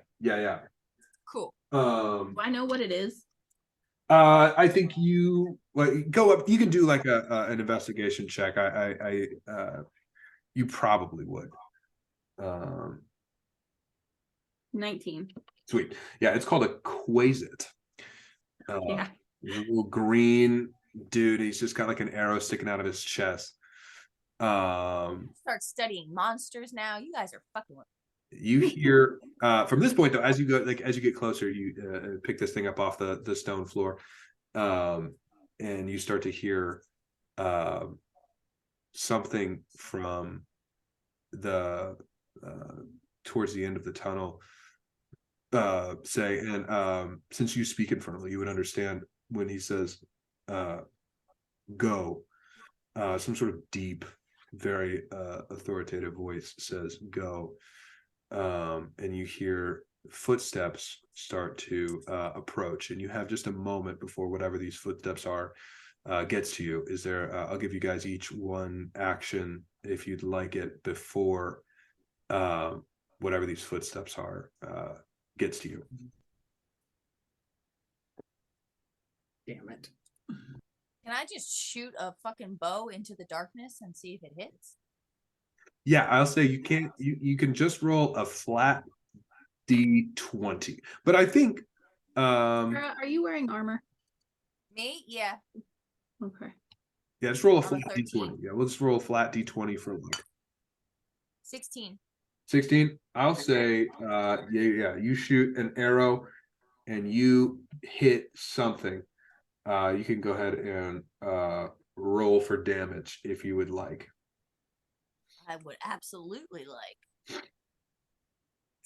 Cool. Um, Do I know what it is? I think you go up. You can do like an investigation check. You probably would. 19. Sweet. Yeah, it's called a quasit. Yeah. He's a little green dude. He's just got like an arrow sticking out of his chest. Start studying monsters now. You guys are fucking with You hear from this point though, as you get closer, you pick this thing up off the stone floor, and you start to hear something from the towards the end of the tunnel say, and since you speak infernal, you would understand when he says go. Some sort of deep, very authoritative voice says go. And you hear footsteps start to approach, and you have just a moment before whatever these footsteps are gets to you. Is there I'll give you guys each one action if you'd like it before whatever these footsteps are gets to you. Damn it. Can I just shoot a fucking bow into the darkness and see if it hits? Yeah, I'll say you can't. You can just roll a flat D20, but I think Sarah, are you wearing armor? Me? Yeah. Okay. yeah, just roll a I'm a flat 13. D20. Yeah, we'll just roll a flat D20 for luck. 16. 16. I'll say yeah, you shoot an arrow and you hit something. You can go ahead and roll for damage if you would like. I would absolutely like.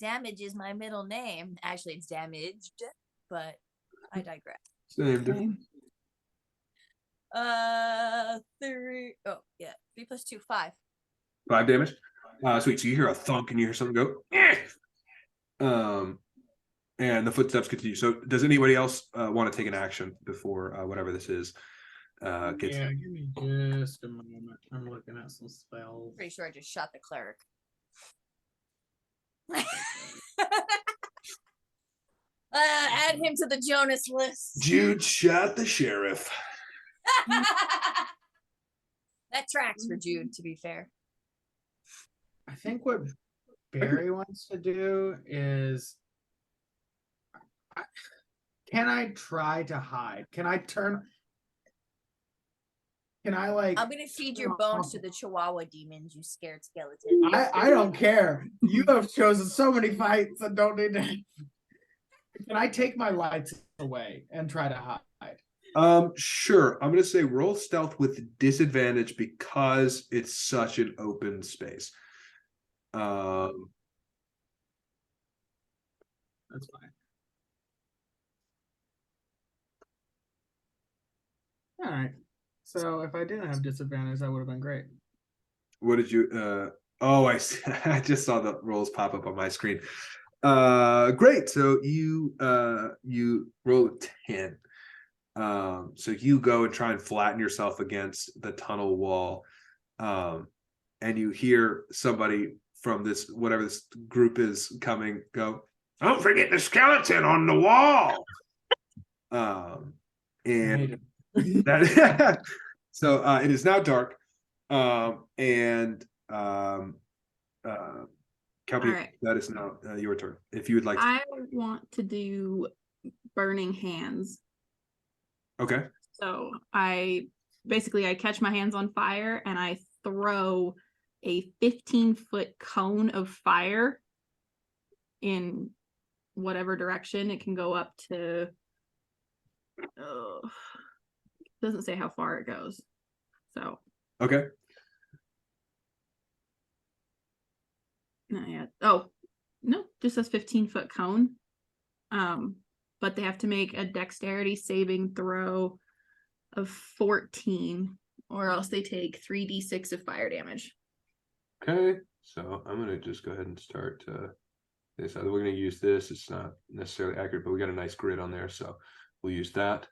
Damage is my middle name. Actually, it's damaged, but I digress. Same difference. 3. Oh, yeah. 3 plus 2, 5. 5 damage. Sweet. So you hear a thunk and you hear something go. Eh! And the footsteps continue. So does anybody else want to take an action before whatever this is gets? Yeah, give me just a moment. I'm looking at some spells. Pretty sure I just shot the cleric. Add him to the Jonas list. Jude shot the sheriff. That tracks for Jude, to be fair. I think what Barry wants to do is can I try to hide? Can I like I'm gonna feed your bones to the Chihuahua demons, you scared skeleton. I don't care. You have chosen so many fights that don't need to. Can I take my lights away and try to hide? Sure. I'm gonna say roll stealth with disadvantage because it's such an open space. That's fine. All right. So if I didn't have disadvantage, that would have been great. What did you oh, I see. I just saw the rolls pop up on my screen. Great. So you roll a 10. So you go and try and flatten yourself against the tunnel wall. And you hear somebody from this whatever this group is coming go, don't forget the skeleton on the wall. And that so it is now dark. And Kalpione, right. that is now your turn. If you would like to. I want to do burning hands. Okay. So I catch my hands on fire and I throw a 15-foot cone of fire in whatever direction. It can go up to doesn't say how far it goes. So Okay. Not yet. Oh, no, just says 15-foot cone. But they have to make a dexterity saving throw of 14, or else they take 3d6 of fire damage. Okay. So I'm gonna just go ahead and start this. We're gonna use this. It's not necessarily accurate, but we got a nice grid on there, so we'll use that.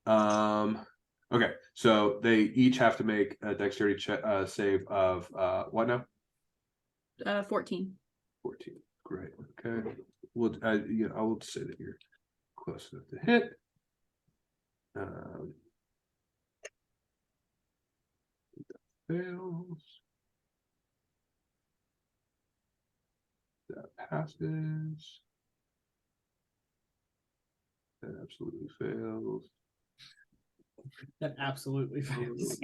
Okay. So they each have to make a dexterity save of what now? 14. 14. Great. Okay. Well, I will say that you're close enough to hit. Fails. That passes. That absolutely fails. That absolutely fails.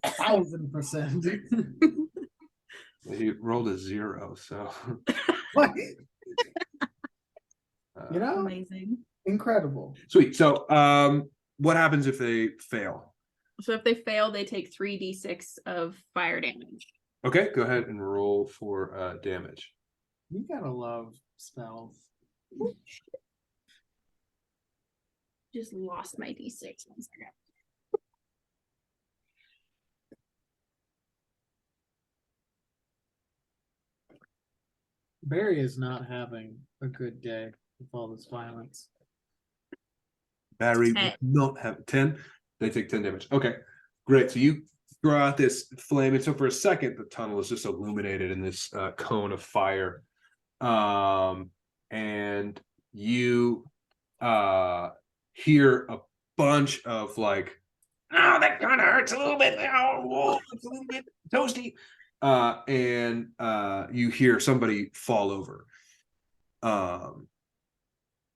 1000%. He rolled a 0, so What? You know, Amazing. incredible. sweet. So, what happens if they fail? So if they fail, they take 3d6 of fire damage. Okay, go ahead and roll for damage. You gotta love spells. Just lost my d6. 1 second. Barry is not having a good day with all this violence. Barry 10. would not have 10. They take 10 damage. Okay, great. So you throw out this flame, and so for a second, the tunnel is just illuminated in this cone of fire. And you hear a bunch of like, oh, that kind of hurts a little bit. Oh, it's a little bit toasty. And you hear somebody fall over.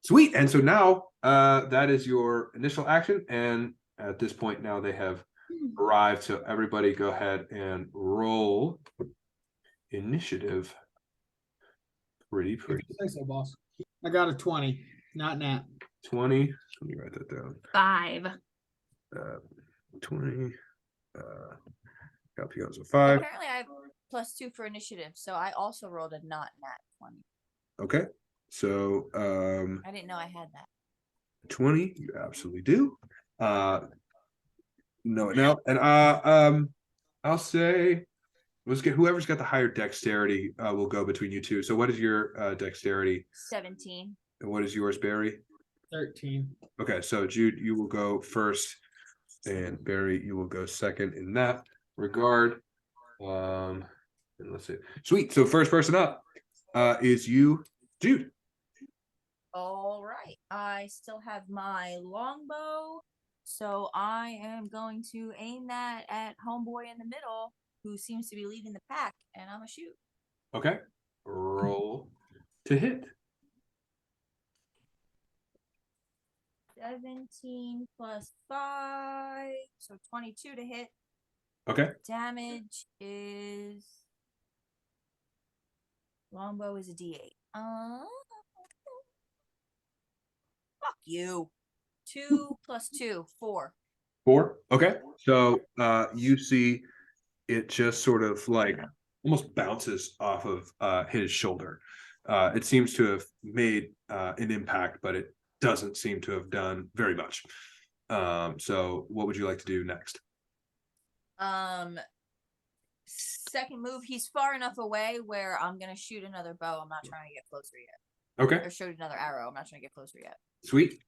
Sweet. And so now that is your initial action. And at this point now they have arrived. So everybody go ahead and roll initiative. Pretty. Say so, boss. I got a 20, not nat. 20. Let me write that down. 5. 20. Kalpione's a 5. Apparently, I have +2 for initiative, so I also rolled a not nat 20. Okay. So I didn't know I had that. 20, you absolutely do. No, now, and I'll say let's get whoever's got the higher dexterity will go between you two. So what is your dexterity? 17. And what is yours, Barry? 13. Okay, so Jude, you will go first, and Barry, you will go second in that regard. And let's see. Sweet. So first person up is you, Jude. All right. I still have my longbow, so I am going to aim that at homeboy in the middle, who seems to be leading the pack, and I'm gonna shoot. Okay. Roll to hit. 17 plus 5, so 22 to hit. Okay. Damage is longbow is a D8. Fuck you. 2 plus 2, 4. 4. Okay. So you see it just sort of like almost bounces off of his shoulder. It seems to have made an impact, but it doesn't seem to have done very much. So what would you like to do next? Second move, he's far enough away where I'm gonna shoot another bow. I'm not trying to get closer yet. Okay. Or shoot another arrow. I'm not trying to get closer yet. Sweet.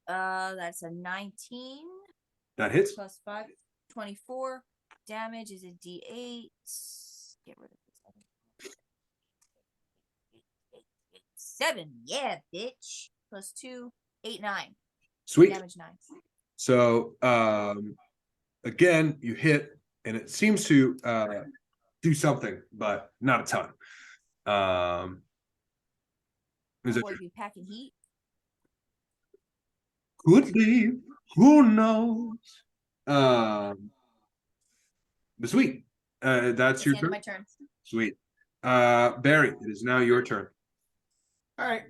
That's a 19. That hits. Plus 5, 24. Damage is a D8. Get rid of this. 7. Yeah, bitch. Plus 2, 8, 9. Sweet. Damage 9. So again, you hit, and it seems to do something, but not a ton. Is it Would be packing heat. could be? Who knows? But sweet. That's That's your the end of turn. my turn. Sweet. Barry, it is now your turn. All right.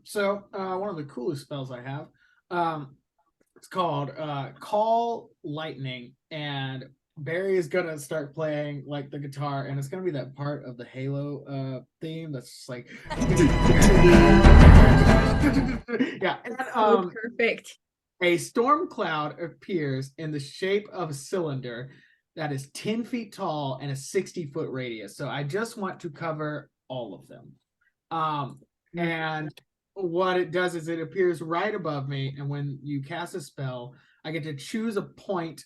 So one of the coolest spells I have. It's called Call Lightning, and Barry is gonna start playing like the guitar, and it's gonna be that part of the Halo theme that's just like yeah. And, Perfect. a storm cloud appears in the shape of a cylinder that is 10 feet tall and a 60-foot radius. So I just want to cover all of them. And what it does is it appears right above me, and when you cast a spell, I get to choose a point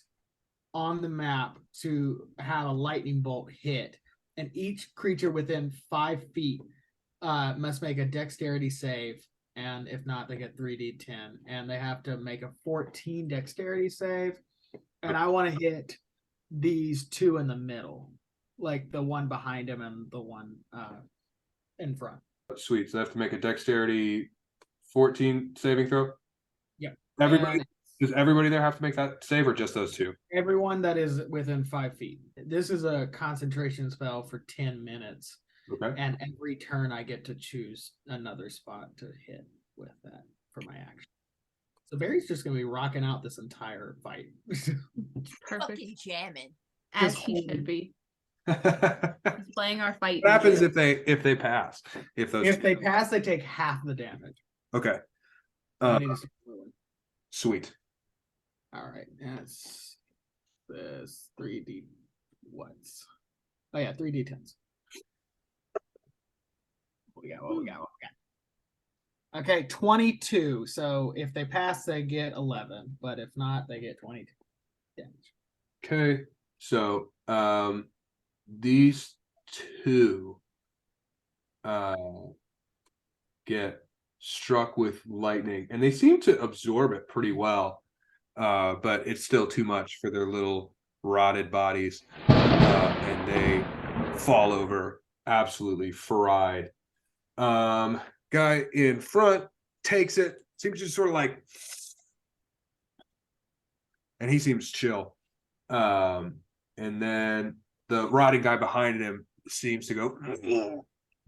on the map to have a lightning bolt hit, and each creature within 5 feet must make a dexterity save, and if not, they get 3d10, and they have to make a 14 dexterity save. And I want to hit these two in the middle, like the one behind him and the one in front. Sweet. So they have to make a dexterity 14 saving throw. Yep. Everybody And does everybody there have to make that save, or just those two? everyone that is within 5 feet. This is a concentration spell for 10 minutes. Okay. And every turn I get to choose another spot to hit with that for my action. So Barry's just gonna be rocking out this entire fight. Perfect. Fucking jamming. As Just he holding. should be. What He's playing our fight. happens if they pass? If those If they pass, they take half the damage. Okay. I need to start rolling. Sweet. All right, that's this 3D what's? Oh yeah, 3d10s. What we got? Okay, 22. So if they pass, they get 11, but if not, they get 22 damage. Okay. So these two get struck with lightning, and they seem to absorb it pretty well. But it's still too much for their little rotted bodies, and they fall over absolutely fried. Guy in front takes it, seems just sort of like, and he seems chill. And then the rotting guy behind him seems to go,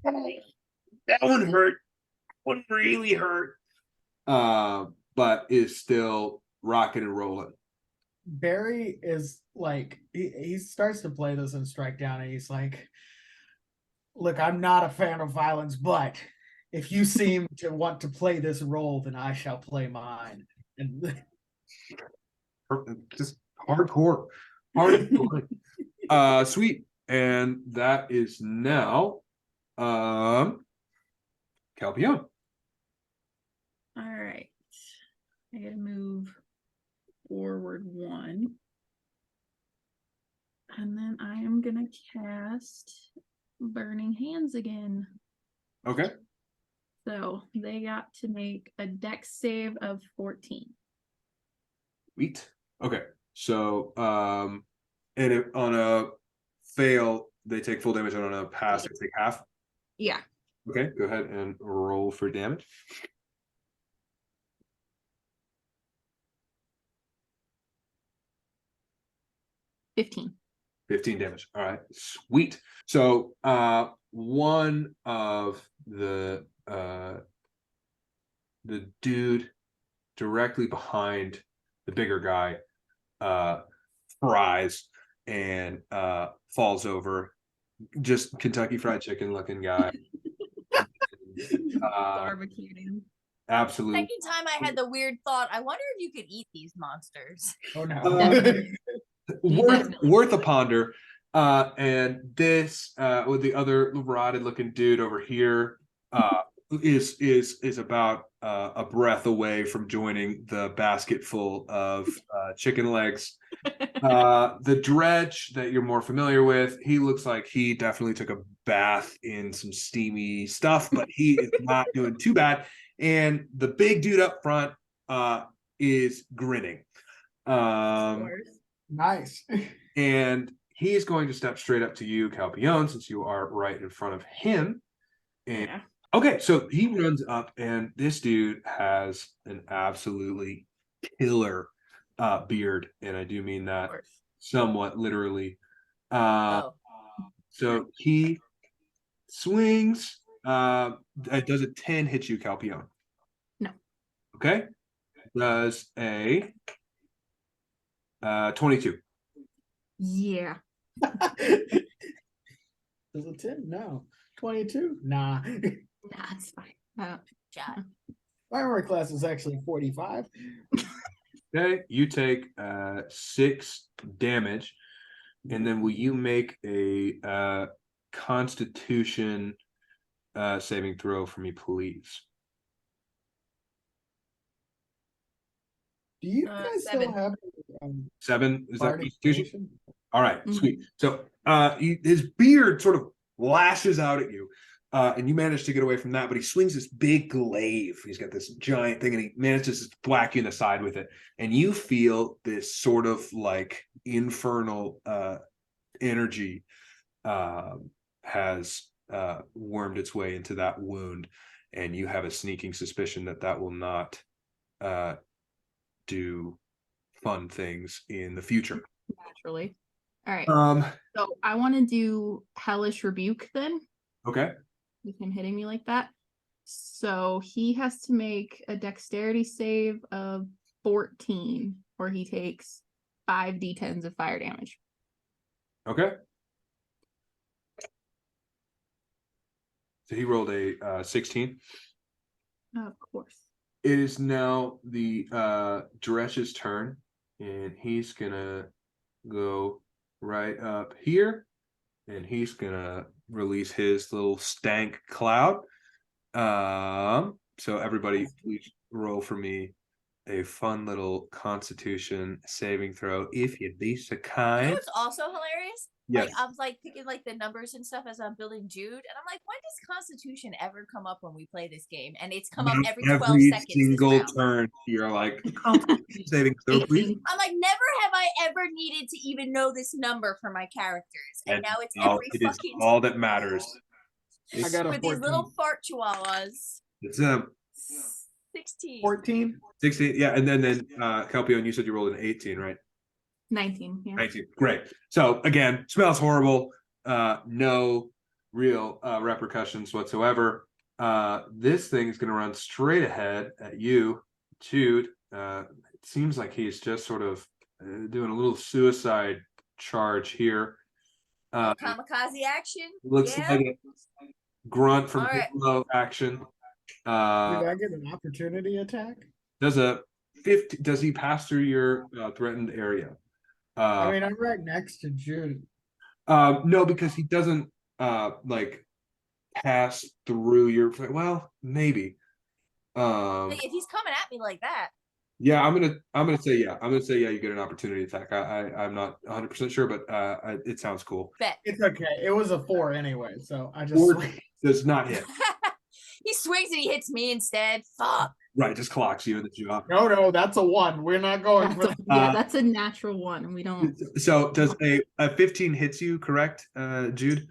that one hurt. One really hurt. But is still rocking and rolling. Barry is like, he starts to play this in Strike Down, and he's like, look, I'm not a fan of violence, but if you seem to want to play this role, then I shall play mine. And Just hardcore. Sweet. And that is now Kalpione. All right. I gotta move forward 1. And then I am gonna cast Burning Hands again. Okay. So they got to make a dex save of 14. Sweet. Okay. So and if on a fail, they take full damage, and on a pass, they take half. Yeah. Okay, go ahead and roll for damage. $15. 15 damage. All right, sweet. So one of the dude directly behind the bigger guy fries and falls over. Just Kentucky Fried Chicken looking guy. Barbecuing. Absolutely. Second time I had the weird thought, I wonder if you could eat these monsters. oh no. Worth a ponder. And this with the other rotted looking dude over here is about a breath away from joining the basket full of chicken legs. The dredge that you're more familiar with, he looks like he definitely took a bath in some steamy stuff, but he is not doing too bad. And the big dude up front is grinning. Nice. And he is going to step straight up to you, Kalpione, since you are right in front of him. And Yeah. okay, so he runs up, and this dude has an absolutely killer beard, and I do mean that somewhat literally. Oh. So he swings. Does a 10 hit you, Kalpione? No. Okay. does a 22. Yeah. Does a 10? No. 22? Nah. Nah, it's fine. Shot. My armor class is actually 45. Okay, you take 6 damage, and then will you make a Constitution saving throw for me, please? Do you guys 7. still have 7? Is that bardic Constitution? potion? All right, Mhm. sweet. So his beard sort of lashes out at you, and you manage to get away from that, but he swings this big glaive. He's got this giant thing, and he manages to whack you in the side with it. And you feel this sort of like infernal energy has wormed its way into that wound, and you have a sneaking suspicion that that will not do fun things in the future. Naturally. All right. So I want to do Hellish Rebuke then, Okay. with him hitting me like that. So he has to make a dexterity save of 14, or he takes 5d10s of fire damage. Okay. So he rolled a 16. Of course. It is now the Dresh's turn, and he's gonna go right up here, and he's gonna release his little stank cloud. So everybody, please roll for me a fun little Constitution saving throw, if you'd be so You know kind. what's also hilarious? Yes. Like, I was like thinking like the numbers and stuff as I'm building Jude, and I'm like, when does Constitution ever come up when we play this game? And it's come up every 12 seconds. Single this round. turn, you're like Constitution saving throw, please. 18. I'm like, never have I ever needed to even know this number for my characters, and now it's every it is fucking all that matters. I got a with 14. these little fart chihuahuas. It's 16. 14. 16, yeah, and then Kalpione, you said you rolled an 18, right? 19. Yeah. 19. Great. So again, smells horrible. No real repercussions whatsoever. This thing is going to run straight ahead at you, Jude. It seems like he's just sort of doing a little suicide charge here. Kamikaze action. Looks Yeah. like a grunt from All right. Halo action. Did I get an opportunity attack? Does a 50? Does he pass through your threatened area? I mean, I'm right next to Jude. No, because he doesn't like pass through your. Well, maybe. Like, if he's coming at me like that, Yeah, I'm gonna say yeah. I'm gonna say yeah. You get an opportunity attack. I'm not 100% sure, but it sounds cool. bet. It's okay. It was a 4 anyway, so I just. Or does not hit. He swings and he hits me instead. Fuck. Right, just clocks you in the jaw. No, that's a 1. We're not going for that. Yeah, that's a natural one, and we don't. So does a 15 hits you? Correct, Jude.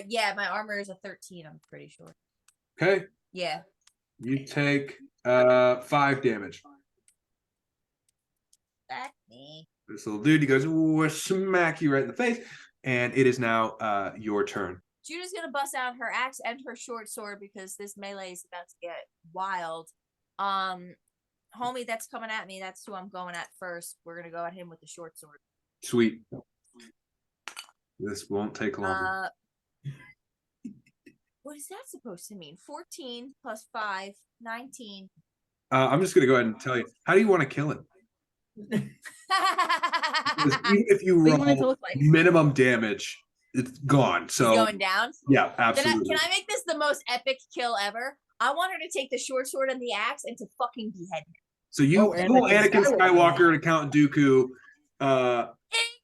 Yeah, my armor is a 13. I'm pretty sure. Okay, Yeah. you take 5 damage. Back me. This little dude, he goes, "Ooh," smack you right in the face, and it is now your turn. Juda's gonna bust out her axe and her short sword because this melee is about to get wild. Homie that's coming at me, that's who I'm going at first. We're gonna go at him with the short sword. Sweet. This won't take long. What is that supposed to mean? 14 plus 5, 19. I'm just gonna go ahead and tell you. How do you want to kill him? Because even if you What do you want it to roll look like? minimum damage, it's gone. So He's going down. yeah, Then absolutely. can I make this the most epic kill ever? I want her to take the short sword and the axe and to fucking behead him. So you pull Anakin Anakin Skywalker. Skywalker and Count Dooku,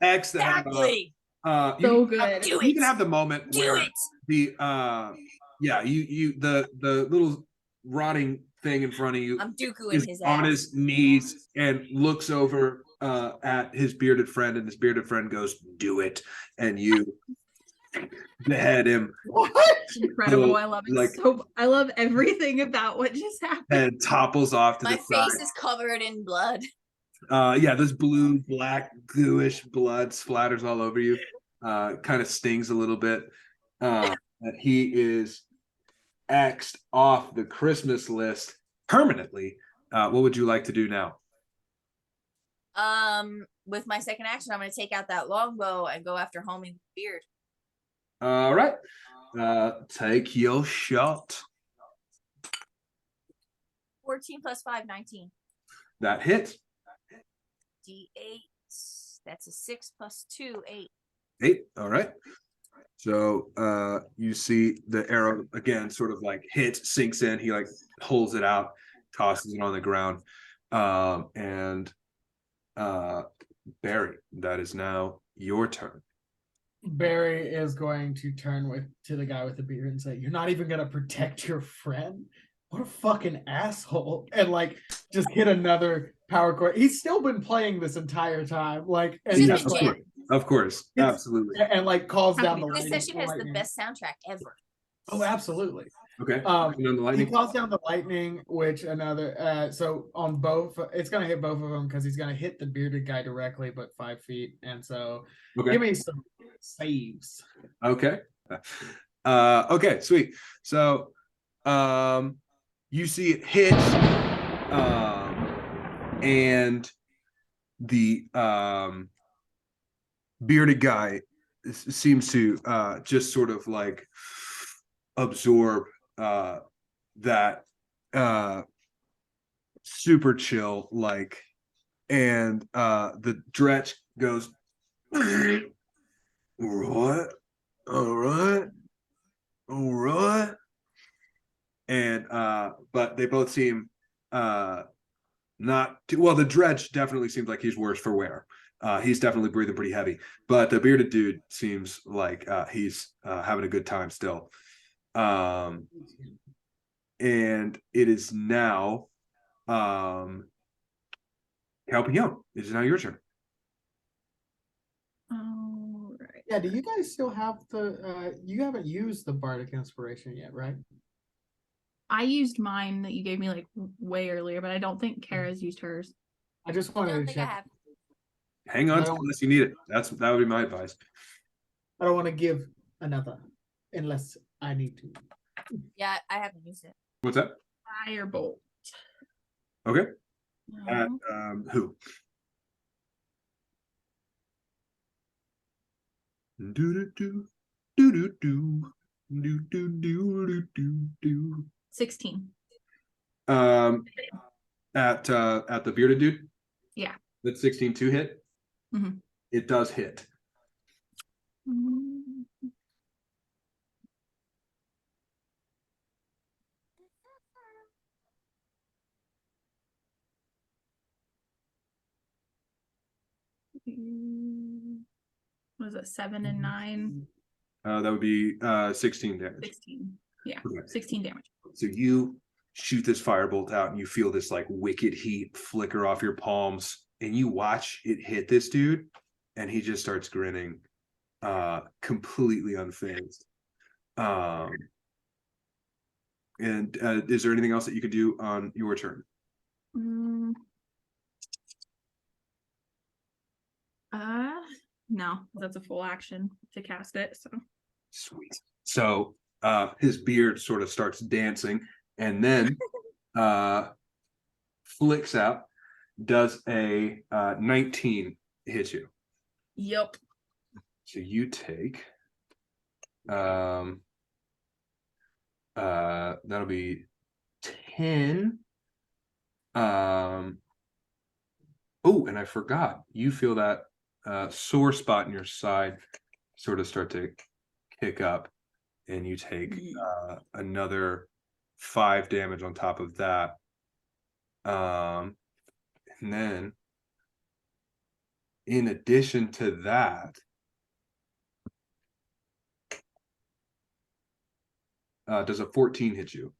X that have, Exactly. So good. Do you it. can have the moment Do where it. the the little rotting thing in front of you I'm Dooku in is his on ass. his knees and looks over at his bearded friend, and his bearded friend goes, "Do it," and you behead him What? Incredible. So, I love it. like- I love everything about what just happened. and topples off to My the face side. is covered in blood. Yeah, this blue, black, gooish blood splatters all over you. Kind of stings a little bit. And he is X'd off the Christmas list permanently. What would you like to do now? With my second action, I'm gonna take out that longbow and go after homing beard. All right. Take your shot. 14 plus 5, 19. That hits. D8. That's a 6 plus 2, 8. 8. All right. So you see the arrow again sort of like hits, sinks in. He like pulls it out, tosses it on the ground. And Barry, that is now your turn. Barry is going to turn to the guy with the beard and say, "You're not even gonna protect your friend? What a fucking asshole!" And like just hit another power chord. He's still been playing this entire time, like, and She's just been like, jamming. Of course, absolutely. and like calls down the This lightning. session has the best soundtrack ever. Oh, absolutely. Okay. He lightning. calls down the lightning, which another so on both, it's gonna hit both of them because he's gonna hit the bearded guy directly, but 5 feet, and so give me some saves. Okay. Okay, sweet. So you see it hits and the bearded guy seems to just sort of like absorb that super chill like, and the dretch goes all right, and but they both seem not too, well, the dredge definitely seems like he's worse for wear. He's definitely breathing pretty heavy, but the bearded dude seems like he's having a good time still. And it is now Kalpione. It is now your turn. All right. Yeah, do you guys still have the you haven't used the bardic inspiration yet, right? I used mine that you gave me like way earlier, but I don't think Kara's used hers. I just I wanted don't to think I check. have. Hang on unless you need it. That would be my advice. I don't want to give another unless I need to. Yeah, I haven't used it. What's that? Firebolt. Okay. At Um, who? Do do do do do do do do do do. 16. At the bearded dude. Yeah. That's 16 to hit. Mhm. It does hit. Mm. What is it? 7 and 9? That would be 16 damage. 16. Yeah. Okay. 16 damage. So you shoot this firebolt out and you feel this like wicked heat flicker off your palms, and you watch it hit this dude, and he just starts grinning, completely unfazed. And is there anything else that you could do on your turn? No, that's a full action to cast it. So Sweet. So his beard sort of starts dancing, and then flicks out. Does a 19 hit you? yep. So you take that'll be 10. Oh, and I forgot. You feel that sore spot in your side sort of start to kick up, and you take another 5 damage on top of that. And then in addition to that, does a 14 hit you?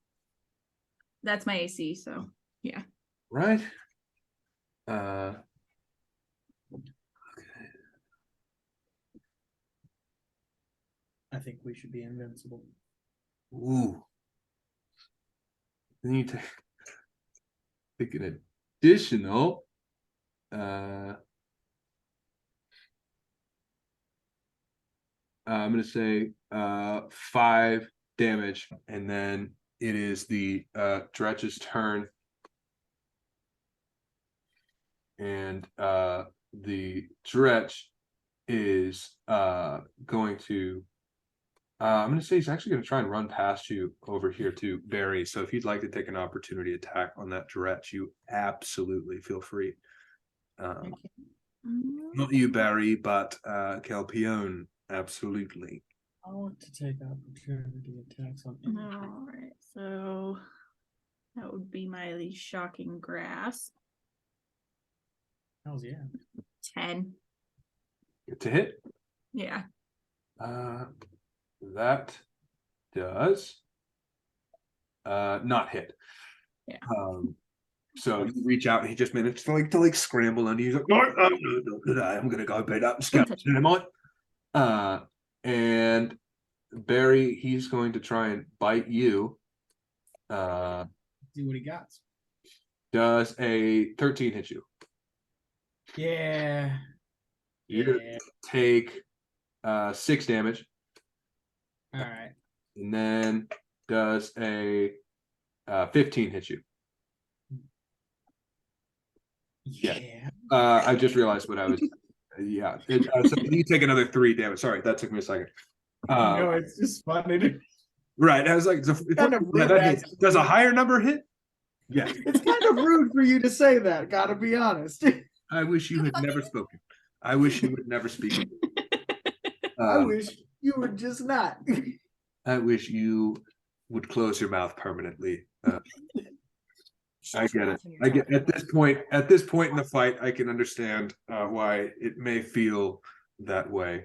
That's my AC. So yeah. Right. Okay. I think we should be invincible. Ooh. Then you take an additional I'm gonna say 5 damage, and then it is the Dretch's turn. and the Dretch is going to. I'm going to say he's actually going to try and run past you over here to Barry. So if you'd like to take an opportunity attack on that Dretch, you absolutely feel free. Not you, Barry, but Kalpione, absolutely. I want to take opportunity attacks on All right, so that would be my shocking grasp. Hells yeah. 10. To hit? Yeah. That does not hit. Yeah. So you reach out and he just managed to like scramble under you. He's like, no, I'm gonna go beat up skeleton, am I? And Barry, he's going to try and bite you. See what he got. Does a 13 hit you? Yeah. You take 6 damage. All right. And then does a 15 hit you? Yeah. I just realized what I was. Yeah. So you take another 3 damage. Sorry, that took me a second. No, it's just funny. Right. I was like, Kind of rude that hits. Does a higher number hit? Yeah. It's kind of rude for you to say that. Gotta be honest. I wish you had never spoken. I wish you would never speak. I wish you would just not. I wish you would close your mouth permanently. I get it. I get at this point in the fight, I can understand why it may feel that way.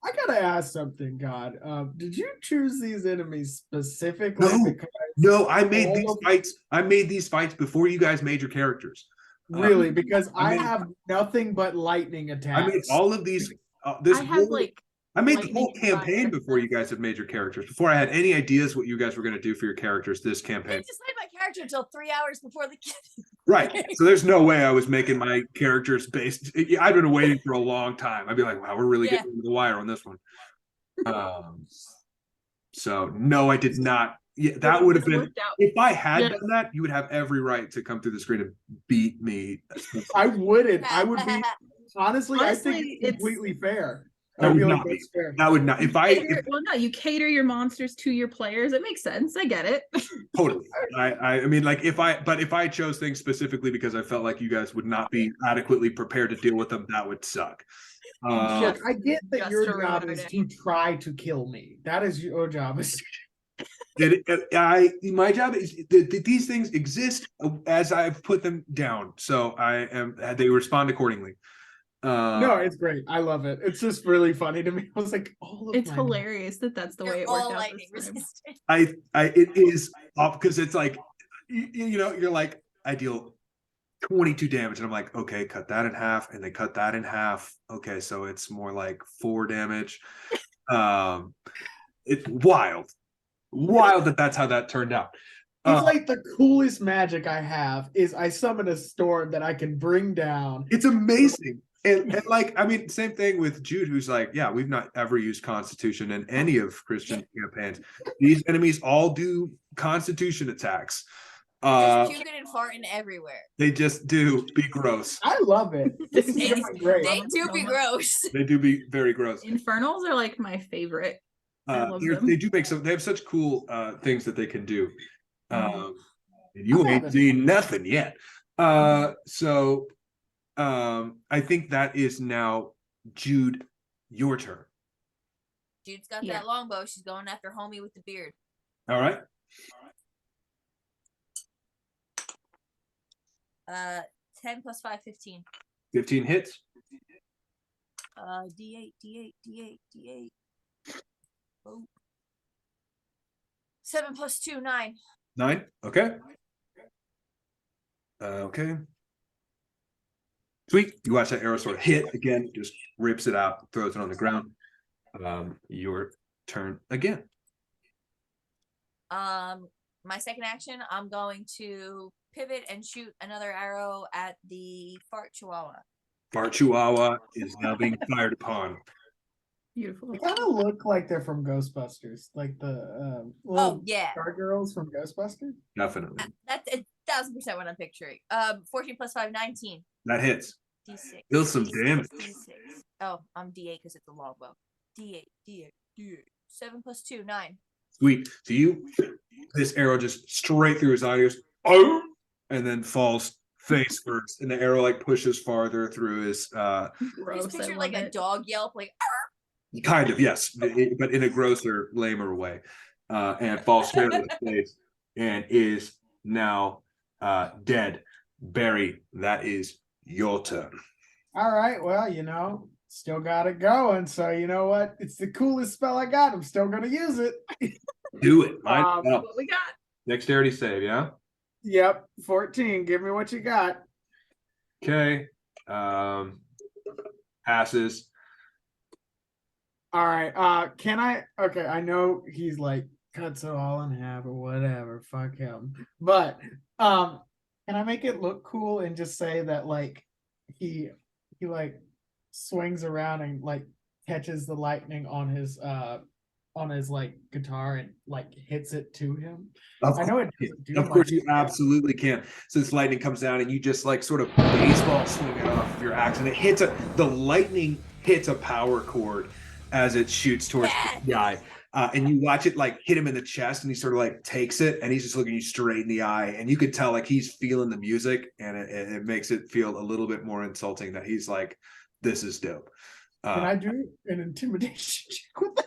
I gotta ask something, God. Did you choose these enemies specifically? No, I made these fights. I made these fights before you guys made your characters. Really? Because I have nothing but lightning attacks. I made all of these. I made the whole campaign before you guys had made your characters. Before I had any ideas what you guys were going to do for your characters this I campaign. didn't decide my character until 3 hours before the kid. Right. So there's no way I was making my characters based. I've been waiting for a long time. I'd be like, wow, we're really getting into the wire on this one. So no, I did not. Yeah, that would have been if I had done that, you would have every right to come through the screen and beat me. I wouldn't. I would be honestly, I think it's completely fair. That would not be fair. That would not. Well, no, you cater your monsters to your players. It makes sense. I get it. Totally. I mean, like if I chose things specifically because I felt like you guys would not be adequately prepared to deal with them, that would suck. Look, I get that your job is to try to kill me. That is your job. My job is these things exist as I've put them down, so they respond accordingly. No, it's great. I love it. It's just really funny to me. I was like, it's hilarious that's the way it worked out. Lightning resistant. It is because it's like you're like, I deal 22 damage, and I'm like, okay, cut that in half, and they cut that in half. Okay, so it's more like 4 damage. It's wild that's how that turned out. It's like the coolest magic I have is I summon a storm that I can bring down. It's amazing. And like, I mean, same thing with Jude, who's like, yeah, we've not ever used Constitution in any of Christian campaigns. These enemies all do Constitution attacks. Just puking and farting everywhere. They just do be gross. I love it. They do be gross. They do be very gross. Infernals are like my favorite. They do make they have such cool things that they can do. You ain't seen nothing yet. So I think that is now Jude, your turn. Jude's got that longbow. She's going after homie with the beard. All right. 10 plus 5, 15. 15 hits. D8. Oh. 7 plus 2, 9. 9. Okay. Okay. Sweet. You watch that arrow sort of hit again, just rips it out, throws it on the ground. Your turn again. My second action, I'm going to pivot and shoot another arrow at the fart chihuahua. Fart chihuahua is now being fired upon. Beautiful. They kind of look like they're from Ghostbusters, like the little gargoyles from Ghostbusters. Definitely. 1000% what I'm picturing. 14 plus 5, 19. That hits. D6. Deal some D6, damage. D6. Oh, I'm D8 because it's a longbow. D8, D8, D8. 7 plus 2, 9. Sweet. So this arrow just straight through his eye, goes, oh, and then falls face first, and the arrow like pushes farther through his. Gross. Just picture I like love a it. dog yelp, like. Kind of, yes, but in a grosser, lamer way, and falls straight on his face, and is now dead. Barry, that is your turn. All right, well, still got it going. So you know what? It's the coolest spell I got. I'm still gonna use it. Do it. What we got? Dexterity save, yeah? Yep, 14. Give me what you got. Okay. Passes. All right. Can I? Okay, I know he's like cuts it all in half or whatever. Fuck him. But can I make it look cool and just say that like he like swings around and like catches the lightning on his like guitar and like hits it to him? I know it doesn't do Of course, much. you absolutely can. So this lightning comes down, and you just like sort of baseball swing it off of your axe, and it hits the lightning hits a power cord as it shoots towards the eye. And you watch it like hit him in the chest, and he sort of like takes it, and he's just looking you straight in the eye, and you could tell like he's feeling the music, and it makes it feel a little bit more insulting that he's like, "This is dope." Can I do an intimidation check with that?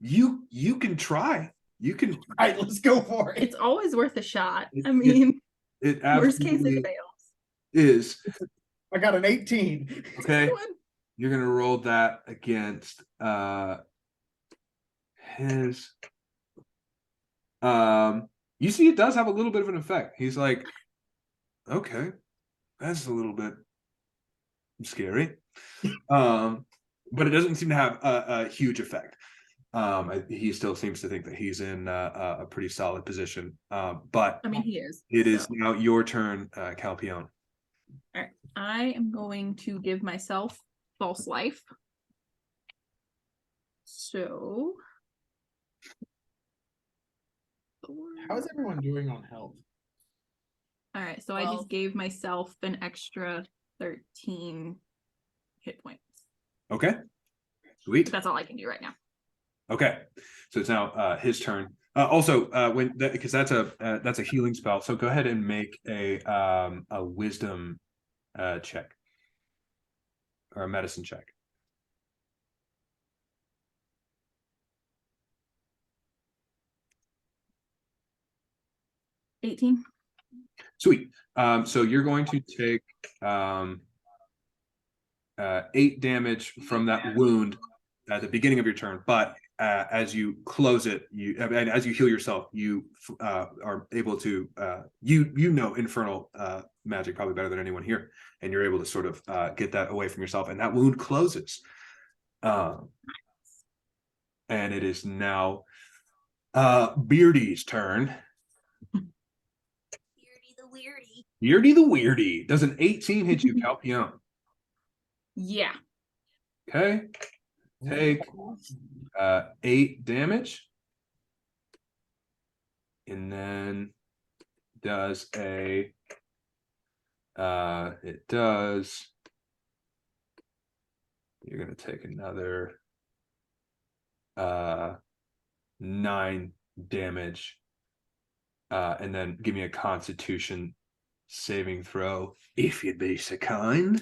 You can try. You can. All right, let's go for it. It's always worth a shot. It- I mean, It worst case absolutely it fails. is. I got an 18. Okay. Good one. You're gonna roll that against his you see it does have a little bit of an effect. He's like, okay, that's a little bit scary. But it doesn't seem to have a huge effect. He still seems to think that he's in a pretty solid position. But I mean, he is. it is so. now your turn, Kalpione. All right. I am going to give myself false life. So. How is everyone doing on health? All right. So I Well- just gave myself an extra 13 hit points. Okay. Sweet. That's all I can do right now. Okay, so it's now his turn. Also, because that's a healing spell, so go ahead and make a wisdom check or a medicine check. $18. Sweet. So you're going to take 8 damage from that wound at the beginning of your turn, but as you close it, as you heal yourself, you are able to infernal magic probably better than anyone here, and you're able to sort of get that away from yourself, and that wound closes. And it is now Beardy's turn. Beardy the weirdy. Beardy the Weirdy. Does an 18 hit you, Kalpione? Yeah. Okay. Take 8 damage. And then does it does, you're going to take another 9 damage. And then give me a Constitution saving throw, if you'd be so kind.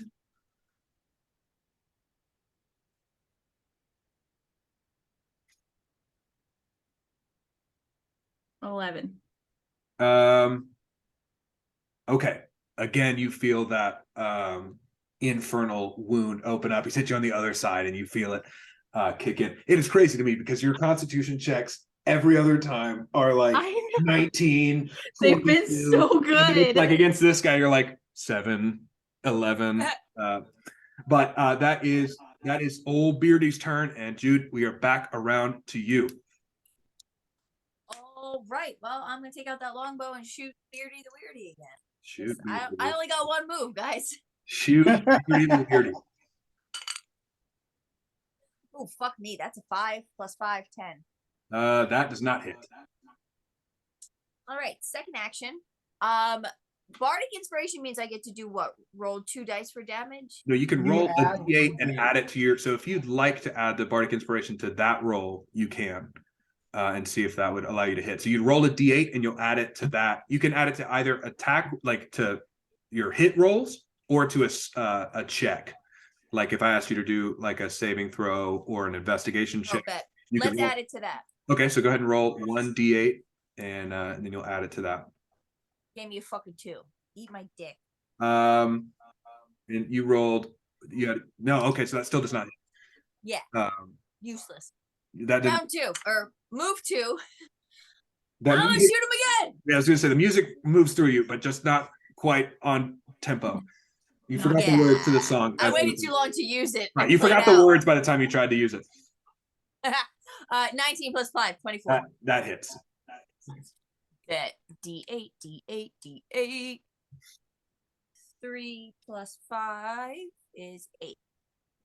$11. Okay. Again, you feel that infernal wound open up. He's hit you on the other side, and you feel it kick in. It is crazy to me because your Constitution checks every other time are like I know. 19. They've been 42. so good. Like against this guy, you're like 7, 11. But that is old Beardy's turn, and Jude, we are back around to you. All right. Well, I'm gonna take out that longbow and shoot Beardy the weirdy again. Shoot. I only got one move, guys. Shoot Beardy the Weirdy. Oh, fuck me. That's a 5 plus 5, 10. That does not hit. All right, second action. Bardic Inspiration means I get to do what? Roll 2 dice for damage? No, you can You roll a add D8 one and D8. add it to your. So if you'd like to add the Bardic Inspiration to that roll, you can, and see if that would allow you to hit. So you'd roll a D8 and you'll add it to that. You can add it to either attack, like to your hit rolls, or to a check. Like if I asked you to do like a saving throw or an investigation check, bet. you can Let's roll. add it to that. Okay, so go ahead and roll 1d8, and then you'll add it to that. Gave me a fucking 2. Eat my dick. And you rolled. You had no. Okay, so that still does not. Yeah. Um, Useless. that didn't. Round 2 or move 2. That I'm gonna music, shoot him again. yeah, I was gonna say the music moves through you, but just not quite on tempo. You No. forgot the words to the song. I waited too long to use it. Right, and you play forgot it the out. words by the time you tried to use it. 19 plus 5, 24. That hits. That D8, D8, D8. 3 plus 5 is 8.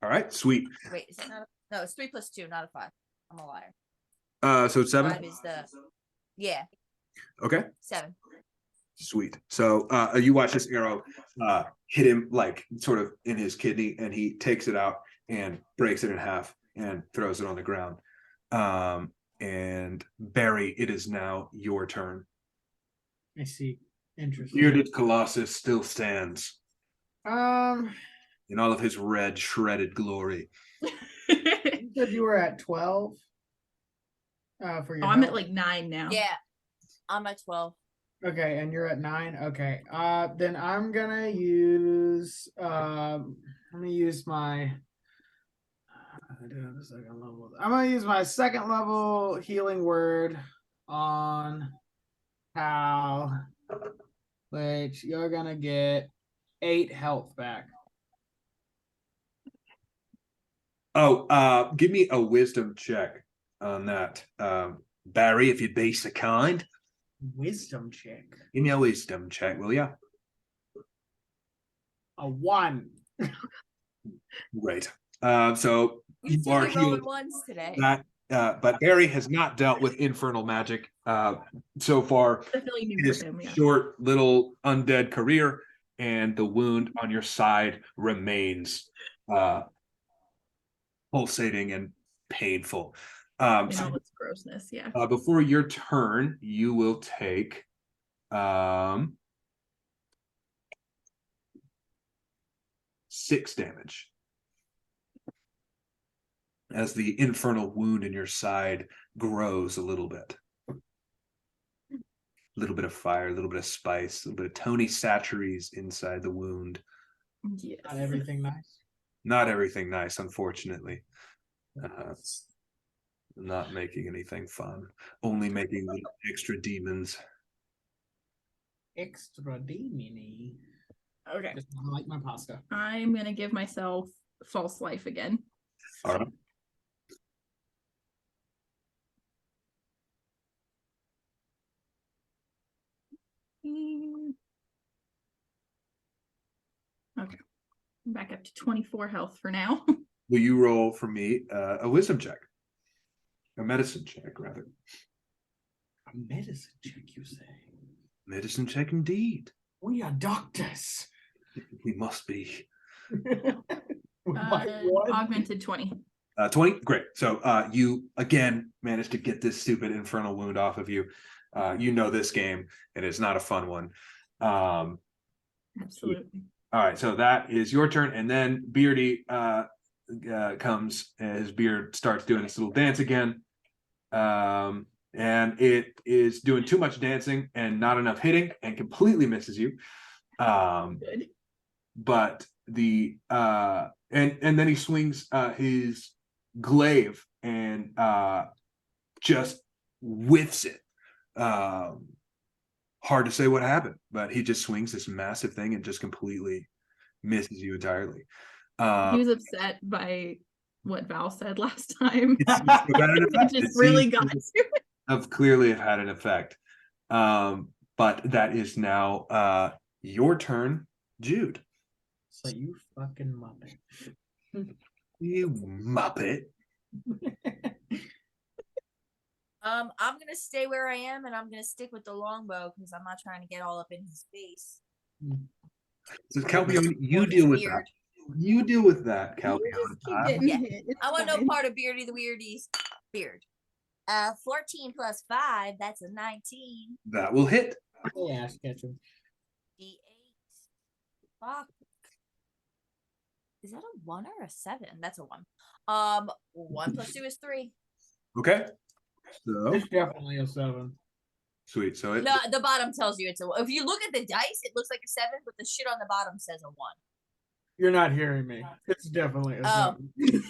All right, sweet. Wait, is it not no, it's 3 plus 2, not a 5. I'm a liar. So 7. 5 is the yeah, Okay, 7. sweet. So you watch this arrow hit him like sort of in his kidney, and he takes it out and breaks it in half and throws it on the ground. And Barry, it is now your turn. I see. Interesting. Bearded Colossus still stands Um, in all of his red, shredded glory. you said you were at 12. For your. Oh, I'm at health? like 9 now. Yeah. I'm at 12. Okay, and you're at 9. Okay. Then I'm gonna use. I'm gonna use my. I do have a second level. I'm gonna use my second level healing word on Hal, which you're gonna get 8 health back. Oh, give me a wisdom check on that, Barry, if you'd be so kind. Wisdom check. Give me a wisdom check, will ya? A 1. Great. So You you are two rolling healed. ones today. That, but Barry has not dealt with infernal magic so far. Definitely new In his for him, yeah. short little undead career, and the wound on your side remains pulsating and painful. In all So, its grossness, yeah. before your turn, you will take 6 damage as the infernal wound in your side grows a little bit. A little bit of fire, a little bit of spice, a little bit of Tony Satcheries inside the wound. Yes. Not everything nice. Not everything nice, unfortunately. Not making anything fun. Only making little extra demons. Extra demony. Okay. Just like my pasta. I'm gonna give myself false life again. All right. Okay. I'm back up to 24 health for now. Will you roll for me a wisdom check? A medicine check, rather. A medicine check, you say? Medicine check indeed. We are doctors. We must be. Augmented 20. 20? Great. So you again managed to get this stupid infernal wound off of you. You know this game, and it's not a fun one. Absolutely. All right, so that is your turn, and then Beardy comes, and his beard starts doing this little dance again, and it is doing too much dancing and not enough hitting, and completely misses you. Good. But the and then he swings his glaive and just whiffs it. Hard to say what happened, but he just swings this massive thing and just completely misses you entirely. He was upset by what Val said last time. It just really got to it. Have clearly have had an effect. But that is now your turn, Jude. So you fucking muppet. You muppet. I'm gonna stay where I am, and I'm gonna stick with the longbow because I'm not trying to get all up in his face. So Kalpione, you deal with that. You deal with that, You Kalpione. just keep getting Yeah. hit. It's I want fine. no part of Beardy the Weirdies. Beard. 14 plus 5, that's a 19. That will hit. Yeah, sketch him. D8. Fuck. Is that a 1 or a 7? That's a 1. 1 plus 2 is 3. Okay. So It's definitely a 7. sweet. So it No, the bottom tells you it's a 1. If you look at the dice, it looks like a 7, but the shit on the bottom says a 1. You're not hearing me. It's definitely a Oh. 7.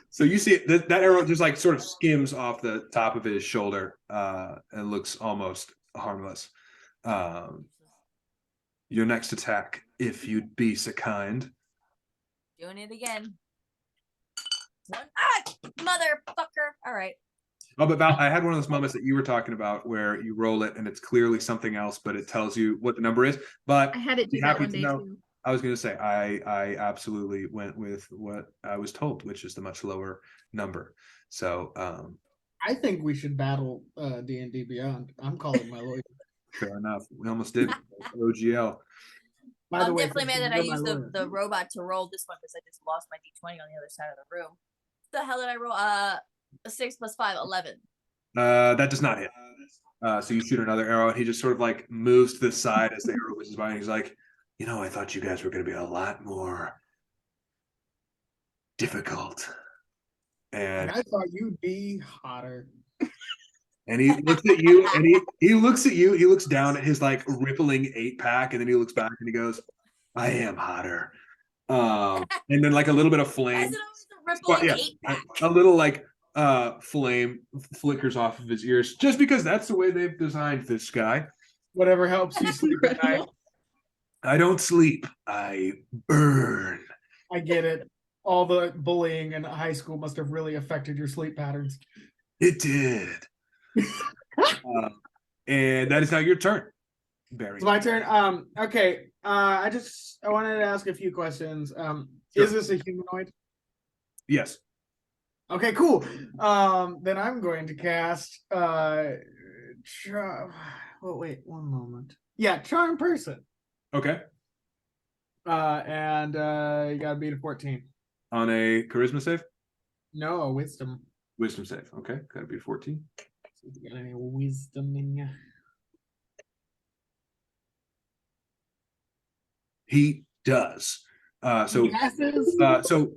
so you see that arrow just like sort of skims off the top of his shoulder and looks almost harmless. Your next attack, if you'd be so kind. Doing it again. 1. Ah, motherfucker. All right. Oh, but Val, I had one of those moments that you were talking about where you roll it and it's clearly something else, but it tells you what the number is. But I had it be do that happy one to day know. too. I was going to say I absolutely went with what I was told, which is the much lower number. So I think we should battle D&D Beyond. I'm calling my lawyer. fair enough. We almost did OGL. By the I'm way, definitely mad that I you're my used lawyer. the robot to roll this one because I just lost my d20 on the other side of the room. What the hell did I roll? A 6 plus 5, 11. That does not hit. So you shoot another arrow, and he just sort of like moves to the side as the arrow whizzes by, and he's like, I thought you guys were going to be a lot more difficult. And And I thought you'd be hotter. And he looks at you, and he looks at you. He looks down at his like rippling 8-pack, and then he looks back and he goes, "I am hotter." And then like a little bit of flame, As it always a rippling 8-pack. a little like flame flickers off of his ears, just because that's the way they've designed this guy. Whatever helps you sleep at night. I don't sleep. I burn. I get it. All the bullying in high school must have really affected your sleep patterns. It did. And that is now your turn, Barry. It's my turn. Okay. I wanted to ask a few questions. Sure. Is this a humanoid? Yes. Okay, cool. Then I'm going to cast wait, one moment. Yeah, charm person. Okay. And you gotta beat a 14. On a charisma save? No, a wisdom. Wisdom save. Okay. Gotta be 14. See if you got any wisdom in you. He does. So passes. so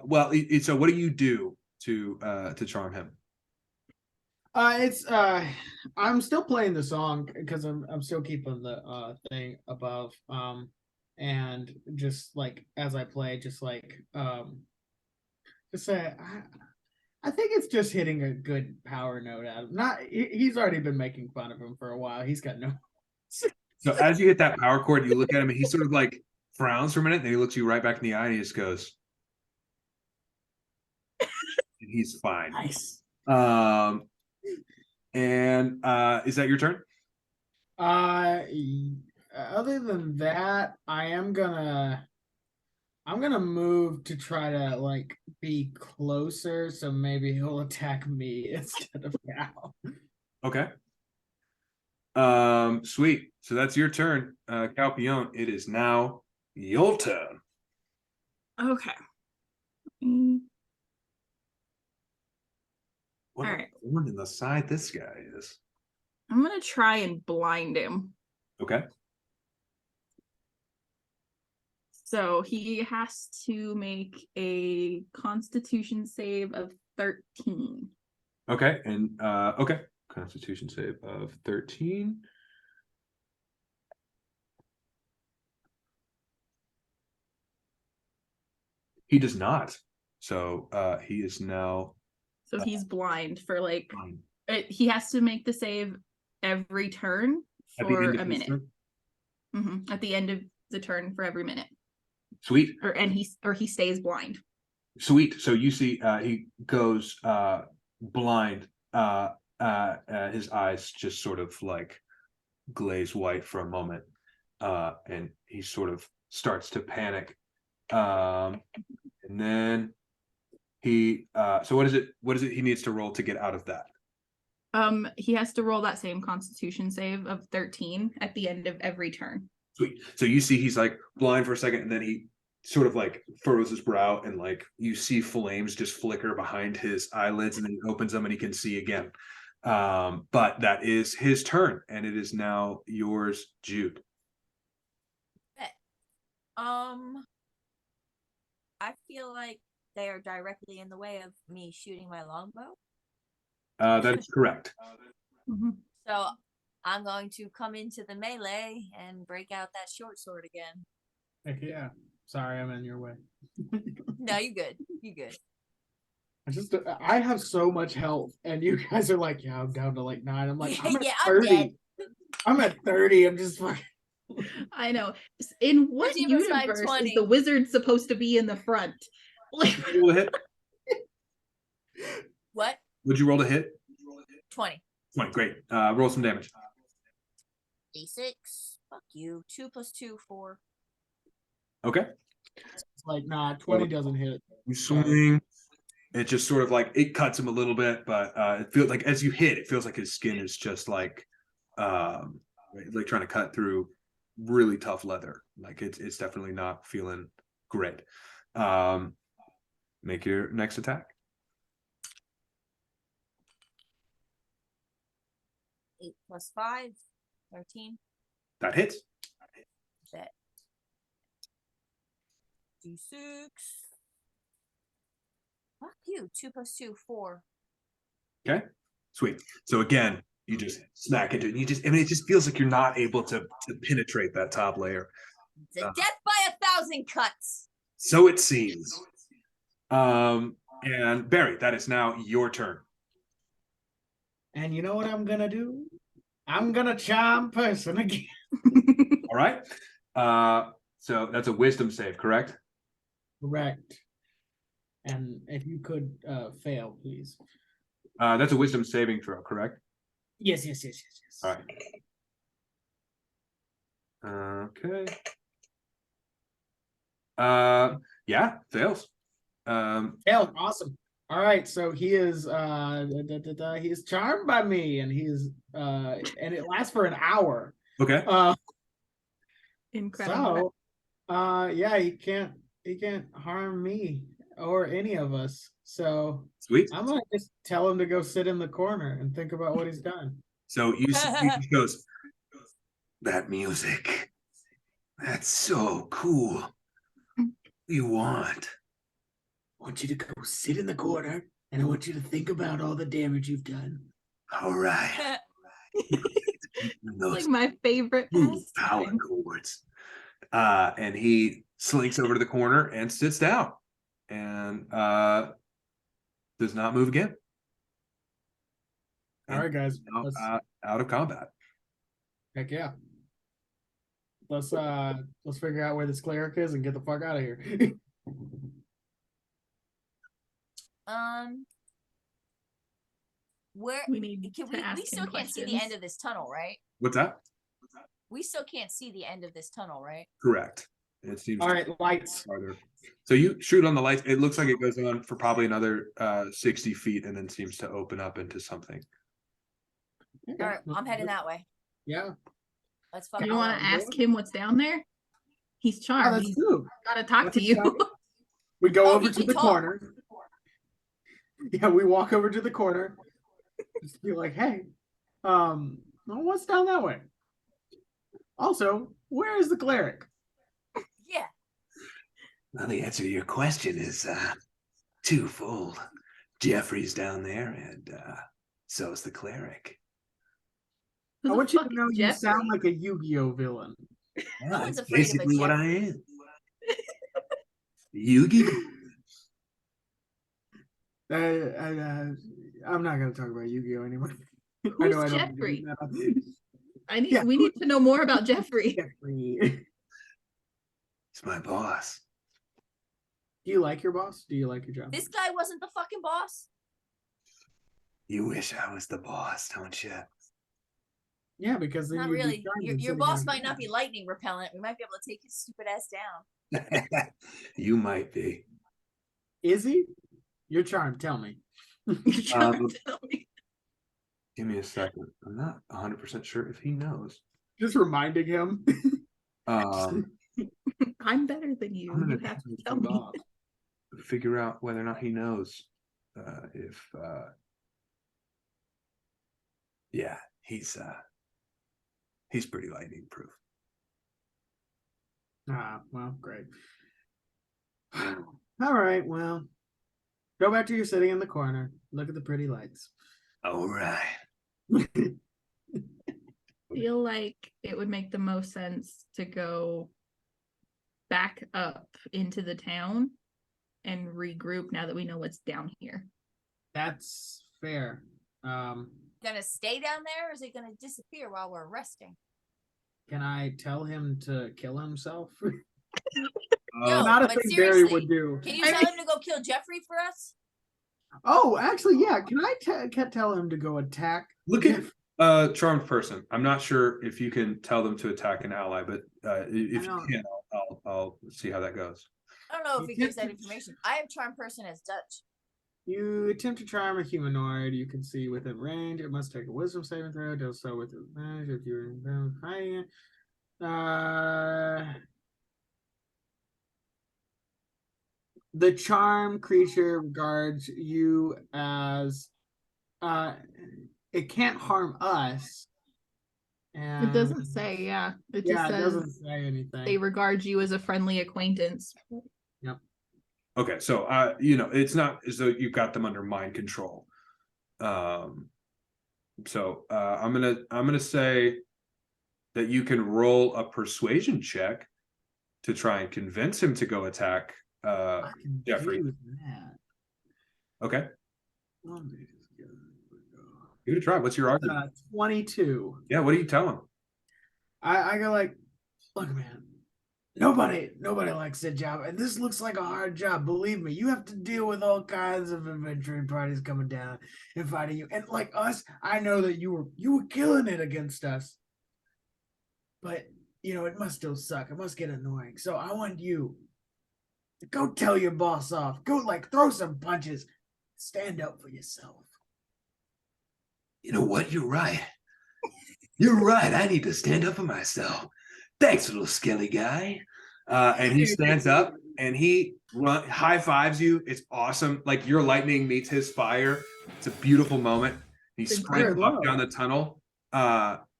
what do you do to charm him? I'm still playing the song because I'm still keeping the thing above. And just like as I play, just say I think it's just hitting a good power note at him. He's already been making fun of him for a while. He's got no. So as you hit that power chord, you look at him and he sort of like frowns for a minute, and he looks you right back in the eye and he just goes, and he's fine. Nice. And is that your turn? Other than that, I'm gonna move to try to like be closer, so maybe he'll attack me instead of Cal. Okay. Sweet. So that's your turn, Kalpione. It is now your turn. Okay. What All a right. thorn in the side this guy is. I'm gonna try and blind him. Okay. So he has to make a Constitution save of 13. Okay. And okay. Constitution save of 13. He does not. So he is now So he's blind for like fine. he has to make the save every turn At the for end of a his minute. turn? At the end of the turn for every minute. Sweet. He stays blind. Sweet. So you see he goes blind. His eyes just sort of like glaze white for a moment. And he sort of starts to panic. And then he so what is it he needs to roll to get out of that? He has to roll that same Constitution save of 13 at the end of every turn. Sweet. So you see he's like blind for a second, and then he sort of like furrows his brow, and like you see flames just flicker behind his eyelids, and then he opens them and he can see again. But that is his turn, and it is now yours, Jude. I feel like they are directly in the way of me shooting my longbow. That is correct. So I'm going to come into the melee and break out that short sword again. Heck yeah. Sorry, I'm in your way. No, you good. You good. I have so much health, and you guys are like, yeah, I'm down to like 9. I'm like, I'm at Yeah, 30. I'm dead. I'm at 30. I'm just fucking. I know. In what 13 plus five, universe is 20. the wizard supposed to be in the front? Like, Roll a hit. What? Would you roll to hit? 20. 20. Great. Roll some damage. D6. Fuck you. 2 plus 2, 4. Okay. It's like, nah, 20 doesn't hit. You swing. It just sort of like it cuts him a little bit, but it feels like as you hit, it feels like his skin is just like trying to cut through really tough leather. Like it's definitely not feeling great. Make your next attack. 8 plus 5, 13. That hits. Bet. D6. Fuck you. 2 plus 2, 4. Okay. Sweet. So again, you just smack into it. And it just feels like you're not able to penetrate that top layer. It's a death by 1,000 cuts. So it seems. And Barry, that is now your turn. And you know what I'm gonna do? I'm gonna charm person again. All right. So that's a wisdom save, correct? Correct. And if you could fail, please. That's a wisdom saving throw, correct? Yes. All right. Okay. Yeah, fails. Failed. Awesome. All right, so he is charmed by me, and and it lasts for an hour. Okay. incredible. So yeah, he can't harm me or any of us. So Sweet. I'm gonna just tell him to go sit in the corner and think about what he's done. So you see, he just goes, that music, that's so cool. What do you want? I want you to go sit in the corner, and I want you to think about all the damage you've done. All right. Like my favorite power pastime. chords. And he slinks over to the corner and sits down and does not move again. All right, guys. Out of combat. Heck yeah. Let's figure out where this cleric is and get the fuck out of here. Where We still can't see the end of this tunnel, right? What's that? We still can't see the end of this tunnel, right? Correct. It seems all right, lights. farther. So you shoot on the lights. It looks like it goes on for probably another 60 feet and then seems to open up into something. Okay. All right, I'm heading that way. Yeah. Let's Do fucking. you want to ask him what's down there? He's charmed. that's He's true. gotta talk That's to you. exactly- We go Oh, over he to can the talk. corner. Yeah, we walk over to the corner. Just be like, hey, well, what's down that way? Also, where is the cleric? Yeah. Well, the answer to your question is twofold. Jeffrey's down there, and so's the cleric. I Who the want you to fuck is know you Jeffrey? sound like a Yu-Gi-Oh villain. Well, one's that's afraid of a basically what I Jeffrey. am. Yugi. I'm not going to talk about Yu-Gi-Oh anymore. Who's I Jeffrey? don't We need to know more about Jeffrey. Jeffrey. It's my boss. Do you like your boss? Do you like your job? This guy wasn't the fucking boss. You wish I was the boss, don't you? Yeah, because then Not you'd be really. charmed Your and sitting boss on might the not be couch. lightning repellent. We might be able to take his stupid ass down. You might be. Is he? You're charmed. Tell me. You're trying to tell me. Give me a second. I'm not 100% sure if he knows. Just reminding him. Um, I'm better than you. I'm You gonna have to tell me. figure out whether or not he knows. Yeah, he's pretty lightning proof. Well, great. All right, well, go back to your sitting in the corner. Look at the pretty lights. All right. Feel like it would make the most sense to go back up into the town and regroup now that we know what's down here. That's fair. Gonna stay down there, or is it gonna disappear while we're resting? Can I tell him to kill himself? Yo, Not a but thing Barry seriously, would do. Can you tell him to go kill Jeffrey for us? Oh, actually, yeah. Can I tell him to go attack? Look at charmed person. I'm not sure if you can tell them to attack an ally, but if you can, I'll see how that goes. I don't know if he gives that information. I have charm person as Dutch. You attempt to charm a humanoid you can see within range. It must take a wisdom saving throw. Does so with advantage if you're fighting it. The charm creature regards you as it can't harm us. And It doesn't say, yeah. It just it says doesn't say anything. they regard you as a friendly acquaintance. Yep. Okay, so it's not as though you've got them under mind control. So I'm gonna say that you can roll a persuasion check to try and convince him to go attack Jeffrey. Okay. Give it a try. What's your argument? 22. Yeah, what do you tell him? I go like, look, man, nobody likes that job, and this looks like a hard job. Believe me, you have to deal with all kinds of adventuring parties coming down and fighting you. And like us, I know that you were killing it against us. But it must still suck. It must get annoying. So I want you to go tell your boss off. Go throw some punches. Stand up for yourself. You know what? You're right. You're right. I need to stand up for myself. Thanks, little skelly guy. And he stands up and he high fives you. It's awesome. Like your lightning meets his fire. It's a beautiful moment. He sprints up down the tunnel.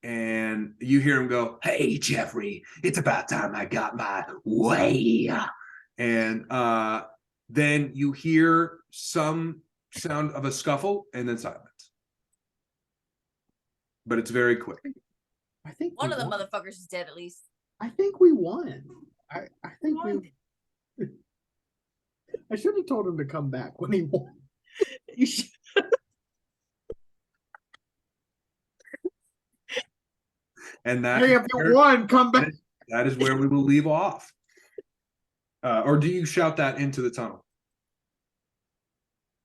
And you hear him go, "Hey, Jeffrey, it's about time I got my way." And then you hear some sound of a scuffle and then silence. But it's very quick. I think one of the motherfuckers is dead at least. I think we won. I think we. I should have told him to come back when he won. You should. And that hey, if you won, come back. That is where we will leave off. Or do you shout that into the tunnel?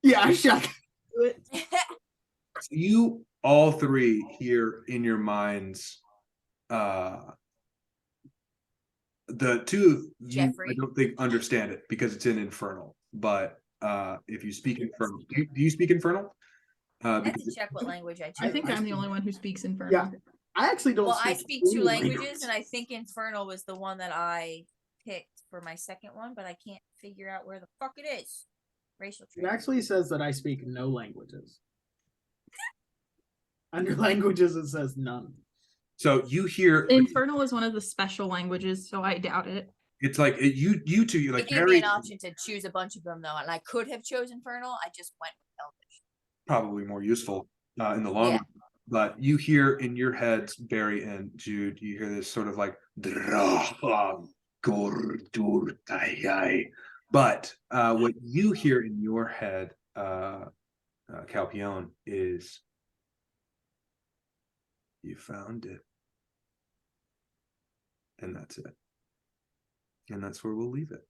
Yeah, I shout. So you all three hear in your minds the two of you, Jeffrey. I don't think understand it because it's in Infernal. But if you speak Infernal, do you speak Infernal? I have to check what language I choose. I think I'm the only one who speaks Infernal. Yeah, I actually don't. Well, I speak two languages, and I think Infernal was the one that I picked for my second one, but I can't figure out where the fuck it is. Racial trait. It actually says that I speak no languages. Under languages, it says none. So you hear Infernal is one of the special languages, so I doubt it. It's like you two. You like it gave me an option to choose a bunch of them though, and I could have chosen Infernal. I just went with Elvish. Probably more useful in the long run. But you hear in your heads, Barry and Jude, you hear this sort of like but what you hear in your head, Kalpione, is you found it. And that's it. And that's where we'll leave it.